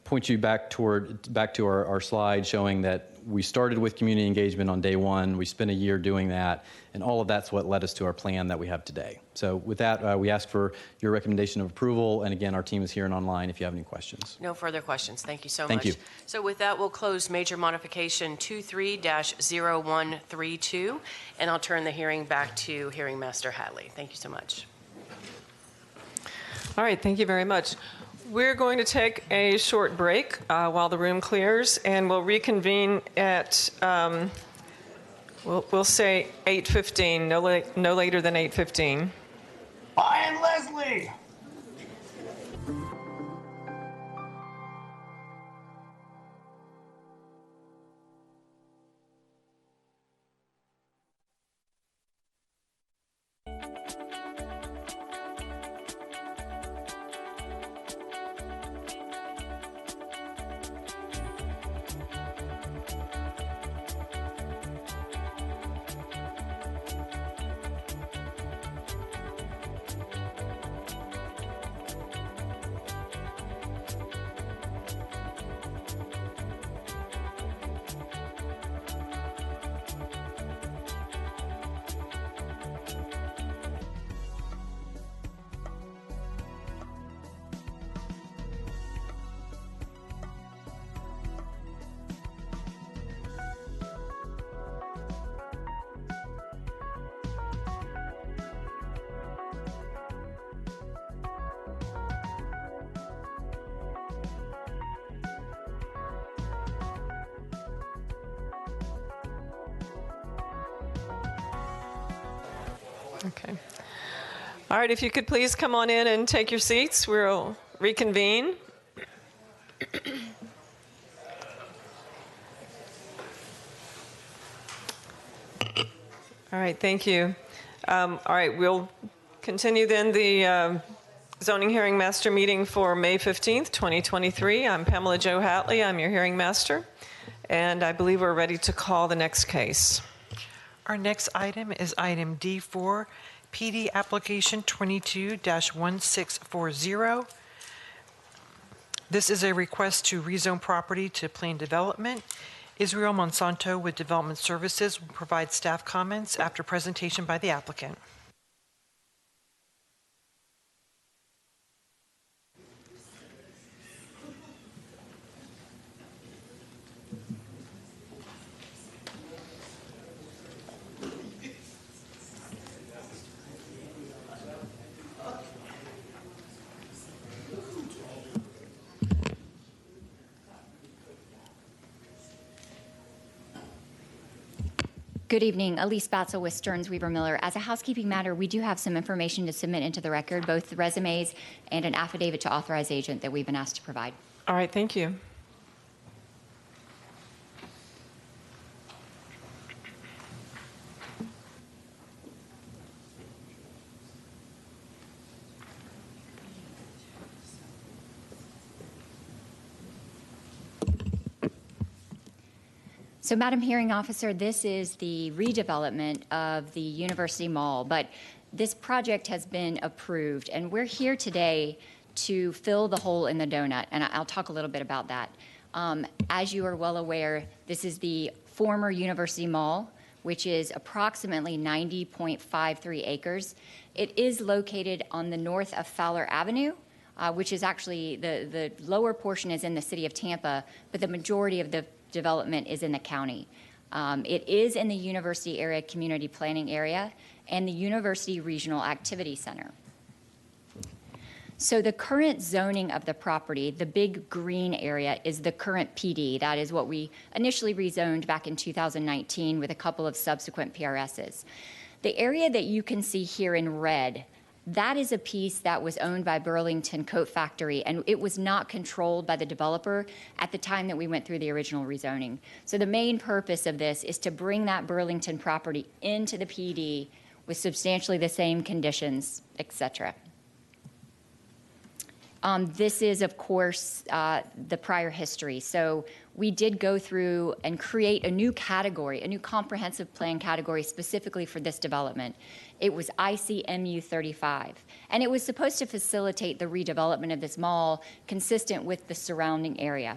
point you back to our slide showing that we started with community engagement on day one. We spent a year doing that, and all of that's what led us to our plan that we have today. So with that, we ask for your recommendation of approval, and again, our team is here and online if you have any questions. No further questions. Thank you so much. Thank you. So with that, we'll close major modification 23-0132, and I'll turn the hearing back to Hearing Master Hatley. Thank you so much. All right, thank you very much. We're going to take a short break while the room clears, and we'll reconvene at, we'll say 8:15, no later than 8:15. Bye, and Leslie. Okay. All right, if you could please come on in and take your seats, we'll reconvene. All right, thank you. All right, we'll continue then the zoning hearing master meeting for May 15th, 2023. I'm Pamela Jo Hatley. I'm your hearing master, and I believe we're ready to call the next case. Our next item is item D4, PD application 22-1640. This is a request to rezone property to planned development. Israel Monsanto with Development Services will provide staff comments after presentation by the applicant. Good evening. Elise Batzel with Stearns Weaver Miller. As a housekeeping matter, we do have some information to submit into the record, both the resumes and an affidavit to authorize agent that we've been asked to provide. All right, thank you. So, Madam Hearing Officer, this is the redevelopment of the University Mall, but this project has been approved, and we're here today to fill the hole in the donut, and I'll talk a little bit about that. As you are well aware, this is the former University Mall, which is approximately 90.53 acres. It is located on the north of Fowler Avenue, which is actually, the lower portion is in the city of Tampa, but the majority of the development is in the county. It is in the University Area Community Planning Area and the University Regional Activity Center. So the current zoning of the property, the big green area, is the current PD. That is what we initially rezoned back in 2019 with a couple of subsequent PRSs. The area that you can see here in red, that is a piece that was owned by Burlington Coat Factory, and it was not controlled by the developer at the time that we went through the original rezoning. So the main purpose of this is to bring that Burlington property into the PD with substantially the same conditions, et cetera. This is, of course, the prior history. So we did go through and create a new category, a new comprehensive plan category specifically for this development. It was ICMU 35, and it was supposed to facilitate the redevelopment of this mall consistent with the surrounding area.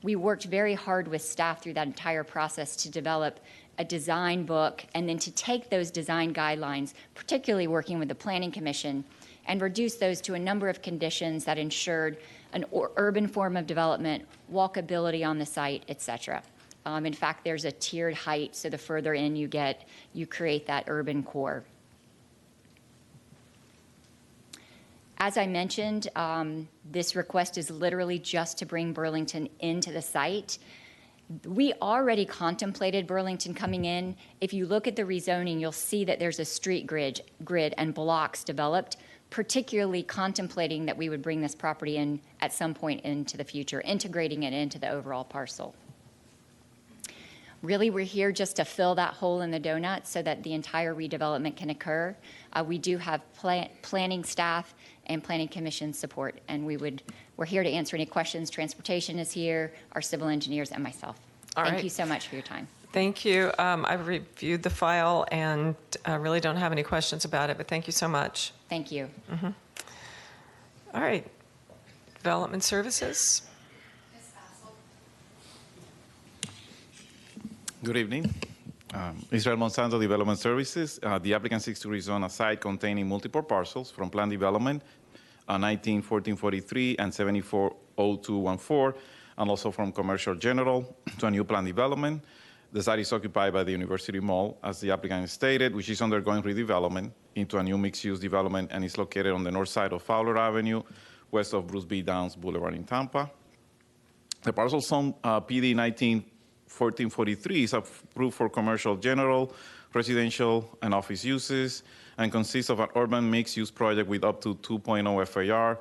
We worked very hard with staff through that entire process to develop a design book and then to take those design guidelines, particularly working with the Planning Commission, and reduce those to a number of conditions that ensured an urban form of development, walkability on the site, et cetera. In fact, there's a tiered height, so the further in you get, you create that urban core. As I mentioned, this request is literally just to bring Burlington into the site. We already contemplated Burlington coming in. If you look at the rezoning, you'll see that there's a street grid and blocks developed, particularly contemplating that we would bring this property in at some point into the future, integrating it into the overall parcel. Really, we're here just to fill that hole in the donut so that the entire redevelopment can occur. We do have planning staff and planning commission support, and we're here to answer any questions. Transportation is here, our civil engineers, and myself. Thank you so much for your time. Thank you. I've reviewed the file and really don't have any questions about it, but thank you so much. Thank you. Mm-hmm. All right. Development Services. Good evening. Israel Monsanto Development Services. The applicant seeks to rezone a site containing multiple parcels from planned development 191443 and 740214, and also from commercial general to a new planned development. The site is occupied by the University Mall, as the applicant stated, which is undergoing redevelopment into a new mixed-use development and is located on the north side of Fowler Avenue, west of Bruce B. Downs Boulevard in Tampa. The parcel zone PD 191443 is approved for commercial general, residential, and office uses, and consists of an urban mixed-use project with up to 2.0 FAR,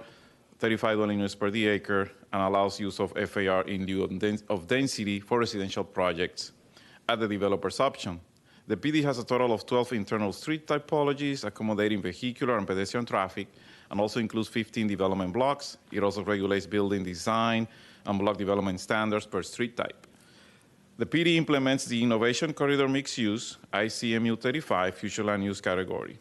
35 dwelling units per the acre, and allows use of FAR in lieu of density for residential projects at the developer's option. The PD has a total of 12 internal street typologies accommodating vehicular and pedestrian traffic, and also includes 15 development blocks. It also regulates building design and block development standards per street type. The PD implements the Innovation Corridor Mixed Use, ICMU 35, Future Land Use category.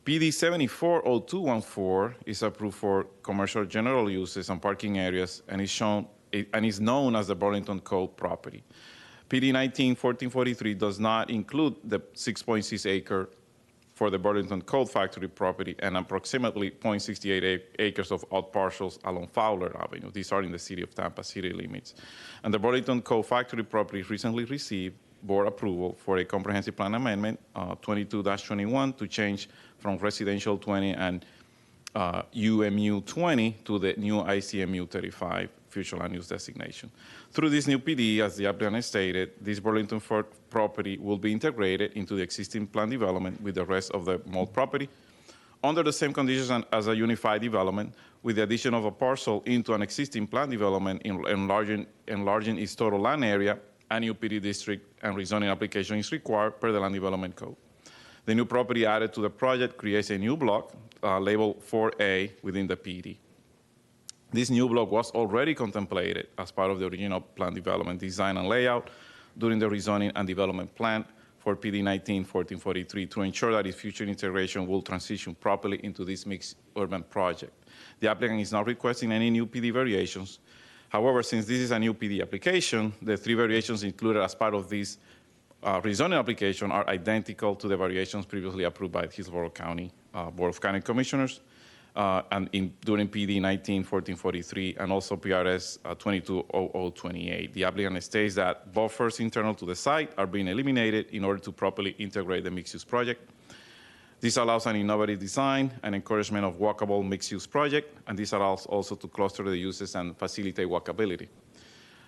PD 740214 is approved for commercial general uses and parking areas and is known as the Burlington Code property. PD 191443 does not include the 6.6 acre for the Burlington Coat Factory property and approximately 0.68 acres of out parcels along Fowler Avenue. These are in the city of Tampa city limits. And the Burlington Coat Factory property recently received board approval for a comprehensive plan amendment, 22-21, to change from residential 20 and UMU 20 to the new ICMU 35 future land use designation. Through this new PD, as the applicant stated, this Burlington property will be integrated into the existing plan development with the rest of the mall property under the same conditions as a unified development, with the addition of a parcel into an existing plan development, enlarging its total land area. A new PD district and rezoning application is required per the Land Development Code. The new property added to the project creates a new block labeled 4A within the PD. This new block was already contemplated as part of the original plan development, design, and layout during the rezoning and development plan for PD 19-1443 to ensure that its future integration will transition properly into this mixed urban project. The applicant is not requesting any new PD variations. However, since this is a new PD application, the 3 variations included as part of this rezoning application are identical to the variations previously approved by the Hillsborough County Board of County Commissioners during PD 19-1443 and also PRS 220028. The applicant states that buffers internal to the site are being eliminated in order to properly integrate the mixed-use project. This allows an innovative design and encouragement of walkable mixed-use project, and this allows also to cluster the uses and facilitate walkability.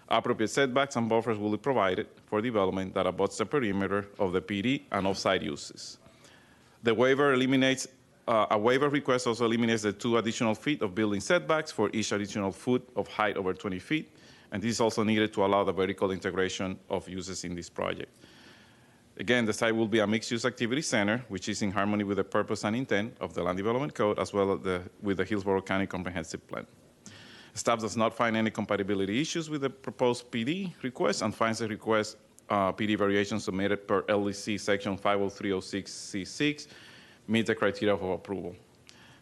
Appropriate setbacks and buffers will be provided for development that abuts the perimeter of the PD and off-site uses. The waiver eliminates a waiver request also eliminates the 2 additional feet of building setbacks for each additional foot of height over 20 feet, and this is also needed to allow the vertical integration of uses in this project. Again, the site will be a mixed-use activity center, which is in harmony with the purpose and intent of the Land Development Code, as well as with the Hillsborough County Comprehensive Plan. Staff does not find any compatibility issues with the proposed PD request and finds the request PD variation submitted per LDC Section 50306C6 meets the criteria for approval.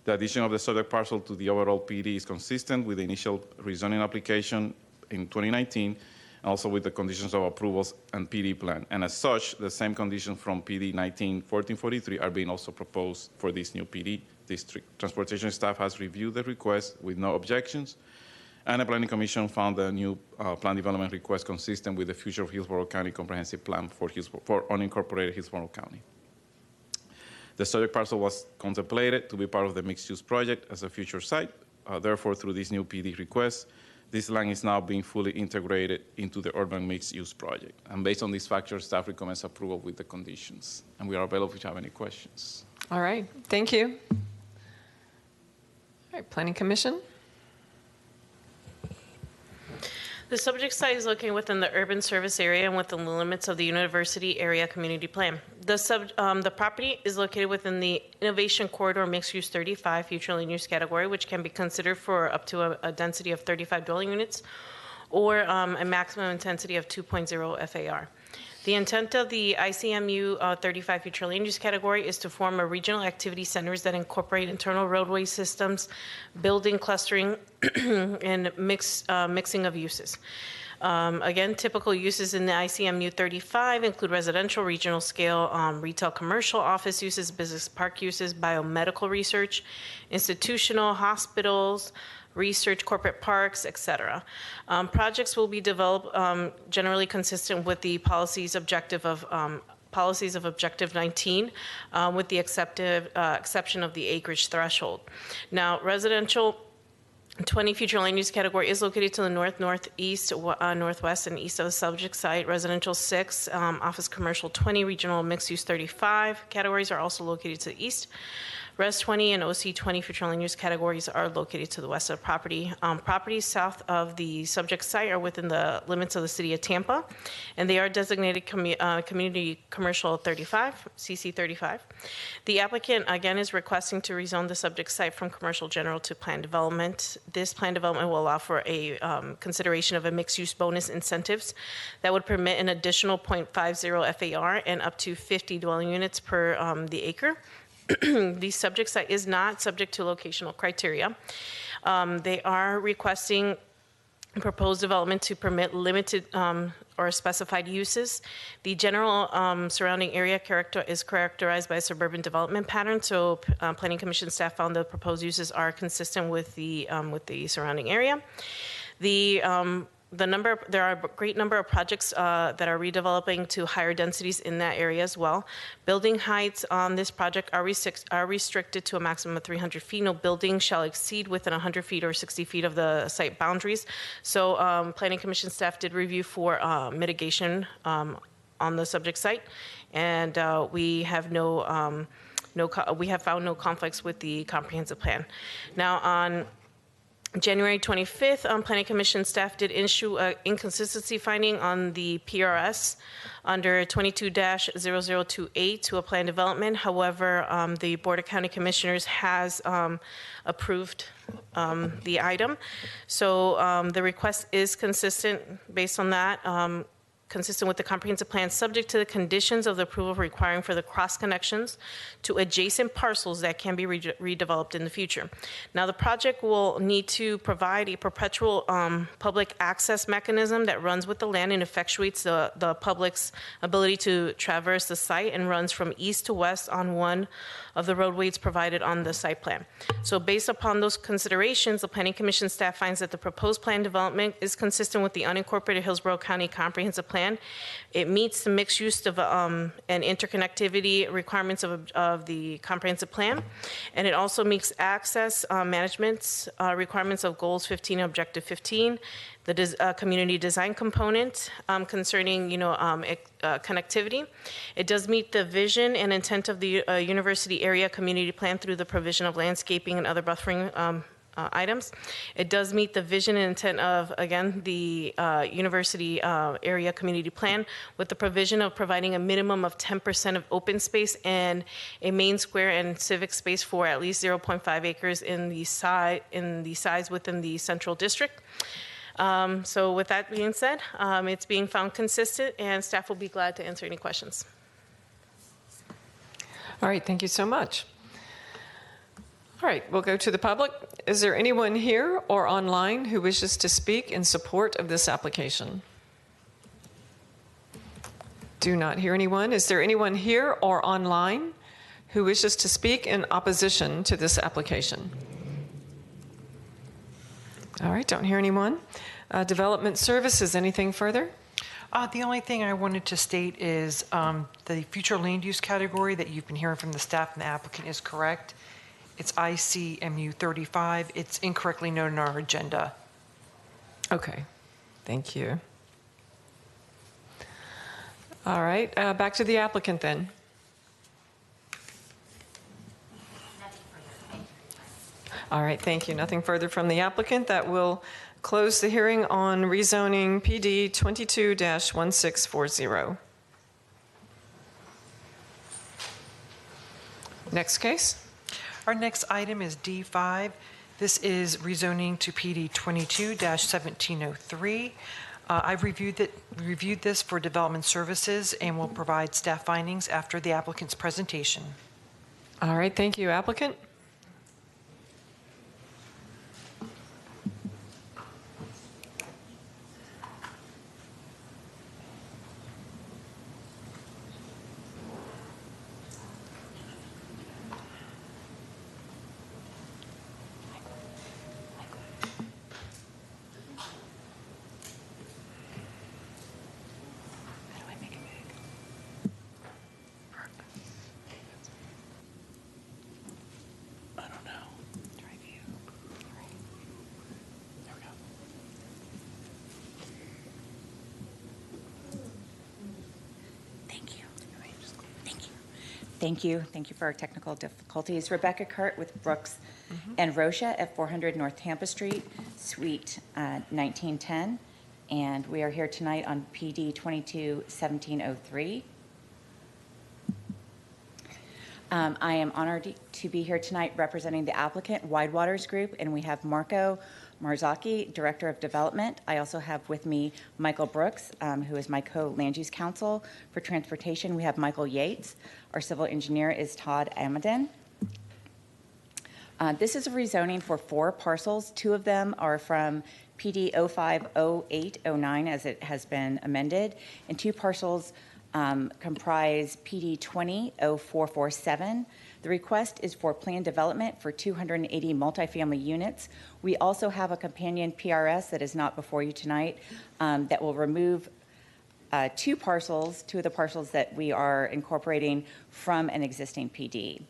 The addition of the subject parcel to the overall PD is consistent with the initial rezoning application in 2019, and also with the conditions of approvals and PD plan. And as such, the same conditions from PD 19-1443 are being also proposed for this new PD district. Transportation staff has reviewed the request with no objections, and the Planning Commission found the new plan development request consistent with the future of Hillsborough County Comprehensive Plan for unincorporated Hillsborough County. The subject parcel was contemplated to be part of the mixed-use project as a future site. Therefore, through this new PD request, this land is now being fully integrated into the urban mixed-use project. And based on these factors, staff recommends approval with the conditions. And we are available if you have any questions. All right, thank you. All right, Planning Commission. The subject site is located within the urban service area and within the limits of the University Area Community Plan. The property is located within the Innovation Corridor Mixed Use 35 Future Land Use category, which can be considered for up to a density of 35 dwelling units or a maximum intensity of 2.0 FAR. The intent of the ICMU 35 Future Land Use category is to form a regional activity centers that incorporate internal roadway systems, building clustering, and mixing of uses. Again, typical uses in the ICMU 35 include residential, regional scale, retail, commercial, office uses, business park uses, biomedical research, institutional, hospitals, research, corporate parks, etc. Projects will be developed generally consistent with the policies of Objective 19, with the exception of the acreage threshold. Now, residential 20 future land use category is located to the north, northeast, northwest, and east of the subject site. Residential 6, office commercial 20, regional mixed use 35 categories are also located to the east. Res 20 and OC 20 future land use categories are located to the west of the property. Properties south of the subject site are within the limits of the city of Tampa, and they are designated community commercial 35, CC 35. The applicant, again, is requesting to rezone the subject site from commercial general to plan development. This plan development will allow for a consideration of a mixed-use bonus incentives that would permit an additional 0.50 FAR and up to 50 dwelling units per the acre. The subject site is not subject to locational criteria. They are requesting proposed development to permit limited or specified uses. The general surrounding area is characterized by a suburban development pattern, so Planning Commission staff found the proposed uses are consistent with the surrounding area. There are a great number of projects that are redeveloping to higher densities in that area as well. Building heights on this project are restricted to a maximum of 300 feet. No building shall exceed within 100 feet or 60 feet of the site boundaries. So Planning Commission staff did review for mitigation on the subject site, and we have found no conflicts with the comprehensive plan. Now on January 25th, Planning Commission staff did issue an inconsistency finding on the PRS under 22-0028 to a plan development. However, the Board of County Commissioners has approved the item. So the request is consistent based on that. Consistent with the comprehensive plan, subject to the conditions of the approval requiring for the cross connections to adjacent parcels that can be redeveloped in the future. Now, the project will need to provide a perpetual public access mechanism that runs with the land and effectuates the public's ability to traverse the site and runs from east to west on one of the roadways provided on the site plan. So based upon those considerations, the Planning Commission staff finds that the proposed plan development is consistent with the unincorporated Hillsborough County Comprehensive Plan. It meets the mixed use of, and interconnectivity requirements of the comprehensive plan. And it also meets access management requirements of goals 15 and objective 15. The community design component concerning, connectivity. It does meet the vision and intent of the university area community plan through the provision of landscaping and other buffering items. It does meet the vision and intent of, again, the university area community plan with the provision of providing a minimum of 10% of open space and a main square and civic space for at least 0.5 acres in the size within the central district. So with that being said, it's being found consistent and staff will be glad to answer any questions. All right, thank you so much. All right, we'll go to the public. Is there anyone here or online who wishes to speak in support of this application? Do not hear anyone. Is there anyone here or online who wishes to speak in opposition to this application? All right, don't hear anyone. Development Services, anything further? The only thing I wanted to state is the future land use category that you've been hearing from the staff and the applicant is correct. It's ICMU 35. It's incorrectly noted in our agenda. Okay, thank you. All right, back to the applicant then. All right, thank you. Nothing further from the applicant. That will close the hearing on rezoning PD 22-1640. Next case. Our next item is D5. This is rezoning to PD 22-1703. I've reviewed this for Development Services and will provide staff findings after the applicant's presentation. All right, thank you, applicant. Thank you. Thank you for our technical difficulties. Rebecca Kurt with Brooks and Rocha at 400 North Tampa Street, Suite 1910. And we are here tonight on PD 22-1703. I am honored to be here tonight representing the applicant, Wide Waters Group, and we have Marco Marzocchi, Director of Development. I also have with me Michael Brooks, who is my co-land use counsel for transportation. We have Michael Yates. Our civil engineer is Todd Amadin. This is a rezoning for 4 parcels. 2 of them are from PD 050809 as it has been amended, and 2 parcels comprise PD 200447. The request is for planned development for 280 multifamily units. We also have a companion PRS that is not before you tonight that will remove 2 of the parcels that we are incorporating from an existing PD.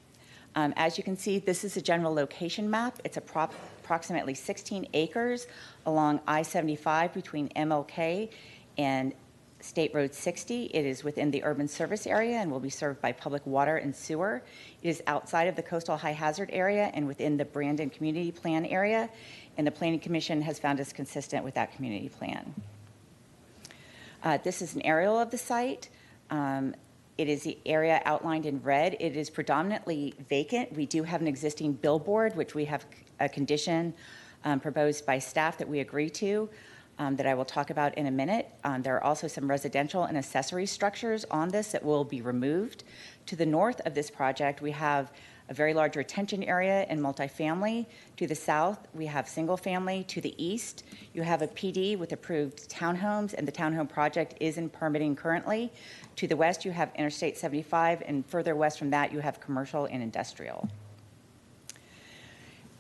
As you can see, this is a general location map. It's approximately 16 acres along I-75 between MLK and State Road 60. It is within the urban service area and will be served by public water and sewer. It is outside of the coastal high hazard area and within the Brandon Community Plan area, and the Planning Commission has found us consistent with that community plan. This is an aerial of the site. It is the area outlined in red. It is predominantly vacant. We do have an existing billboard, which we have a condition proposed by staff that we agree to, that I will talk about in a minute. There are also some residential and accessory structures on this that will be removed. To the north of this project, we have a very large retention area and multifamily. To the south, we have single family. To the east, you have a PD with approved townhomes, and the townhome project is in permitting currently. To the west, you have Interstate 75, and further west from that, you have commercial and industrial.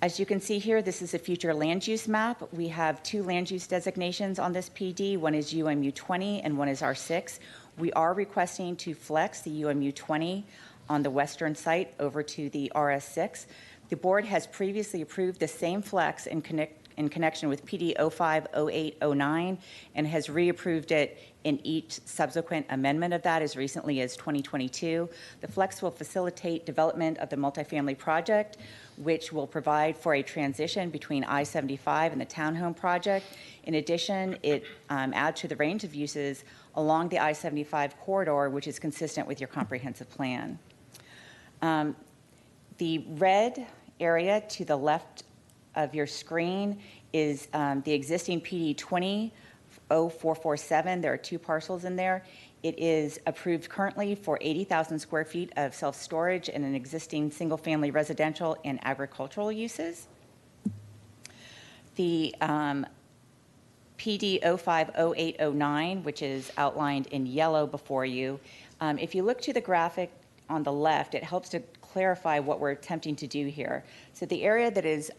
As you can see here, this is a future land use map. We have two land use designations on this PD. One is UMU 20 and one is R6. We are requesting to flex the UMU 20 on the western site over to the RS6. The board has previously approved the same flex in connection with PD 05, 08, 09, and has reapproved it in each subsequent amendment of that as recently as 2022. The flex will facilitate development of the multifamily project, which will provide for a transition between I-75 and the townhome project. In addition, it adds to the range of uses along the I-75 corridor, which is consistent with your comprehensive plan. The red area to the left of your screen is the existing PD 200447. There are two parcels in there. It is approved currently for 80,000 square feet of self-storage and an existing single-family residential and agricultural uses. The PD 050809, which is outlined in yellow before you. If you look to the graphic on the left, it helps to clarify what we're attempting to do here. So the area that is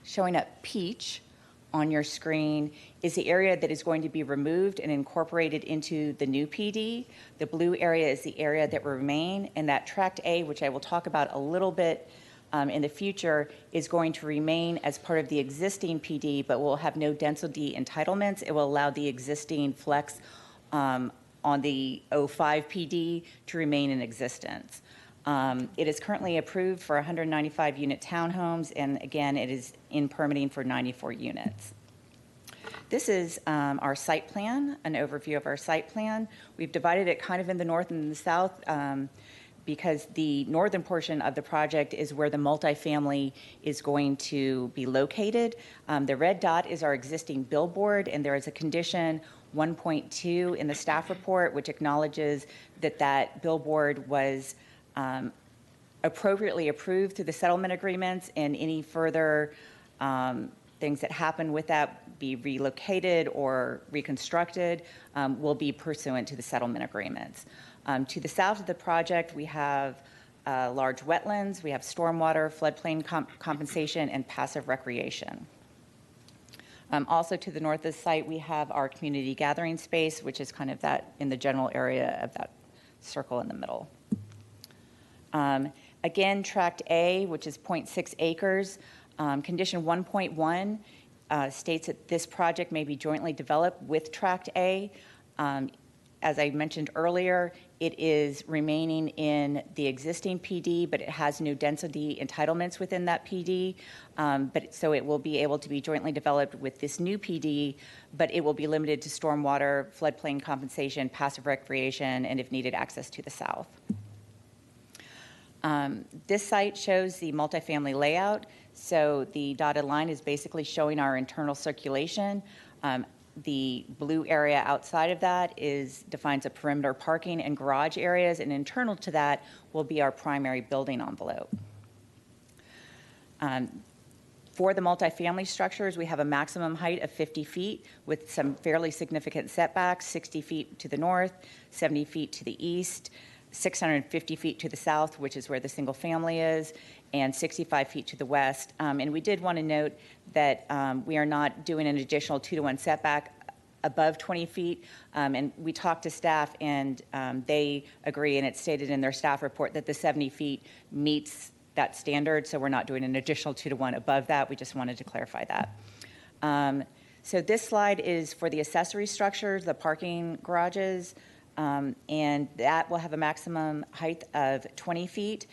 showing up peach on your screen is the area that is going to be removed and incorporated into the new PD. The blue area is the area that will remain, and that Tract A, which I will talk about a little bit in the future, is going to remain as part of the existing PD, but will have no density entitlements. It will allow the existing flex on the 05 PD to remain in existence. It is currently approved for 195 unit townhomes, and again, it is in permitting for 94 units. This is our site plan, an overview of our site plan. We've divided it kind of in the north and the south because the northern portion of the project is where the multifamily is going to be located. The red dot is our existing billboard, and there is a condition 1.2 in the staff report, which acknowledges that that billboard was appropriately approved through the settlement agreements, and any further things that happen with that, be relocated or reconstructed, will be pursuant to the settlement agreements. To the south of the project, we have large wetlands, we have stormwater, floodplain compensation, and passive recreation. Also to the north of the site, we have our community gathering space, which is kind of that in the general area of that circle in the middle. Again, Tract A, which is 0.6 acres, condition 1.1 states that this project may be jointly developed with Tract A. As I mentioned earlier, it is remaining in the existing PD, but it has no density entitlements within that PD. So it will be able to be jointly developed with this new PD, but it will be limited to stormwater, floodplain compensation, passive recreation, and if needed, access to the south. This site shows the multifamily layout. So the dotted line is basically showing our internal circulation. The blue area outside of that defines a perimeter parking and garage areas, and internal to that will be our primary building envelope. For the multifamily structures, we have a maximum height of 50 feet with some fairly significant setbacks, 60 feet to the north, 70 feet to the east, 650 feet to the south, which is where the single family is, and 65 feet to the west. And we did want to note that we are not doing an additional 2-to-1 setback above 20 feet. And we talked to staff, and they agree, and it's stated in their staff report, that the 70 feet meets that standard. So we're not doing an additional 2-to-1 above that. We just wanted to clarify that. So this slide is for the accessory structures, the parking garages, and that will have a maximum height of 20 feet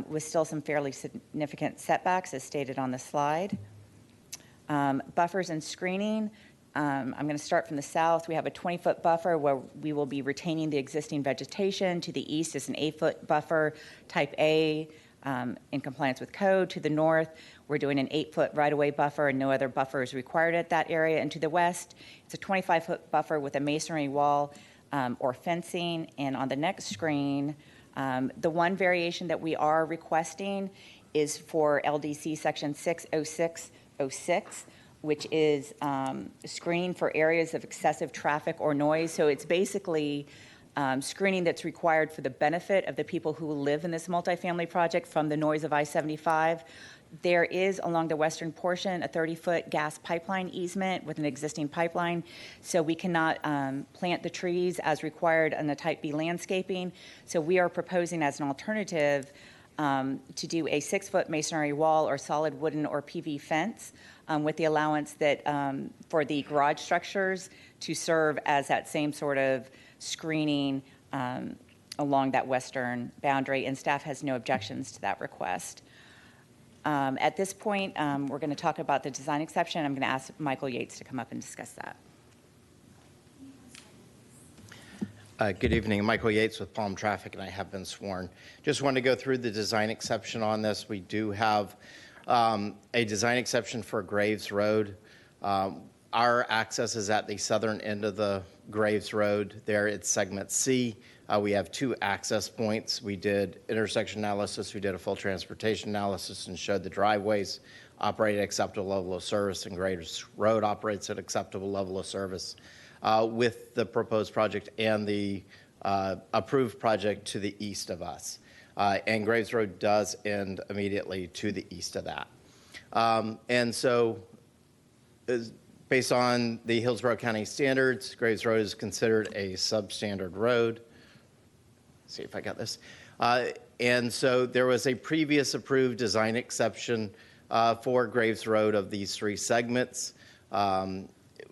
with still some fairly significant setbacks as stated on the slide. Buffers and screening. I'm going to start from the south. We have a 20-foot buffer where we will be retaining the existing vegetation. To the east is an 8-foot buffer, type A, in compliance with code. To the north, we're doing an 8-foot right-of-way buffer, and no other buffer is required at that area. And to the west, it's a 25-foot buffer with a masonry wall or fencing. And on the next screen, the one variation that we are requesting is for LDC section 60606, which is screening for areas of excessive traffic or noise. So it's basically screening that's required for the benefit of the people who live in this multifamily project from the noise of I-75. There is, along the western portion, a 30-foot gas pipeline easement with an existing pipeline, so we cannot plant the trees as required on the Type B landscaping. So we are proposing as an alternative to do a 6-foot masonry wall or solid wooden or PV fence with the allowance that for the garage structures to serve as that same sort of screening along that western boundary, and staff has no objections to that request. At this point, we're going to talk about the design exception. I'm going to ask Michael Yates to come up and discuss that. Good evening. Michael Yates with Palm Traffic, and I have been sworn. Just want to go through the design exception on this. We do have a design exception for Graves Road. Our access is at the southern end of the Graves Road. There it's segment C. We have 2 access points. We did intersection analysis. We did a full transportation analysis and showed the driveways operate at acceptable level of service, and Graves Road operates at acceptable level of service. With the proposed project and the approved project to the east of us. And Graves Road does end immediately to the east of that. And so based on the Hillsborough County standards, Graves Road is considered a substandard road. Let's see if I got this. And so there was a previous approved design exception for Graves Road of these 3 segments.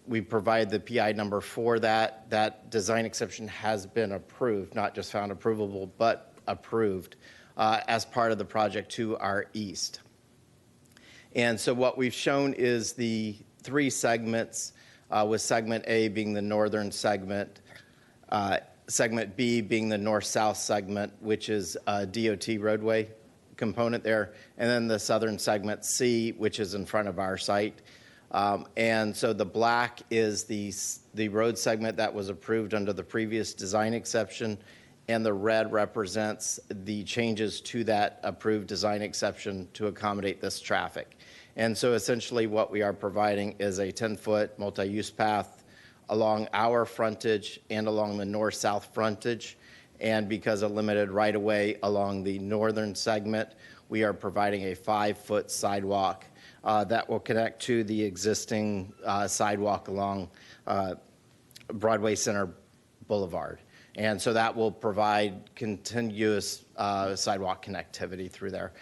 We provide the PI number for that. That design exception has been approved, not just found approvable, but approved as part of the project to our east. And so what we've shown is the 3 segments, with segment A being the northern segment, segment B being the north-south segment, which is a DOT roadway component there, and then the southern segment C, which is in front of our site. And so the black is the road segment that was approved under the previous design exception, and the red represents the changes to that approved design exception to accommodate this traffic. And so essentially what we are providing is a 10-foot multi-use path along our frontage and along the north-south frontage. And because of limited right-of-way along the northern segment, we are providing a 5-foot sidewalk that will connect to the existing sidewalk along Broadway Center Boulevard. And so that will provide continuous sidewalk connectivity through there.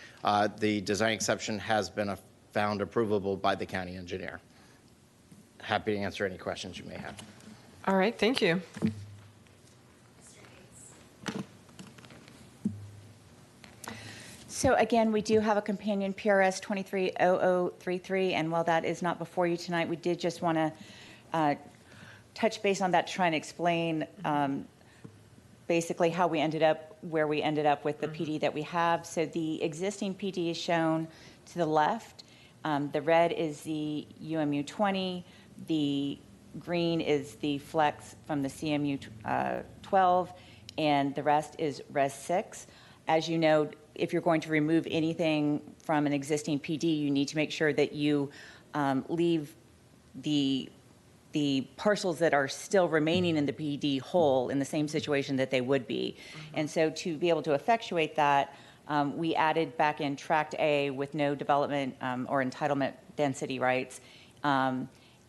The design exception has been found approvable by the county engineer. Happy to answer any questions you may have. All right, thank you. So again, we do have a companion PRS 230033, and while that is not before you tonight, we did just want to touch base on that, try and explain basically how we ended up where we ended up with the PD that we have. So the existing PD is shown to the left. The red is the UMU 20. The green is the flex from the CMU 12, and the rest is Res 6. As you know, if you're going to remove anything from an existing PD, you need to make sure that you leave the parcels that are still remaining in the PD whole in the same situation that they would be. And so to be able to effectuate that, we added back in Tract A with no development or entitlement density rights.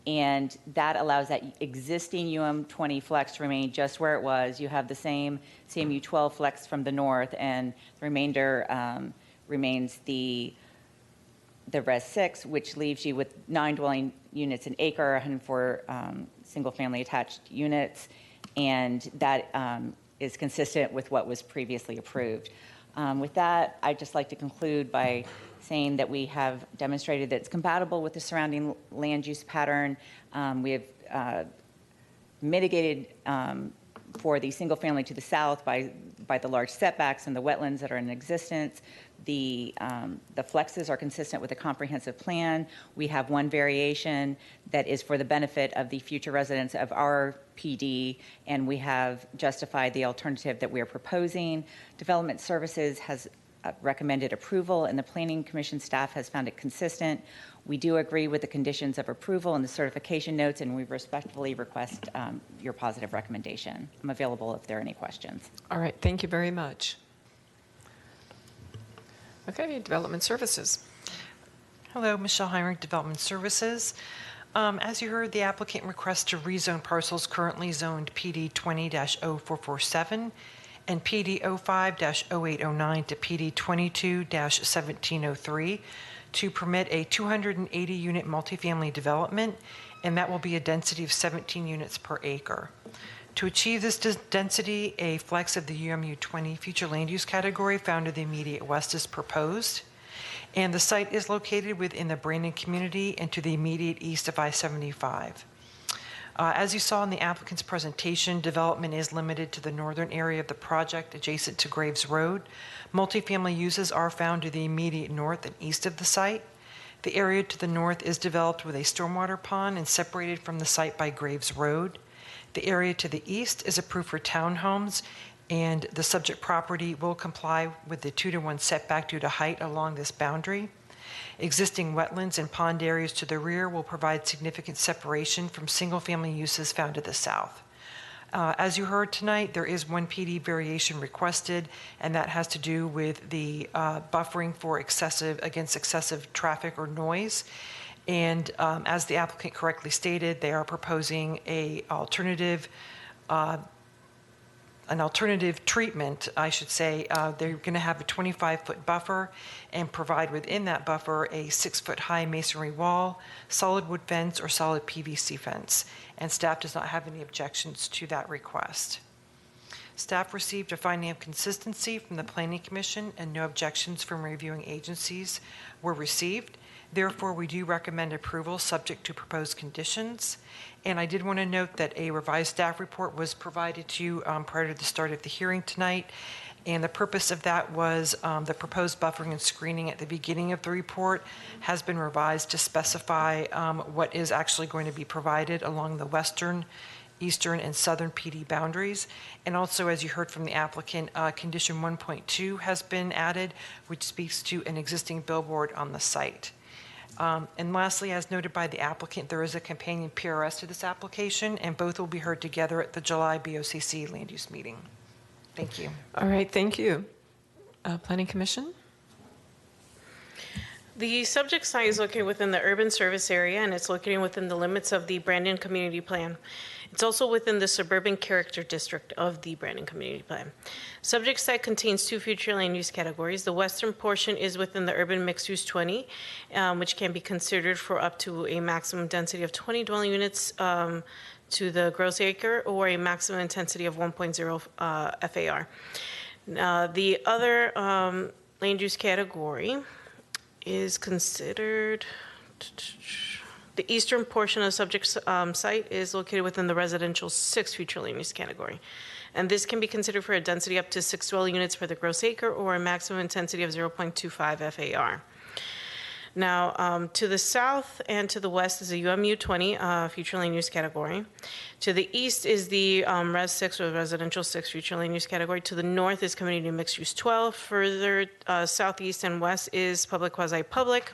And that allows that existing UM 20 flex to remain just where it was. You have the same CMU 12 flex from the north, and the remainder remains the the Res 6, which leaves you with 9 dwelling units an acre, 104 single-family attached units, and that is consistent with what was previously approved. With that, I'd just like to conclude by saying that we have demonstrated that it's compatible with the surrounding land use pattern. We have mitigated for the single family to the south by the large setbacks and the wetlands that are in existence. The flexes are consistent with a comprehensive plan. We have one variation that is for the benefit of the future residents of our PD, and we have justified the alternative that we are proposing. Development Services has recommended approval, and the Planning Commission staff has found it consistent. We do agree with the conditions of approval and the certification notes, and we respectfully request your positive recommendation. I'm available if there are any questions. All right, thank you very much. Okay, Development Services. Hello, Michelle Heinrich, Development Services. As you heard, the applicant requests to rezone parcels currently zoned PD 20-0447 and PD 05-0809 to PD 22-1703 to permit a 280-unit multifamily development, and that will be a density of 17 units per acre. To achieve this density, a flex of the UMU 20 future land use category found to the immediate west is proposed, and the site is located within the Brandon community and to the immediate east of I-75. As you saw in the applicant's presentation, development is limited to the northern area of the project adjacent to Graves Road. Multifamily uses are found to the immediate north and east of the site. The area to the north is developed with a stormwater pond and separated from the site by Graves Road. The area to the east is approved for townhomes, and the subject property will comply with the 2-to-1 setback due to height along this boundary. Existing wetlands and pond areas to the rear will provide significant separation from single-family uses found to the south. As you heard tonight, there is one PD variation requested, and that has to do with the buffering for against excessive traffic or noise. And as the applicant correctly stated, they are proposing an alternative treatment, I should say. They're going to have a 25-foot buffer and provide within that buffer a 6-foot high masonry wall, solid wood fence, or solid PVC fence. And staff does not have any objections to that request. Staff received a finding of consistency from the Planning Commission, and no objections from reviewing agencies were received. Therefore, we do recommend approval subject to proposed conditions. And I did want to note that a revised staff report was provided to you prior to the start of the hearing tonight. And the purpose of that was the proposed buffering and screening at the beginning of the report has been revised to specify what is actually going to be provided along the western, eastern, and southern PD boundaries. And also, as you heard from the applicant, condition 1.2 has been added, which speaks to an existing billboard on the site. And lastly, as noted by the applicant, there is a companion PRS to this application, and both will be heard together at the July BOCC land use meeting. Thank you. All right, thank you. Planning Commission? The subject site is located within the urban service area, and it's located within the limits of the Brandon Community Plan. It's also within the suburban character district of the Brandon Community Plan. Subject site contains 2 future land use categories. The western portion is within the urban mixed use 20, which can be considered for up to a maximum density of 20 dwelling units to the gross acre, or a maximum intensity of 1.0 FAR. The other land use category is considered, the eastern portion of the subject site is located within the residential 6 future land use category. And this can be considered for a density up to 6 dwelling units per the gross acre, or a maximum intensity of 0.25 FAR. Now, to the south and to the west is the UMU 20 future land use category. To the east is the Res 6 or residential 6 future land use category. To the north is community mixed use 12. Further southeast and west is public quasi-public.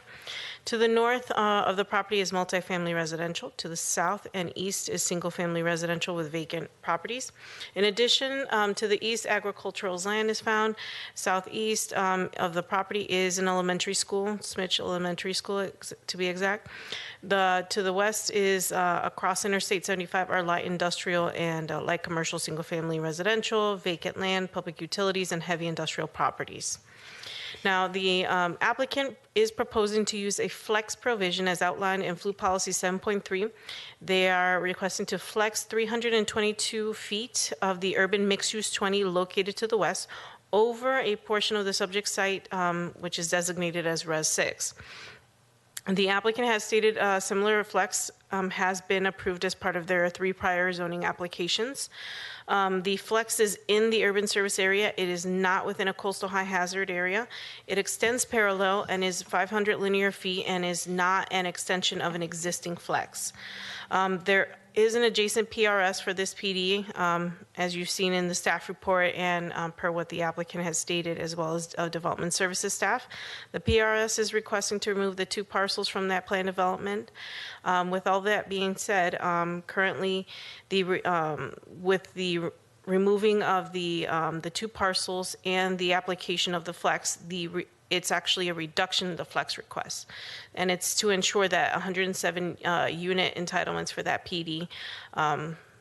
To the north of the property is multifamily residential. To the south and east is single-family residential with vacant properties. In addition, to the east, agricultural land is found. Southeast of the property is an elementary school, Smith Elementary School to be exact. To the west is across Interstate 75 are light industrial and light commercial single-family residential, vacant land, public utilities, and heavy industrial properties. Now, the applicant is proposing to use a flex provision as outlined in Flu Policy 7.3. They are requesting to flex 322 feet of the urban mixed-use 20 located to the west over a portion of the subject site, which is designated as Res 6. The applicant has stated a similar flex has been approved as part of their 3 prior zoning applications. The flex is in the urban service area. It is not within a coastal high hazard area. It extends parallel and is 500 linear feet and is not an extension of an existing flex. There is an adjacent PRS for this PD, as you've seen in the staff report and per what the applicant has stated, as well as development services staff. The PRS is requesting to remove the 2 parcels from that plan development. With all that being said, currently, with the removing of the 2 parcels and the application of the flex, it's actually a reduction in the flex request. And it's to ensure that 107 unit entitlements for that PD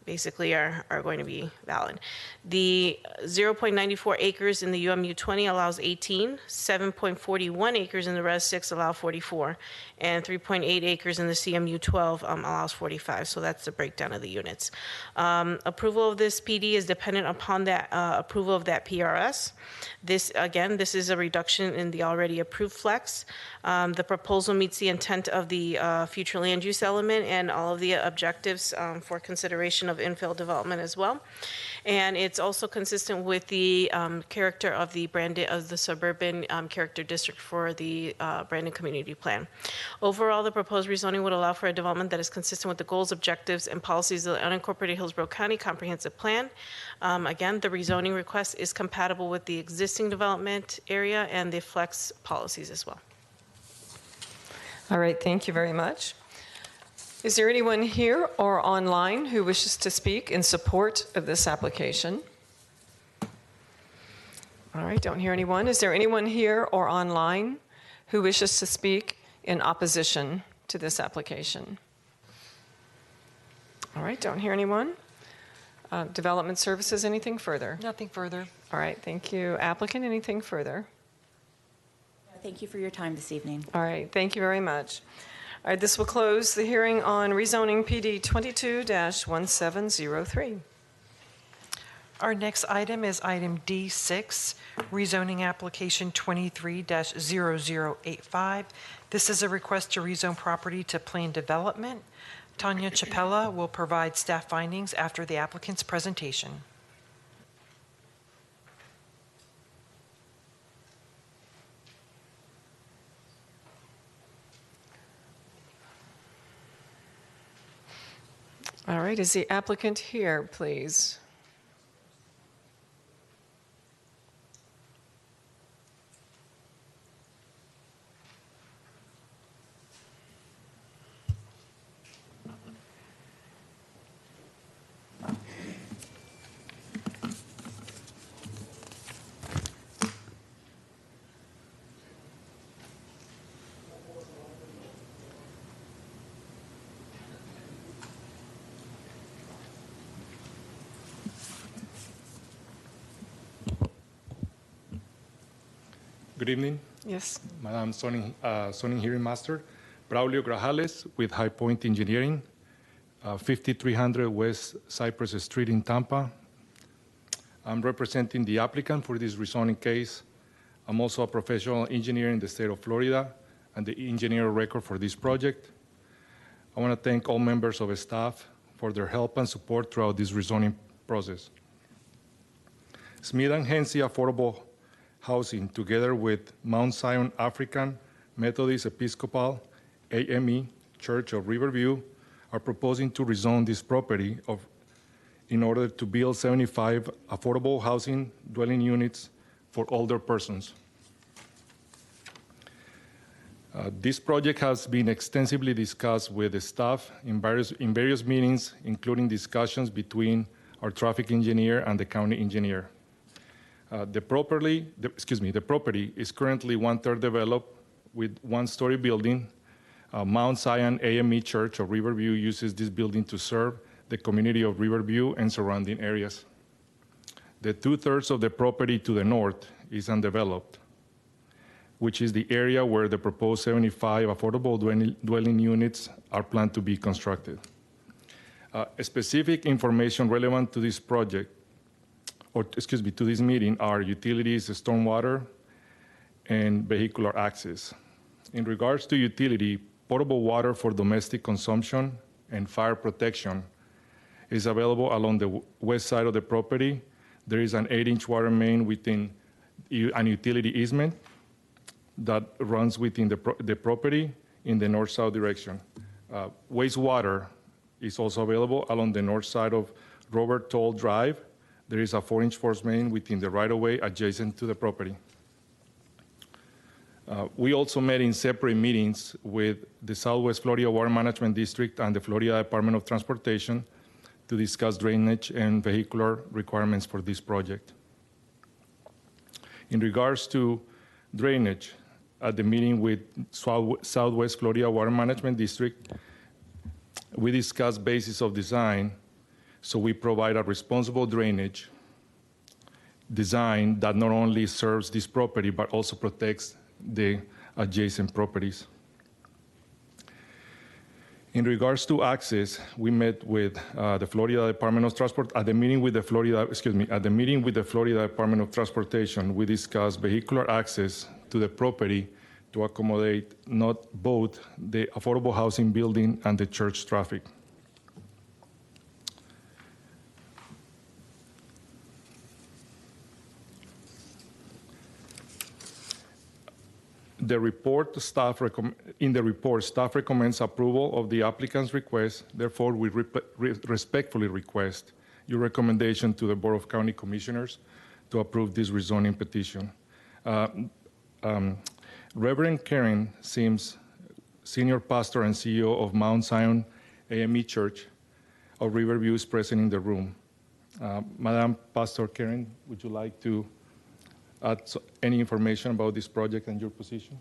basically are going to be valid. The 0.94 acres in the UMU 20 allows 18, 7.41 acres in the Res 6 allow 44, and 3.8 acres in the CMU 12 allows 45. So that's the breakdown of the units. Approval of this PD is dependent upon that approval of that PRS. This is a reduction in the already approved flex. The proposal meets the intent of the future land use element and all of the objectives for consideration of infill development as well. And it's also consistent with the character of the suburban character district for the Brandon Community Plan. Overall, the proposed rezoning would allow for a development that is consistent with the goals, objectives, and policies of the unincorporated Hillsborough County Comprehensive Plan. Again, the rezoning request is compatible with the existing development area and the flex policies as well. All right, thank you very much. Is there anyone here or online who wishes to speak in support of this application? All right, don't hear anyone. Is there anyone here or online who wishes to speak in opposition to this application? All right, don't hear anyone. Development Services, anything further? Nothing further. All right, thank you. Applicant, anything further? Thank you for your time this evening. All right, thank you very much. All right, this will close the hearing on rezoning PD 22-1703. Our next item is item D6, rezoning application 23-0085. This is a request to rezone property to planned development. Tanya Chapella will provide staff findings after the applicant's presentation. All right, is the applicant here, please? Good evening. Yes. Madam Zoning Hearing Master, Braulio Grajales with High Point Engineering, 5300 West Cypress Street in Tampa. I'm representing the applicant for this rezoning case. I'm also a professional engineer in the state of Florida and the engineer of record for this project. I want to thank all members of staff for their help and support throughout this rezoning process. Smith & Hensey Affordable Housing, together with Mount Zion African Methodist Episcopal AME Church of Riverview, are proposing to rezone this property in order to build 75 affordable housing dwelling units for older persons. This project has been extensively discussed with the staff in various meetings, including discussions between our traffic engineer and the county engineer. The property is currently 1/3 developed with one-story building. Mount Zion AME Church of Riverview uses this building to serve the community of Riverview and surrounding areas. The 2/3 of the property to the north is undeveloped. which is the area where the proposed 75 affordable dwelling units are planned to be constructed. Specific information relevant to this project, to this meeting are utilities, stormwater, and vehicular access. In regards to utility, potable water for domestic consumption and fire protection is available along the west side of the property. There is an 8-inch water main within an utility easement that runs within the property in the north-south direction. Wastewater is also available along the north side of Robert Toll Drive. There is a 4-inch force main within the right-of-way adjacent to the property. We also met in separate meetings with the Southwest Florida Water Management District and the Florida Department of Transportation to discuss drainage and vehicular requirements for this project. In regards to drainage, at the meeting with Southwest Florida Water Management District, we discussed basis of design, so we provide a responsible drainage design that not only serves this property, but also protects the adjacent properties. In regards to access, we met with the Florida Department of Transport. At the meeting with the Florida Department of Transportation, we discussed vehicular access to the property to accommodate both the affordable housing building and the church traffic. In the report, staff recommends approval of the applicant's request. Therefore, we respectfully request your recommendation to the Board of County Commissioners to approve this rezoning petition. Reverend Karen Sims, Senior Pastor and CEO of Mount Zion AME Church of Riverview, is present in the room. Madam Pastor Karen, would you like to add any information about this project and your position?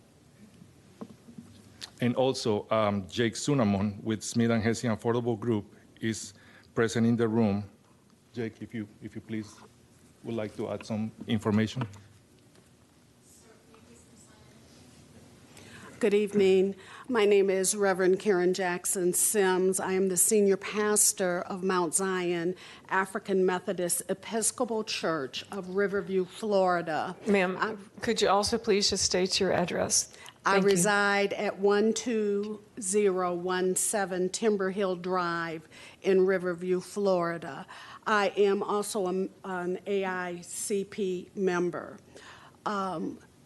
And also, Jake Sunamon with Smith & Hesse Affordable Group is present in the room. Jake, if you please would like to add some information. Good evening. My name is Reverend Karen Jackson Sims. I am the senior pastor of Mount Zion African Methodist Episcopal Church of Riverview, Florida. Ma'am, could you also please just state your address? I reside at 12017 Timber Hill Drive in Riverview, Florida. I am also an AICP member.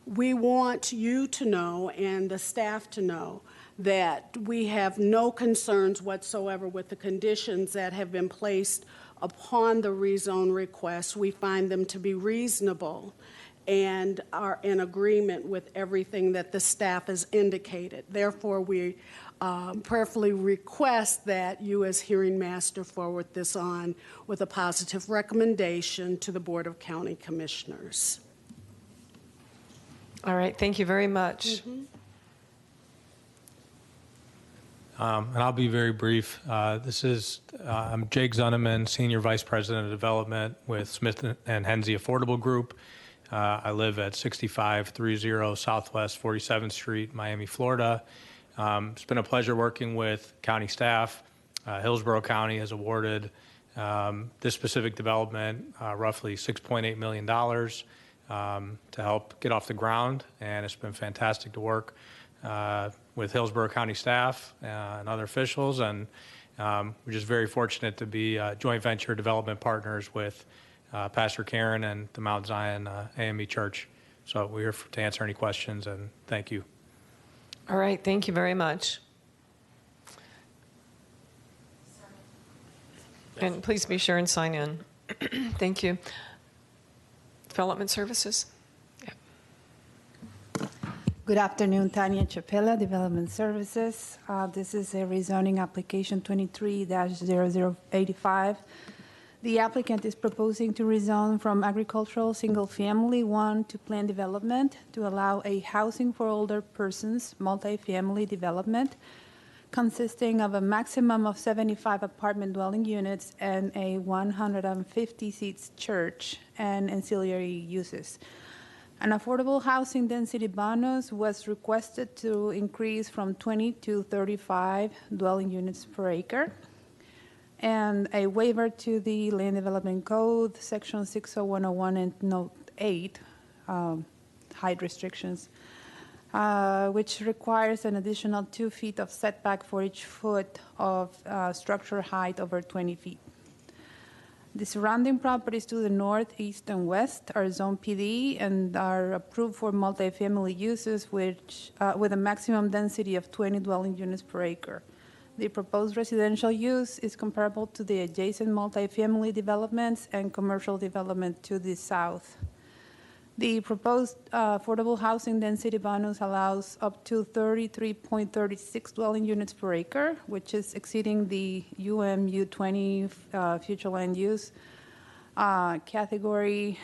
We want you to know and the staff to know that we have no concerns whatsoever with the conditions that have been placed upon the rezone request. We find them to be reasonable and are in agreement with everything that the staff has indicated. Therefore, we prayerfully request that you as hearing master forward this on with a positive recommendation to the Board of County Commissioners. All right, thank you very much. And I'll be very brief. I'm Jake Zunneman, Senior Vice President of Development with Smith & Hesse Affordable Group. I live at 6530 Southwest 47th Street, Miami, Florida. It's been a pleasure working with county staff. Hillsborough County has awarded this specific development roughly $6.8 million to help get off the ground, and it's been fantastic to work with Hillsborough County staff and other officials, and we're just very fortunate to be joint venture development partners with Pastor Karen and the Mount Zion AME Church. So we're here to answer any questions, and thank you. All right, thank you very much. And please be sure and sign in. Thank you. Development Services. Good afternoon, Tanya Chapela, Development Services. This is a rezoning application 23-0085. The applicant is proposing to rezone from agricultural single-family 1 to planned development to allow a housing for older persons multifamily development consisting of a maximum of 75 apartment dwelling units and a 150 seats church and ancillary uses. An affordable housing density bonus was requested to increase from 20 to 35 dwelling units per acre. And a waiver to the Land Development Code, Section 60101 and Note 8, height restrictions, which requires an additional 2 feet of setback for each foot of structure height over 20 feet. The surrounding properties to the north, east, and west are Zone PD and are approved for multifamily uses with a maximum density of 20 dwelling units per acre. The proposed residential use is comparable to the adjacent multifamily developments and commercial development to the south. The proposed affordable housing density bonus allows up to 33.36 dwelling units per acre, which is exceeding the UMU20 future land use category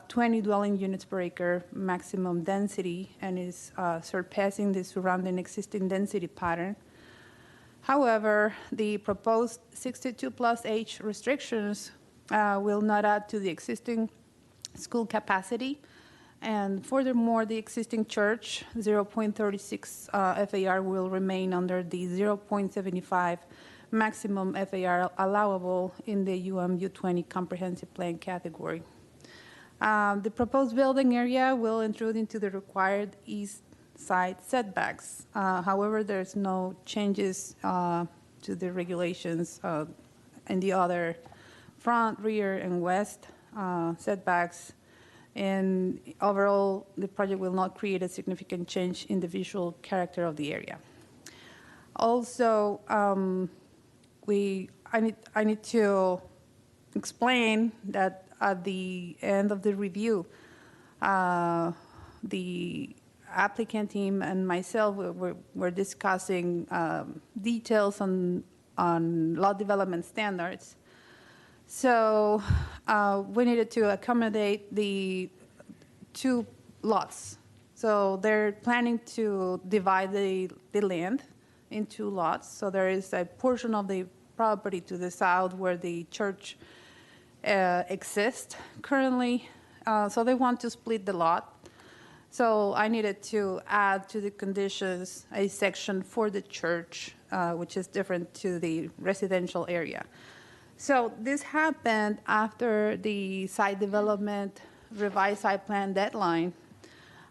20 dwelling units per acre maximum density and is surpassing the surrounding existing density pattern. However, the proposed 62+ age restrictions will not add to the existing school capacity, and furthermore, the existing church 0.36 FAR will remain under the 0.75 maximum FAR allowable in the UMU20 comprehensive plan category. The proposed building area will intrude into the required east side setbacks. However, there's no changes to the regulations in the other front, rear, and west setbacks, and overall the project will not create a significant change in the visual character of the area. Also, I need to explain that at the end of the review, the applicant team and myself were discussing details on lot development standards. So we needed to accommodate the 2 lots. So they're planning to divide the land in 2 lots. So there is a portion of the property to the south where the church exists currently. So they want to split the lot. So I needed to add to the conditions a section for the church, which is different to the residential area. So this happened after the site development revised site plan deadline.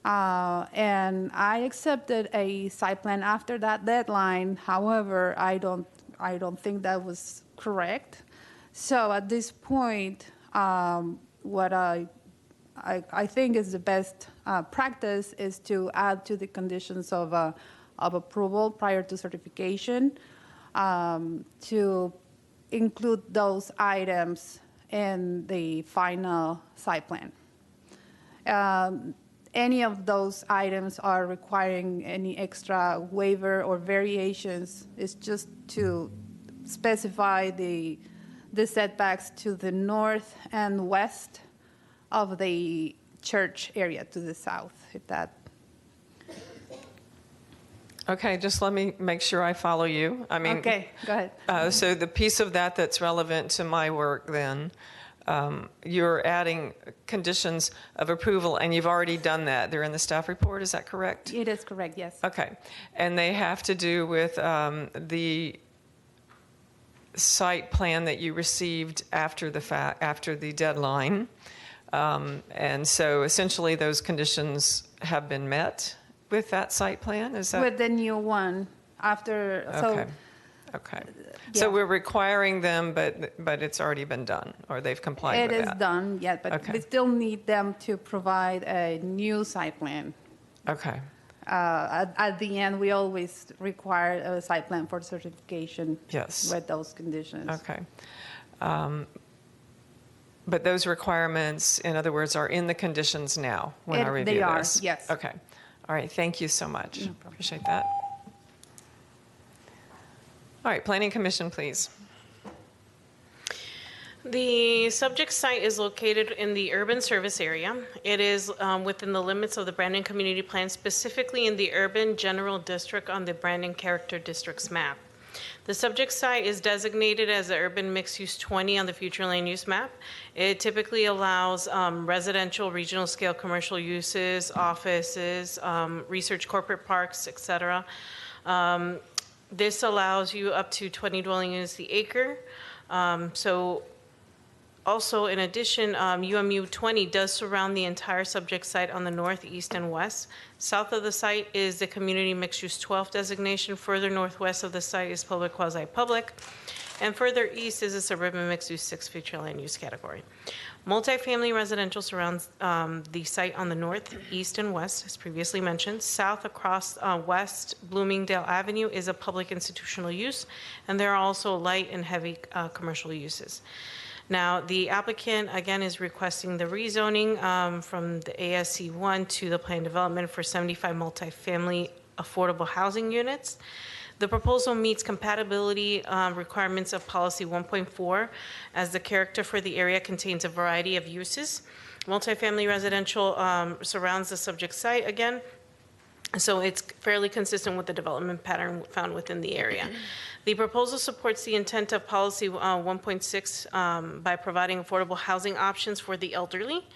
And I accepted a site plan after that deadline. However, I don't think that was correct. So at this point, what I think is the best practice is to add to the conditions of approval prior to certification to include those items in the final site plan. Any of those items are requiring any extra waiver or variations is just to specify the setbacks to the north and west of the church area to the south, if that. Okay, just let me make sure I follow you. I mean, okay, go ahead. So the piece of that that's relevant to my work then, you're adding conditions of approval, and you've already done that. They're in the staff report, is that correct? It is correct, yes. Okay, and they have to do with the site plan that you received after the deadline. And so essentially those conditions have been met with that site plan? Is that? With the new one after. Okay. So, okay. Yeah. So we're requiring them, but it's already been done, or they've complied with that? It is done, yeah, but okay. we still need them to provide a new site plan. Okay. At the end, we always require a site plan for certification. Yes. With those conditions. Okay. But those requirements, in other words, are in the conditions now when I review they this? Are, yes. Okay. All right. Thank you so much. No problem. Appreciate that. All right. Planning Commission, please. The subject site is located in the urban service area. It is within the limits of the Brandon Community Plan, specifically in the urban general district on the Brandon Character Districts map. The subject site is designated as the urban mixed-use 20 on the future land use map. It typically allows residential, regional scale commercial uses, offices, research corporate parks, etc. This allows you up to 20 dwelling units the acre. Also, in addition, UMU 20 does surround the entire subject site on the north, east, and west. South of the site is the community mixed-use 12 designation. Further northwest of the site is public, quasi-public. And further east is a suburban mixed-use 6 future land use category. Multifamily residential surrounds the site on the north, east, and west, as previously mentioned. South across West Bloomingdale Avenue is a public institutional use, and there are also light and heavy commercial uses. Now, the applicant, again, is requesting the rezoning from the ASC 1 to the planned development for 75 multifamily affordable housing units. The proposal meets compatibility requirements of policy 1.4, as the character for the area contains a variety of uses. Multifamily residential surrounds the subject site again, so it's fairly consistent with the development pattern found within the area. The proposal supports the intent of policy 1.6 by providing affordable housing options for the elderly.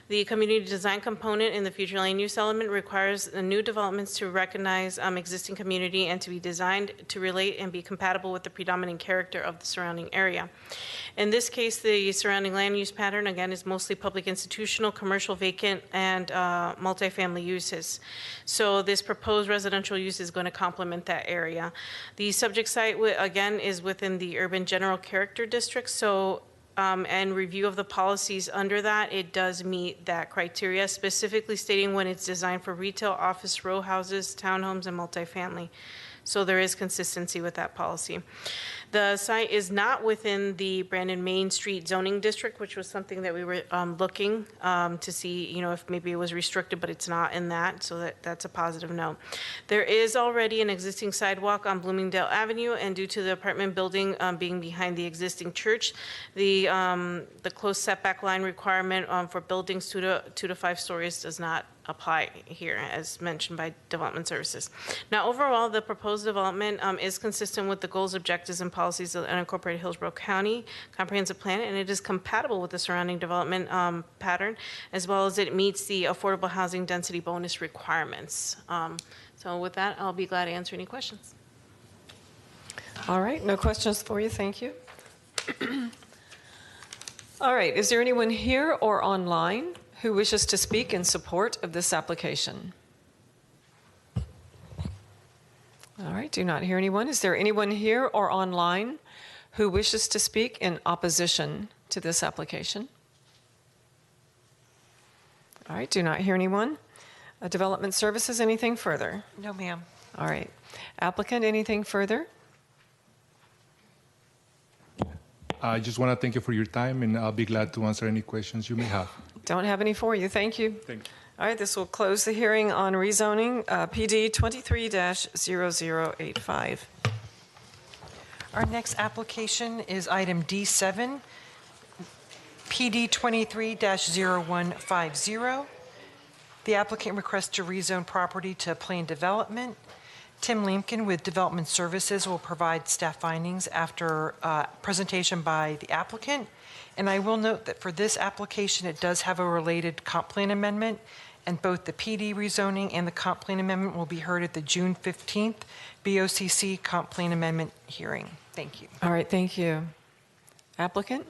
The community design component in the future land use element requires the new developments to recognize existing community and to be designed to relate and be compatible with the predominant character of the surrounding area. In this case, the surrounding land use pattern, again, is mostly public institutional, commercial vacant, and multifamily uses. So this proposed residential use is going to complement that area. The subject site, again, is within the urban general character district, so and review of the policies under that, it does meet that criteria, specifically stating when it's designed for retail, office, row houses, townhomes, and multifamily. So there is consistency with that policy. The site is not within the Brandon Main Street zoning district, which was something that we were looking to see, if maybe it was restricted, but it's not in that, so that's a positive no. There is already an existing sidewalk on Bloomingdale Avenue, and due to the apartment building being behind the existing church, the close setback line requirement for buildings 2 to 5 stories does not apply here, as mentioned by Development Services. Now, overall, the proposed development is consistent with the goals, objectives, and policies of the unincorporated Hillsborough County Comprehensive Plan, and it is compatible with the surrounding development pattern, as well as it meets the affordable housing density bonus requirements. So with that, I'll be glad to answer any questions. All right, no questions for you, thank you. All right, is there anyone here or online who wishes to speak in support of this application? All right, do not hear anyone. Is there anyone here or online who wishes to speak in opposition to this application? All right, do not hear anyone. Development Services, anything further? No, ma'am. All right. Applicant, anything further? I just want to thank you for your time, and I'll be glad to answer any questions you may have. Don't have any for you. Thank you. Thank you. All right, this will close the hearing on rezoning PD 23-0085. Our next application is item D7, PD 23-0150. The applicant requests to rezone property to planned development. Tim Lamkin with Development Services will provide staff findings after presentation by the applicant. And I will note that for this application, it does have a related comp plan amendment, and both the PD rezoning and the comp plan amendment will be heard at the June 15th BOCC comp plan amendment hearing. Thank you. All right, thank you. Applicant?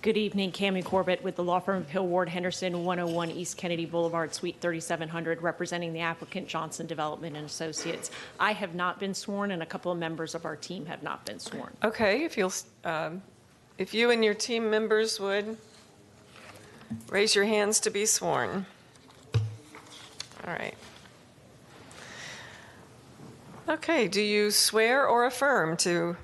Good evening, Cammie Corbett with the law firm of Hill Ward Henderson, 101 East Kennedy Boulevard, Suite 3700, representing the applicant Johnson Development and Associates. I have not been sworn, and a couple of members of our team have not been sworn. Okay, if you and your team members would raise your hands to be sworn. All right. Okay, do you swear or affirm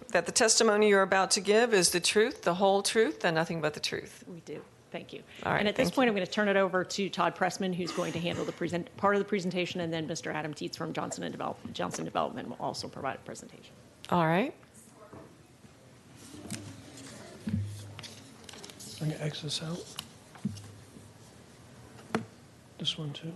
that the testimony you're about to give is the truth, the whole truth, and nothing but the truth? We do. Thank you. All right, and at this point, I'm going to turn it over to Todd Pressman, who's going to handle the part of the presentation, and then Mr. Adam Tietz from Johnson Development will also provide a presentation. All right. I'm going to X this out. This one too.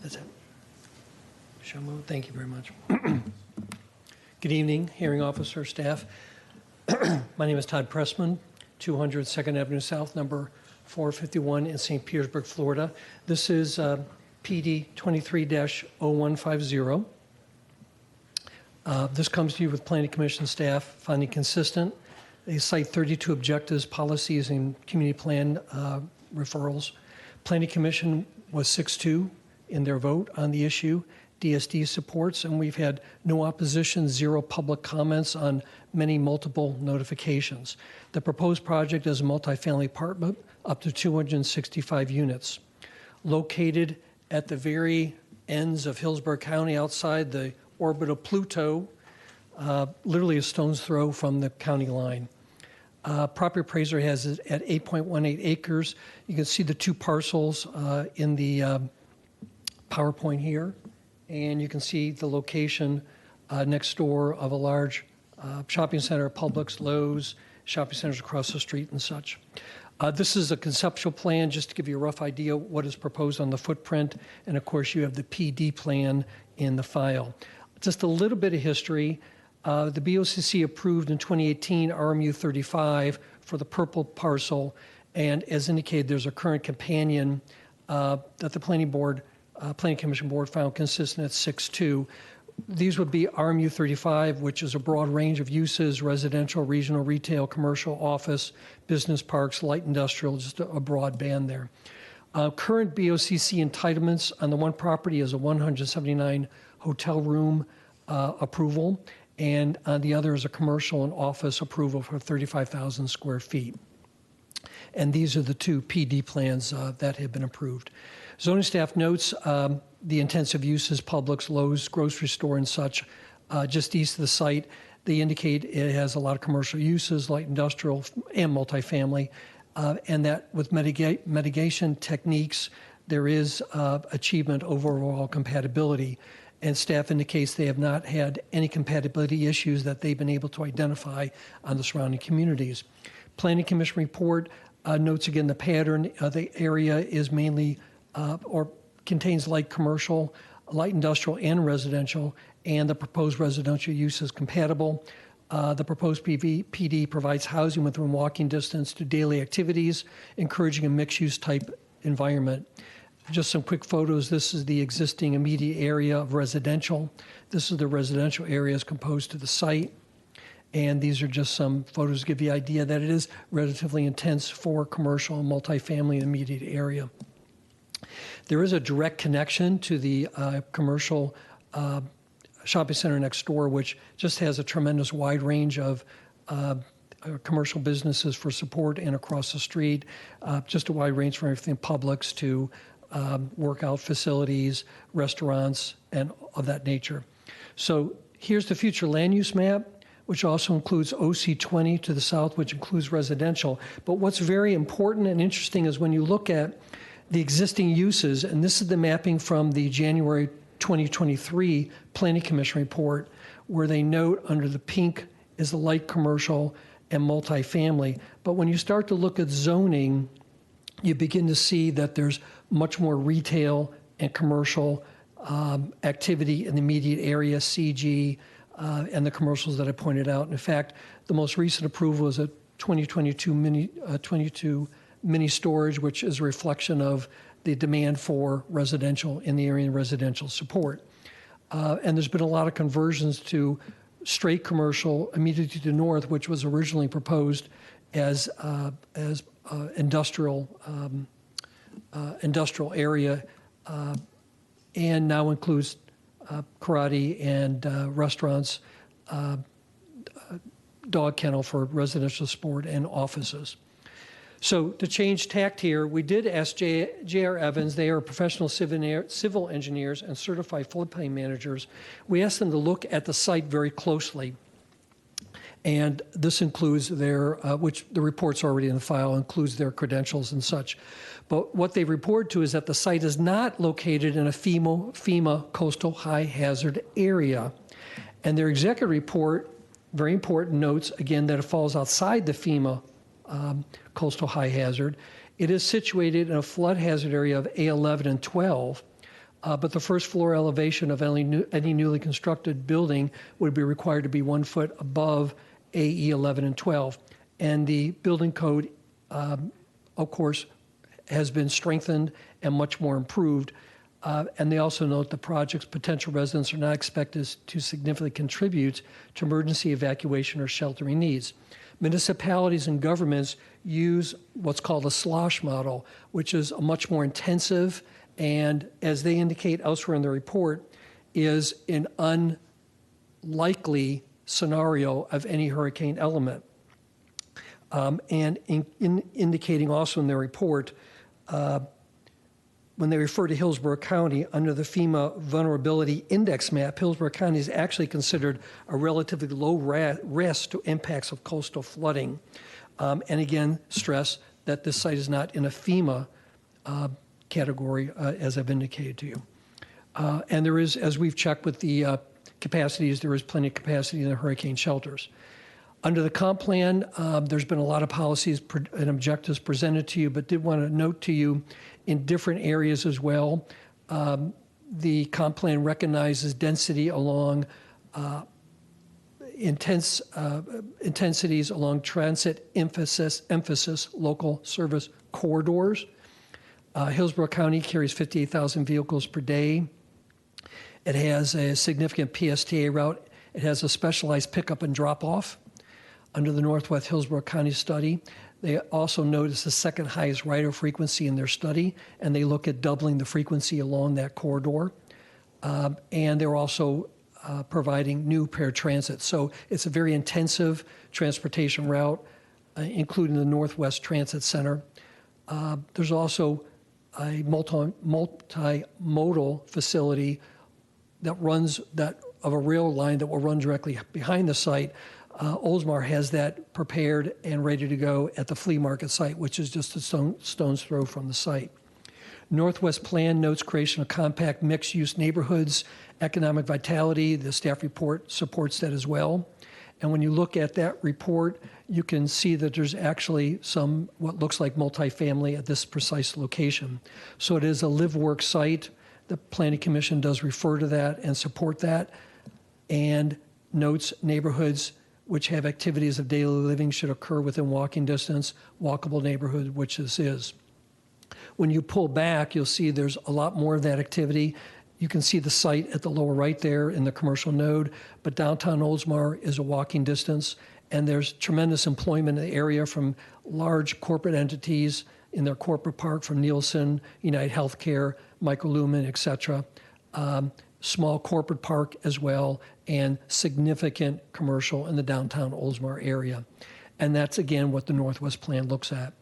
That's it. So moved. Thank you very much. Good evening, hearing officer, staff. My name is Todd Pressman, 200 2nd Avenue South, number 451 in St. Petersburg, Florida. This is PD 23-0150. This comes to you with Planning Commission staff finding consistent. They cite 32 objectives, policies, and community plan referrals. Planning Commission was 6-2 in their vote on the issue. DSD supports, and we've had no opposition, 0 public comments on many multiple notifications. The proposed project is a multifamily apartment up to 265 units. Located at the very ends of Hillsborough County outside the orbit of Pluto, literally a stone's throw from the county line. Property appraiser has it at 8.18 acres. You can see the 2 parcels in the PowerPoint here. And you can see the location next door of a large shopping center, Publix, Lowe's, shopping centers across the street and such. This is a conceptual plan just to give you a rough idea what is proposed on the footprint. And of course, you have the PD plan in the file. Just a little bit of history. The BOCC approved in 2018 RMU 35 for the purple parcel. And as indicated, there's a current companion that the Planning Commission Board found consistent at 6-2. These would be RMU 35, which is a broad range of uses: residential, regional, retail, commercial, office, business parks, light industrial, just a broad band there. Current BOCC entitlements on the one property is a 179 hotel room approval, and on the other is a commercial and office approval for 35,000 square feet. And these are the 2 PD plans that have been approved. Zoning staff notes the intensive uses, Publix, Lowe's, grocery store, and such, just east of the site. They indicate it has a lot of commercial uses, light industrial, and multifamily, and that with mitigation techniques, there is achievement of overall compatibility. And staff indicates they have not had any compatibility issues that they've been able to identify on the surrounding communities. Planning Commission report notes again the pattern. The area is mainly or contains light commercial, light industrial, and residential, and the proposed residential use is compatible. The proposed PD provides housing within walking distance to daily activities, encouraging a mixed-use type environment. Just some quick photos. This is the existing immediate area of residential. This is the residential areas composed to the site. And these are just some photos to give you an idea that it is relatively intense for commercial and multifamily in the immediate area. There is a direct connection to the commercial shopping center next door, which just has a tremendous wide range of commercial businesses for support and across the street, just a wide range from everything Publix to workout facilities, restaurants, and of that nature. So here's the future land use map, which also includes OC20 to the south, which includes residential. But what's very important and interesting is when you look at the existing uses, and this is the mapping from the January 2023 Planning Commission report, where they note under the pink is the light commercial and multifamily. But when you start to look at zoning, you begin to see that there's much more retail and commercial activity in the immediate area, CG, and the commercials that I pointed out. In fact, the most recent approval is a 2022 mini storage, which is a reflection of the demand for residential in the area and residential support. And there's been a lot of conversions to straight commercial immediately to the north, which was originally proposed as industrial area, and now includes karate and restaurants, dog kennel for residential sport, and offices. So to change tact here, we did ask J.R. Evans, they are professional civil engineers and certified floodplain managers. We asked them to look at the site very closely. And this includes their, which the report's already in the file, includes their credentials and such. But what they report to is that the site is not located in a FEMA coastal high hazard area. And their executive report, very important, notes again that it falls outside the FEMA coastal high hazard. It is situated in a flood hazard area of A11 and 12, but the first floor elevation of any newly constructed building would be required to be 1 foot above AE 11 and 12. And the building code, of course, has been strengthened and much more improved. And they also note the project's potential residents are not expected to significantly contribute to emergency evacuation or sheltering needs. Municipalities and governments use what's called a slosh model, which is a much more intensive and, as they indicate elsewhere in the report, is an unlikely scenario of any hurricane element. And indicating also in their report, when they refer to Hillsborough County under the FEMA Vulnerability Index map, Hillsborough County is actually considered a relatively low risk to impacts of coastal flooding. And again, stress that this site is not in a FEMA category, as I've indicated to you. And there is, as we've checked with the capacities, there is plenty of capacity in the hurricane shelters. Under the comp plan, there's been a lot of policies and objectives presented to you, but did want to note to you in different areas as well. The comp plan recognizes density along intensities along transit emphasis local service corridors. Hillsborough County carries 58,000 vehicles per day. It has a significant PSTA route. It has a specialized pickup and drop-off. Under the Northwest Hillsborough County study, they also notice the second highest rider frequency in their study, and they look at doubling the frequency along that corridor. And they're also providing new paratransit. So it's a very intensive transportation route, including the Northwest Transit Center. There's also a multimodal facility that runs of a rail line that will run directly behind the site. Oldsmar has that prepared and ready to go at the flea market site, which is just a stone's throw from the site. Northwest Plan notes creation of compact mixed-use neighborhoods, economic vitality. The staff report supports that as well. And when you look at that report, you can see that there's actually some what looks like multifamily at this precise location. So it is a live-work site. The Planning Commission does refer to that and support that, and notes neighborhoods which have activities of daily living should occur within walking distance, walkable neighborhood, which this is. When you pull back, you'll see there's a lot more of that activity. You can see the site at the lower right there in the commercial node, but downtown Oldsmar is a walking distance, and there's tremendous employment in the area from large corporate entities in their corporate park, from Nielsen, United Healthcare, Microlumen, et cetera. Small corporate park as well, and significant commercial in the downtown Oldsmar area. And that's, again, what the Northwest Plan looks at.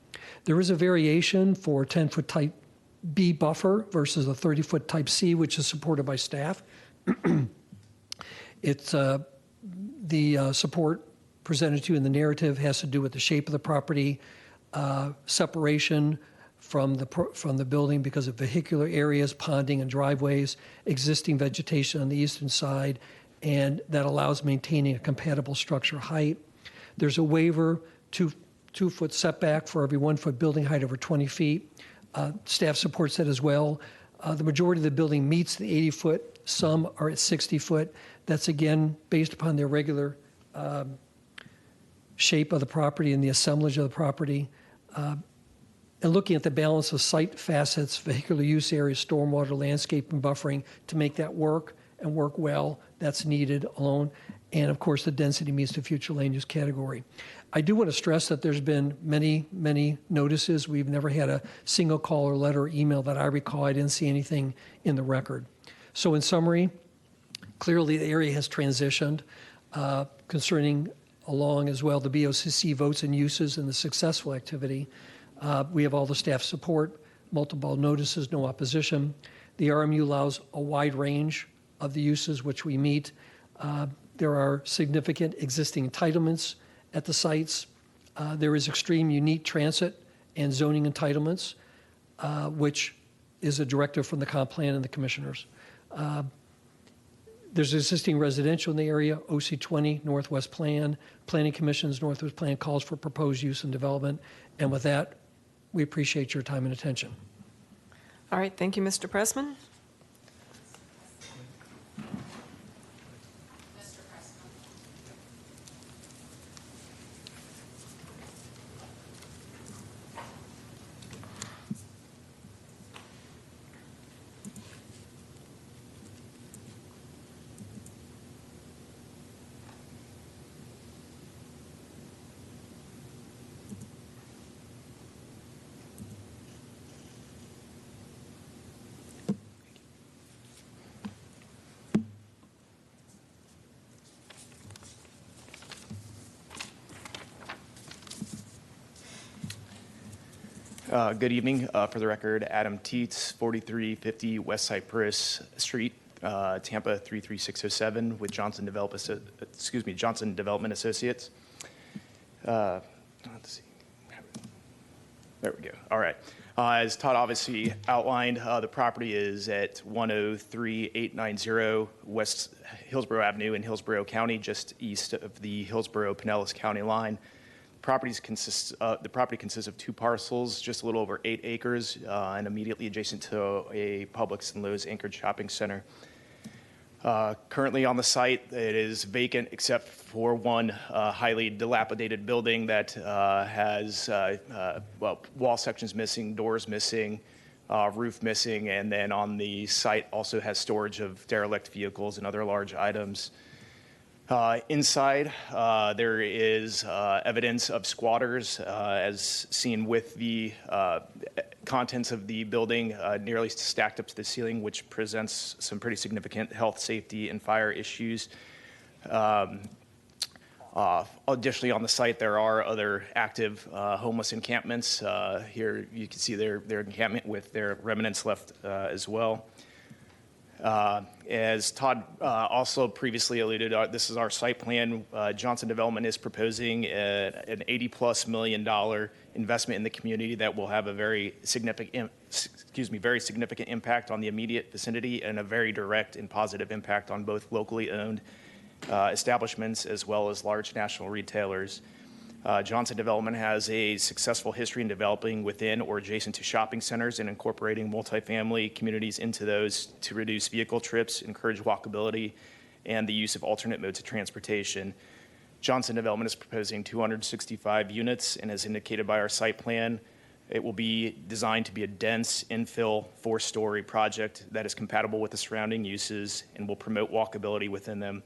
There is a variation for 10-foot type B buffer versus a 30-foot type C, which is supported by staff. It's the support presented to you in the narrative has to do with the shape of the property, separation from the building because of vehicular areas, ponding and driveways, existing vegetation on the eastern side, and that allows maintaining a compatible structure height. There's a waiver, two-foot setback for every 1 foot building height over 20 feet. Staff supports that as well. The majority of the building meets the 80-foot. Some are at 60-foot. That's, again, based upon the irregular shape of the property and the assemblage of the property. And looking at the balance of site facets, vehicular use areas, stormwater, landscape, and buffering to make that work and work well, that's needed alone. And of course, the density meets the future land use category. I do want to stress that there's been many, many notices. We've never had a single call or letter or email that I recall. I didn't see anything in the record. So in summary, clearly the area has transitioned concerning along as well the BOCC votes and uses and the successful activity. We have all the staff support, multiple notices, no opposition. The RMU allows a wide range of the uses which we meet. There are significant existing entitlements at the sites. There is extreme unique transit and zoning entitlements, which is a directive from the comp plan and the commissioners. There's existing residential in the area, OC20, Northwest Plan. Planning Commission's Northwest Plan calls for proposed use and development. And with that, we appreciate your time and attention. All right, thank you, Mr. Pressman. Good evening. For the record, Adam Teets, 4350 West Cypress Street, Tampa 33607, with Johnson Development Associates. Let's see. There we go. All right. As Todd obviously outlined, the property is at 103890 West Hillsborough Avenue in Hillsborough County, just east of the Hillsborough-Pinellas County line. The property consists of 2 parcels, just a little over 8 acres, and immediately adjacent to a Publix and Lowe's anchored shopping center. Currently on the site, it is vacant except for one highly dilapidated building that has wall sections missing, doors missing, roof missing, and then on the site also has storage of derelict vehicles and other large items. Inside, there is evidence of squatters, as seen with the contents of the building nearly stacked up to the ceiling, which presents some pretty significant health, safety, and fire issues. Additionally, on the site, there are other active homeless encampments. Here you can see their encampment with their remnants left as well. As Todd also previously alluded, this is our site plan. Johnson Development is proposing an $80+ million investment in the community that will have a very significant impact on the immediate vicinity and a very direct and positive impact on both locally owned establishments as well as large national retailers. Johnson Development has a successful history in developing within or adjacent to shopping centers and incorporating multifamily communities into those to reduce vehicle trips, encourage walkability, and the use of alternate modes of transportation. Johnson Development is proposing 265 units, and as indicated by our site plan, it will be designed to be a dense infill 4-story project that is compatible with the surrounding uses and will promote walkability within them.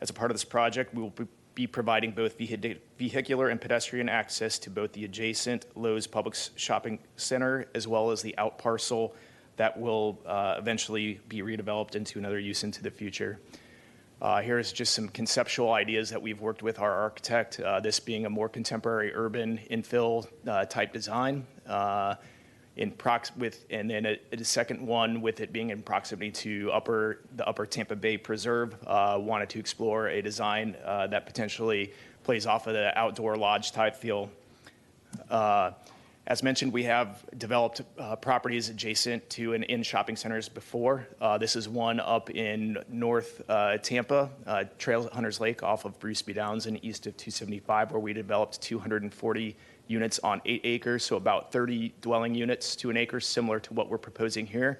As a part of this project, we will be providing both vehicular and pedestrian access to both the adjacent Lowe's Publix shopping center as well as the out parcel that will eventually be redeveloped into another use into the future. Here's just some conceptual ideas that we've worked with our architect, this being a more contemporary urban infill type design. And then a second one with it being in proximity to the upper Tampa Bay Preserve, wanted to explore a design that potentially plays off of the outdoor lodge type feel. As mentioned, we have developed properties adjacent to and in shopping centers before. This is one up in North Tampa, Trail Hunters Lake off of Bruce B. Downs and east of 275, where we developed 240 units on 8 acres, so about 30 dwelling units to an acre, similar to what we're proposing here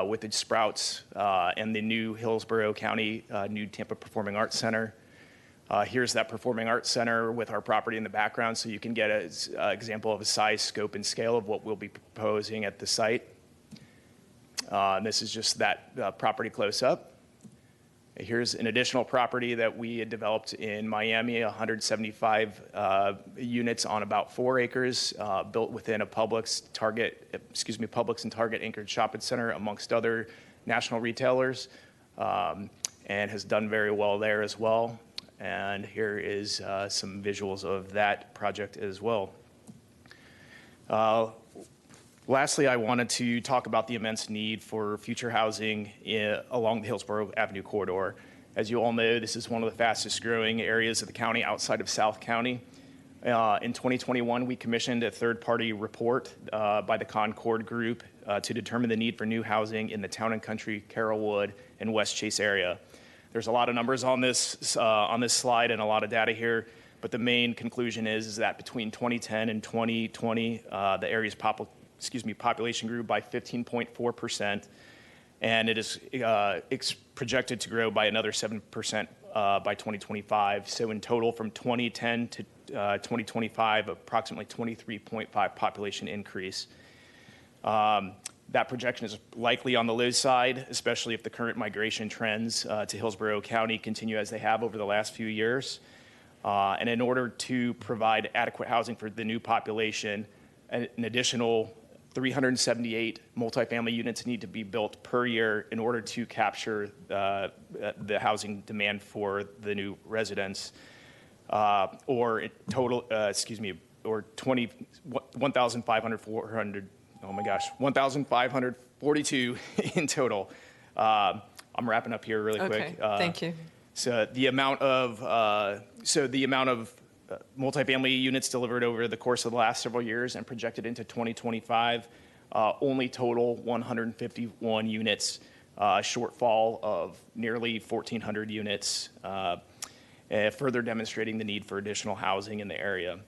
with the Sprouts and the new Hillsborough County new Tampa Performing Arts Center. Here's that Performing Arts Center with our property in the background, so you can get an example of a size, scope, and scale of what we'll be proposing at the site. This is just that property close up. Here's an additional property that we had developed in Miami, 175 units on about 4 acres, built within a Publix and Target anchored shopping center, amongst other national retailers, and has done very well there as well. And here is some visuals of that project as well. Lastly, I wanted to talk about the immense need for future housing along the Hillsborough Avenue corridor. As you all know, this is one of the fastest growing areas of the county outside of South County. In 2021, we commissioned a third-party report by the Concord Group to determine the need for new housing in the Town and Country, Carrollwood, and West Chase area. There's a lot of numbers on this slide and a lot of data here, but the main conclusion is that between 2010 and 2020, the area's population grew by 15.4%, and it is projected to grow by another 7% by 2025. So in total, from 2010 to 2025, approximately 23.5 population increase. That projection is likely on the low side, especially if the current migration trends to Hillsborough County continue as they have over the last few years. And in order to provide adequate housing for the new population, an additional 378 multifamily units need to be built per year in order to capture the housing demand for the new residents. or 1,542 in total. I'm wrapping up here really quick. Okay, thank you. So the amount of multifamily units delivered over the course of the last several years and projected into 2025 only total 151 units, shortfall of nearly 1,400 units, further demonstrating the need for additional housing in the area.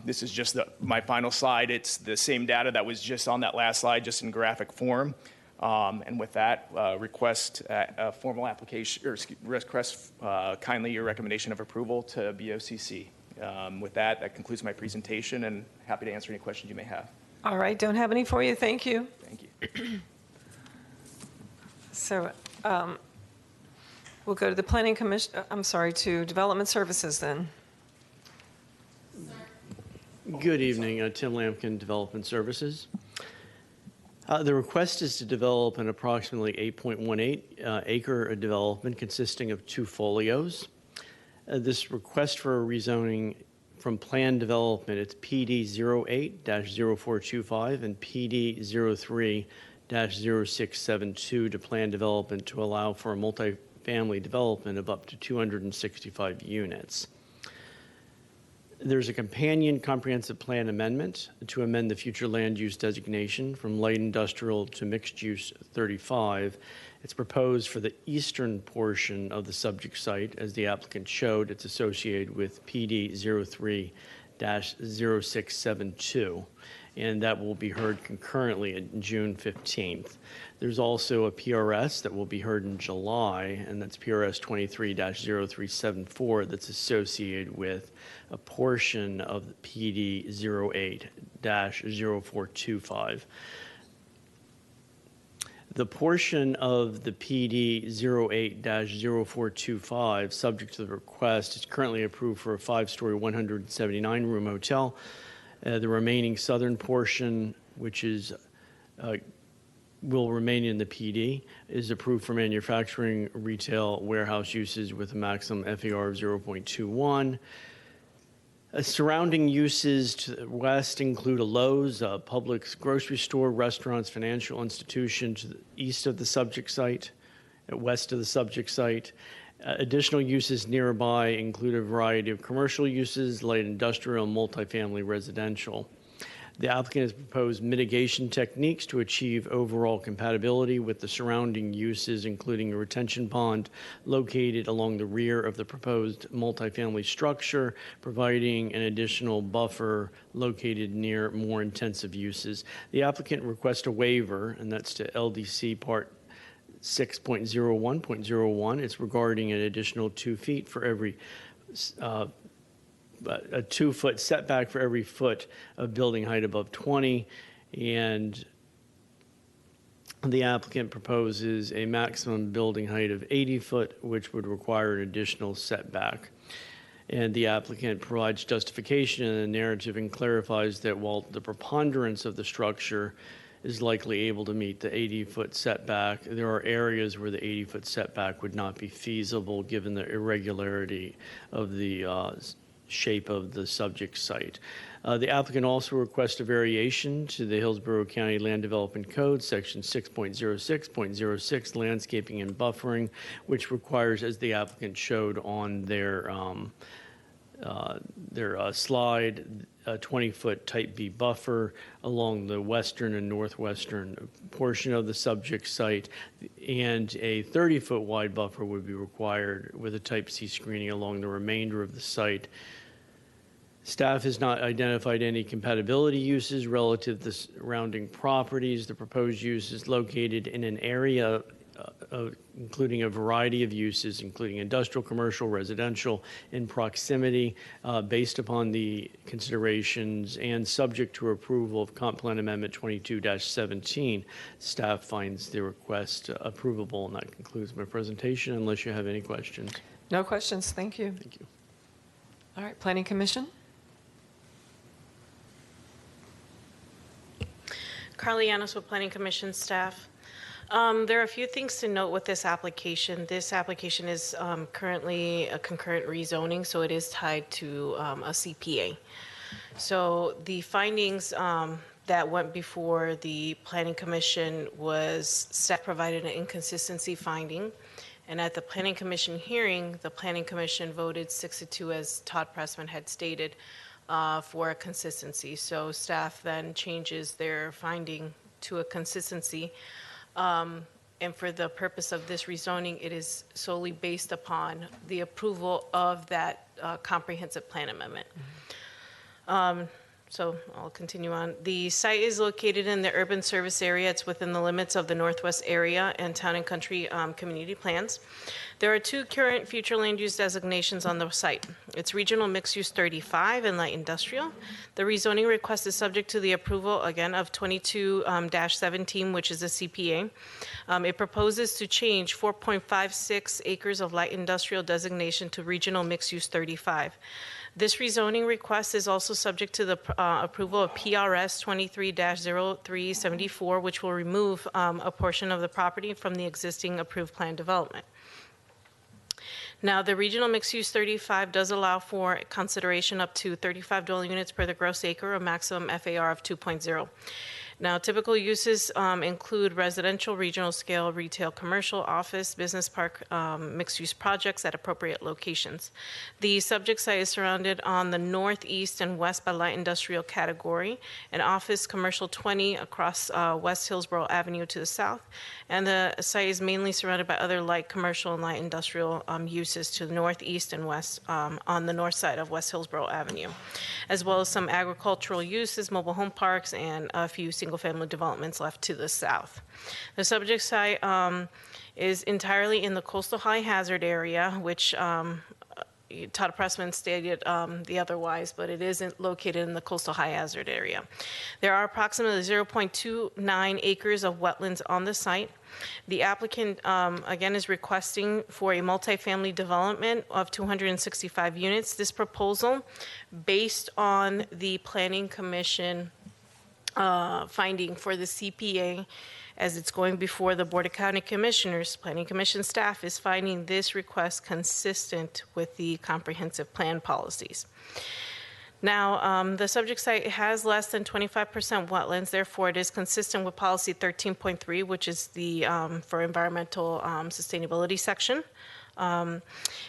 This is just my final slide. It's the same data that was just on that last slide, just in graphic form. And with that, request a formal application, or request kindly your recommendation of approval to BOCC. With that, that concludes my presentation, and happy to answer any questions you may have. All right, don't have any for you. Thank you. Thank you. So we'll go to the Planning Commission, to Development Services then. Good evening, Tim Lampkin, Development Services. The request is to develop an approximately 8.18 acre development consisting of 2 folios. This request for a rezoning from planned development, it's PD 08-0425 and PD 03-0672 to planned development to allow for a multifamily development of up to 265 units. There's a companion comprehensive plan amendment to amend the future land use designation from light industrial to mixed use 35. It's proposed for the eastern portion of the subject site. As the applicant showed, it's associated with PD 03-0672, and that will be heard concurrently on June 15th. There's also a PRS that will be heard in July, and that's PRS 23-0374 that's associated with a portion of the PD 08-0425. The portion of the PD 08-0425 subject to the request is currently approved for a 5-story 179-room hotel. The remaining southern portion, which is will remain in the PD, is approved for manufacturing, retail, warehouse uses with a maximum FAR of 0.21. Surrounding uses to the west include a Lowe's, a Publix grocery store, restaurants, financial institution to the east of the subject site, west of the subject site. Additional uses nearby include a variety of commercial uses, light industrial, and multifamily residential. The applicant has proposed mitigation techniques to achieve overall compatibility with the surrounding uses, including a retention pond located along the rear of the proposed multifamily structure, providing an additional buffer located near more intensive uses. The applicant requests a waiver, and that's to LDC Part 6.01.01. It's regarding an additional 2 feet for every a 2-foot setback for every foot of building height above 20, and the applicant proposes a maximum building height of 80 foot, which would require an additional setback. And the applicant provides justification in the narrative and clarifies that while the preponderance of the structure is likely able to meet the 80-foot setback, there are areas where the 80-foot setback would not be feasible given the irregularity of the shape of the subject site. The applicant also requests a variation to the Hillsborough County Land Development Code, Section 6.06.06, landscaping and buffering, which requires, as the applicant showed on their slide, a 20-foot Type B buffer along the western and northwestern portion of the subject site, and a 30-foot wide buffer would be required with a Type C screening along the remainder of the site. Staff has not identified any compatibility uses relative to the surrounding properties. The proposed use is located in an area including a variety of uses, including industrial, commercial, residential, in proximity, based upon the considerations and subject to approval of Comp Plan Amendment 22-17. Staff finds the request approvable, and that concludes my presentation, unless you have any questions. No questions. Thank you. Thank you. All right, Planning Commission. Carly Yanos with Planning Commission staff. There are a few things to note with this application. This application is currently a concurrent rezoning, so it is tied to a CPA. So the findings that went before the Planning Commission was staff provided an inconsistency finding. And at the Planning Commission hearing, the Planning Commission voted 6-2, as Todd Pressman had stated, for a consistency. So staff then changes their finding to a consistency. And for the purpose of this rezoning, it is solely based upon the approval of that comprehensive plan amendment. So I'll continue on. The site is located in the urban service area. It's within the limits of the Northwest area and Town and Country community plans. There are 2 current future land use designations on the site. It's Regional Mixed Use 35 and Light Industrial. The rezoning request is subject to the approval, again, of 22-17, which is a CPA. It proposes to change 4.56 acres of light industrial designation to Regional Mixed Use 35. This rezoning request is also subject to the approval of PRS 23-0374, which will remove a portion of the property from the existing approved plan development. Now, the Regional Mixed Use 35 does allow for consideration up to 35 dwelling units per the gross acre, a maximum FAR of 2.0. Now, typical uses include residential, regional scale, retail, commercial, office, business park, mixed-use projects at appropriate locations. The subject site is surrounded on the north, east, and west by light industrial category, and office commercial 20 across West Hillsborough Avenue to the south, and the site is mainly surrounded by other light commercial and light industrial uses to the north, east, and west on the north side of West Hillsborough Avenue, as well as some agricultural uses, mobile home parks, and a few single-family developments left to the south. The subject site is entirely in the coastal high hazard area, which Todd Pressman stated the otherwise, but it isn't located in the coastal high hazard area. There are approximately 0.29 acres of wetlands on the site. The applicant, again, is requesting for a multifamily development of 265 units. This proposal, based on the Planning Commission finding for the CPA, as it's going before the Board of County Commissioners, Planning Commission staff is finding this request consistent with the comprehensive plan policies. Now, the subject site has less than 25% wetlands, therefore it is consistent with policy 13.3, which is the for environmental sustainability section.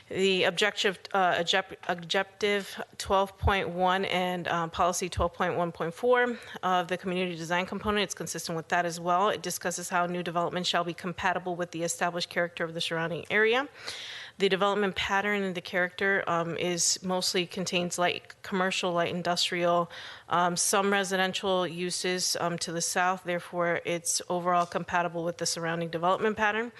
The objective 12.1 and policy 12.1.4 of the community design component, it's consistent with that as well. It discusses how new development shall be compatible with the established character of the surrounding area. The development pattern and the character is mostly contains light commercial, light industrial, some residential uses to the south, therefore it's overall compatible with the surrounding development pattern.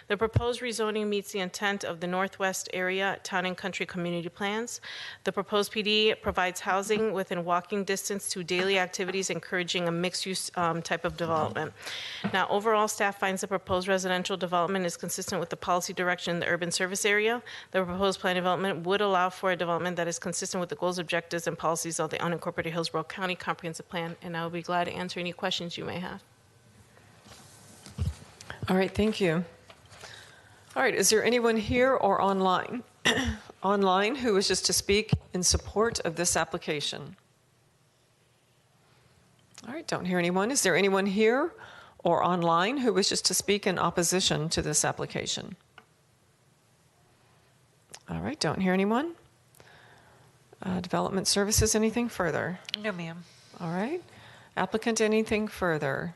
The proposed rezoning meets the intent of the Northwest Area Town and Country Community Plans. The proposed PD provides housing within walking distance to daily activities, encouraging a mixed-use type of development. Now, overall, staff finds the proposed residential development is consistent with the policy direction in the urban service area. The proposed plan development would allow for a development that is consistent with the goals, objectives, and policies of the unincorporated Hillsborough County Comprehensive Plan, and I will be glad to answer any questions you may have. All right, thank you. All right, is there anyone here or online who wishes to speak in support of this application? All right, don't hear anyone. Is there anyone here or online who wishes to speak in opposition to this application? All right, don't hear anyone. Development Services, anything further? No, ma'am. All right. Applicant, anything further?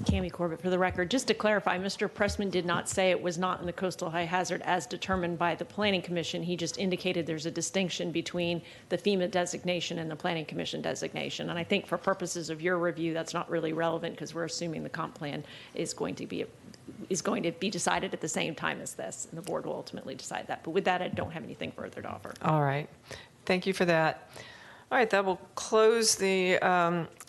Cami Corbett, for the record, just to clarify, Mr. Pressman did not say it was not in the coastal high hazard as determined by the Planning Commission. He just indicated there's a distinction between the FEMA designation and the Planning Commission designation. And I think for purposes of your review, that's not really relevant because we're assuming the comp plan is going to be decided at the same time as this, and the board will ultimately decide that. But with that, I don't have anything further to offer. All right. Thank you for that. All right, that will close the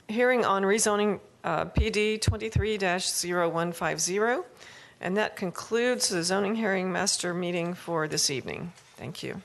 hearing on rezoning PD 23-0150, and that concludes the zoning hearing master meeting for this evening. Thank you.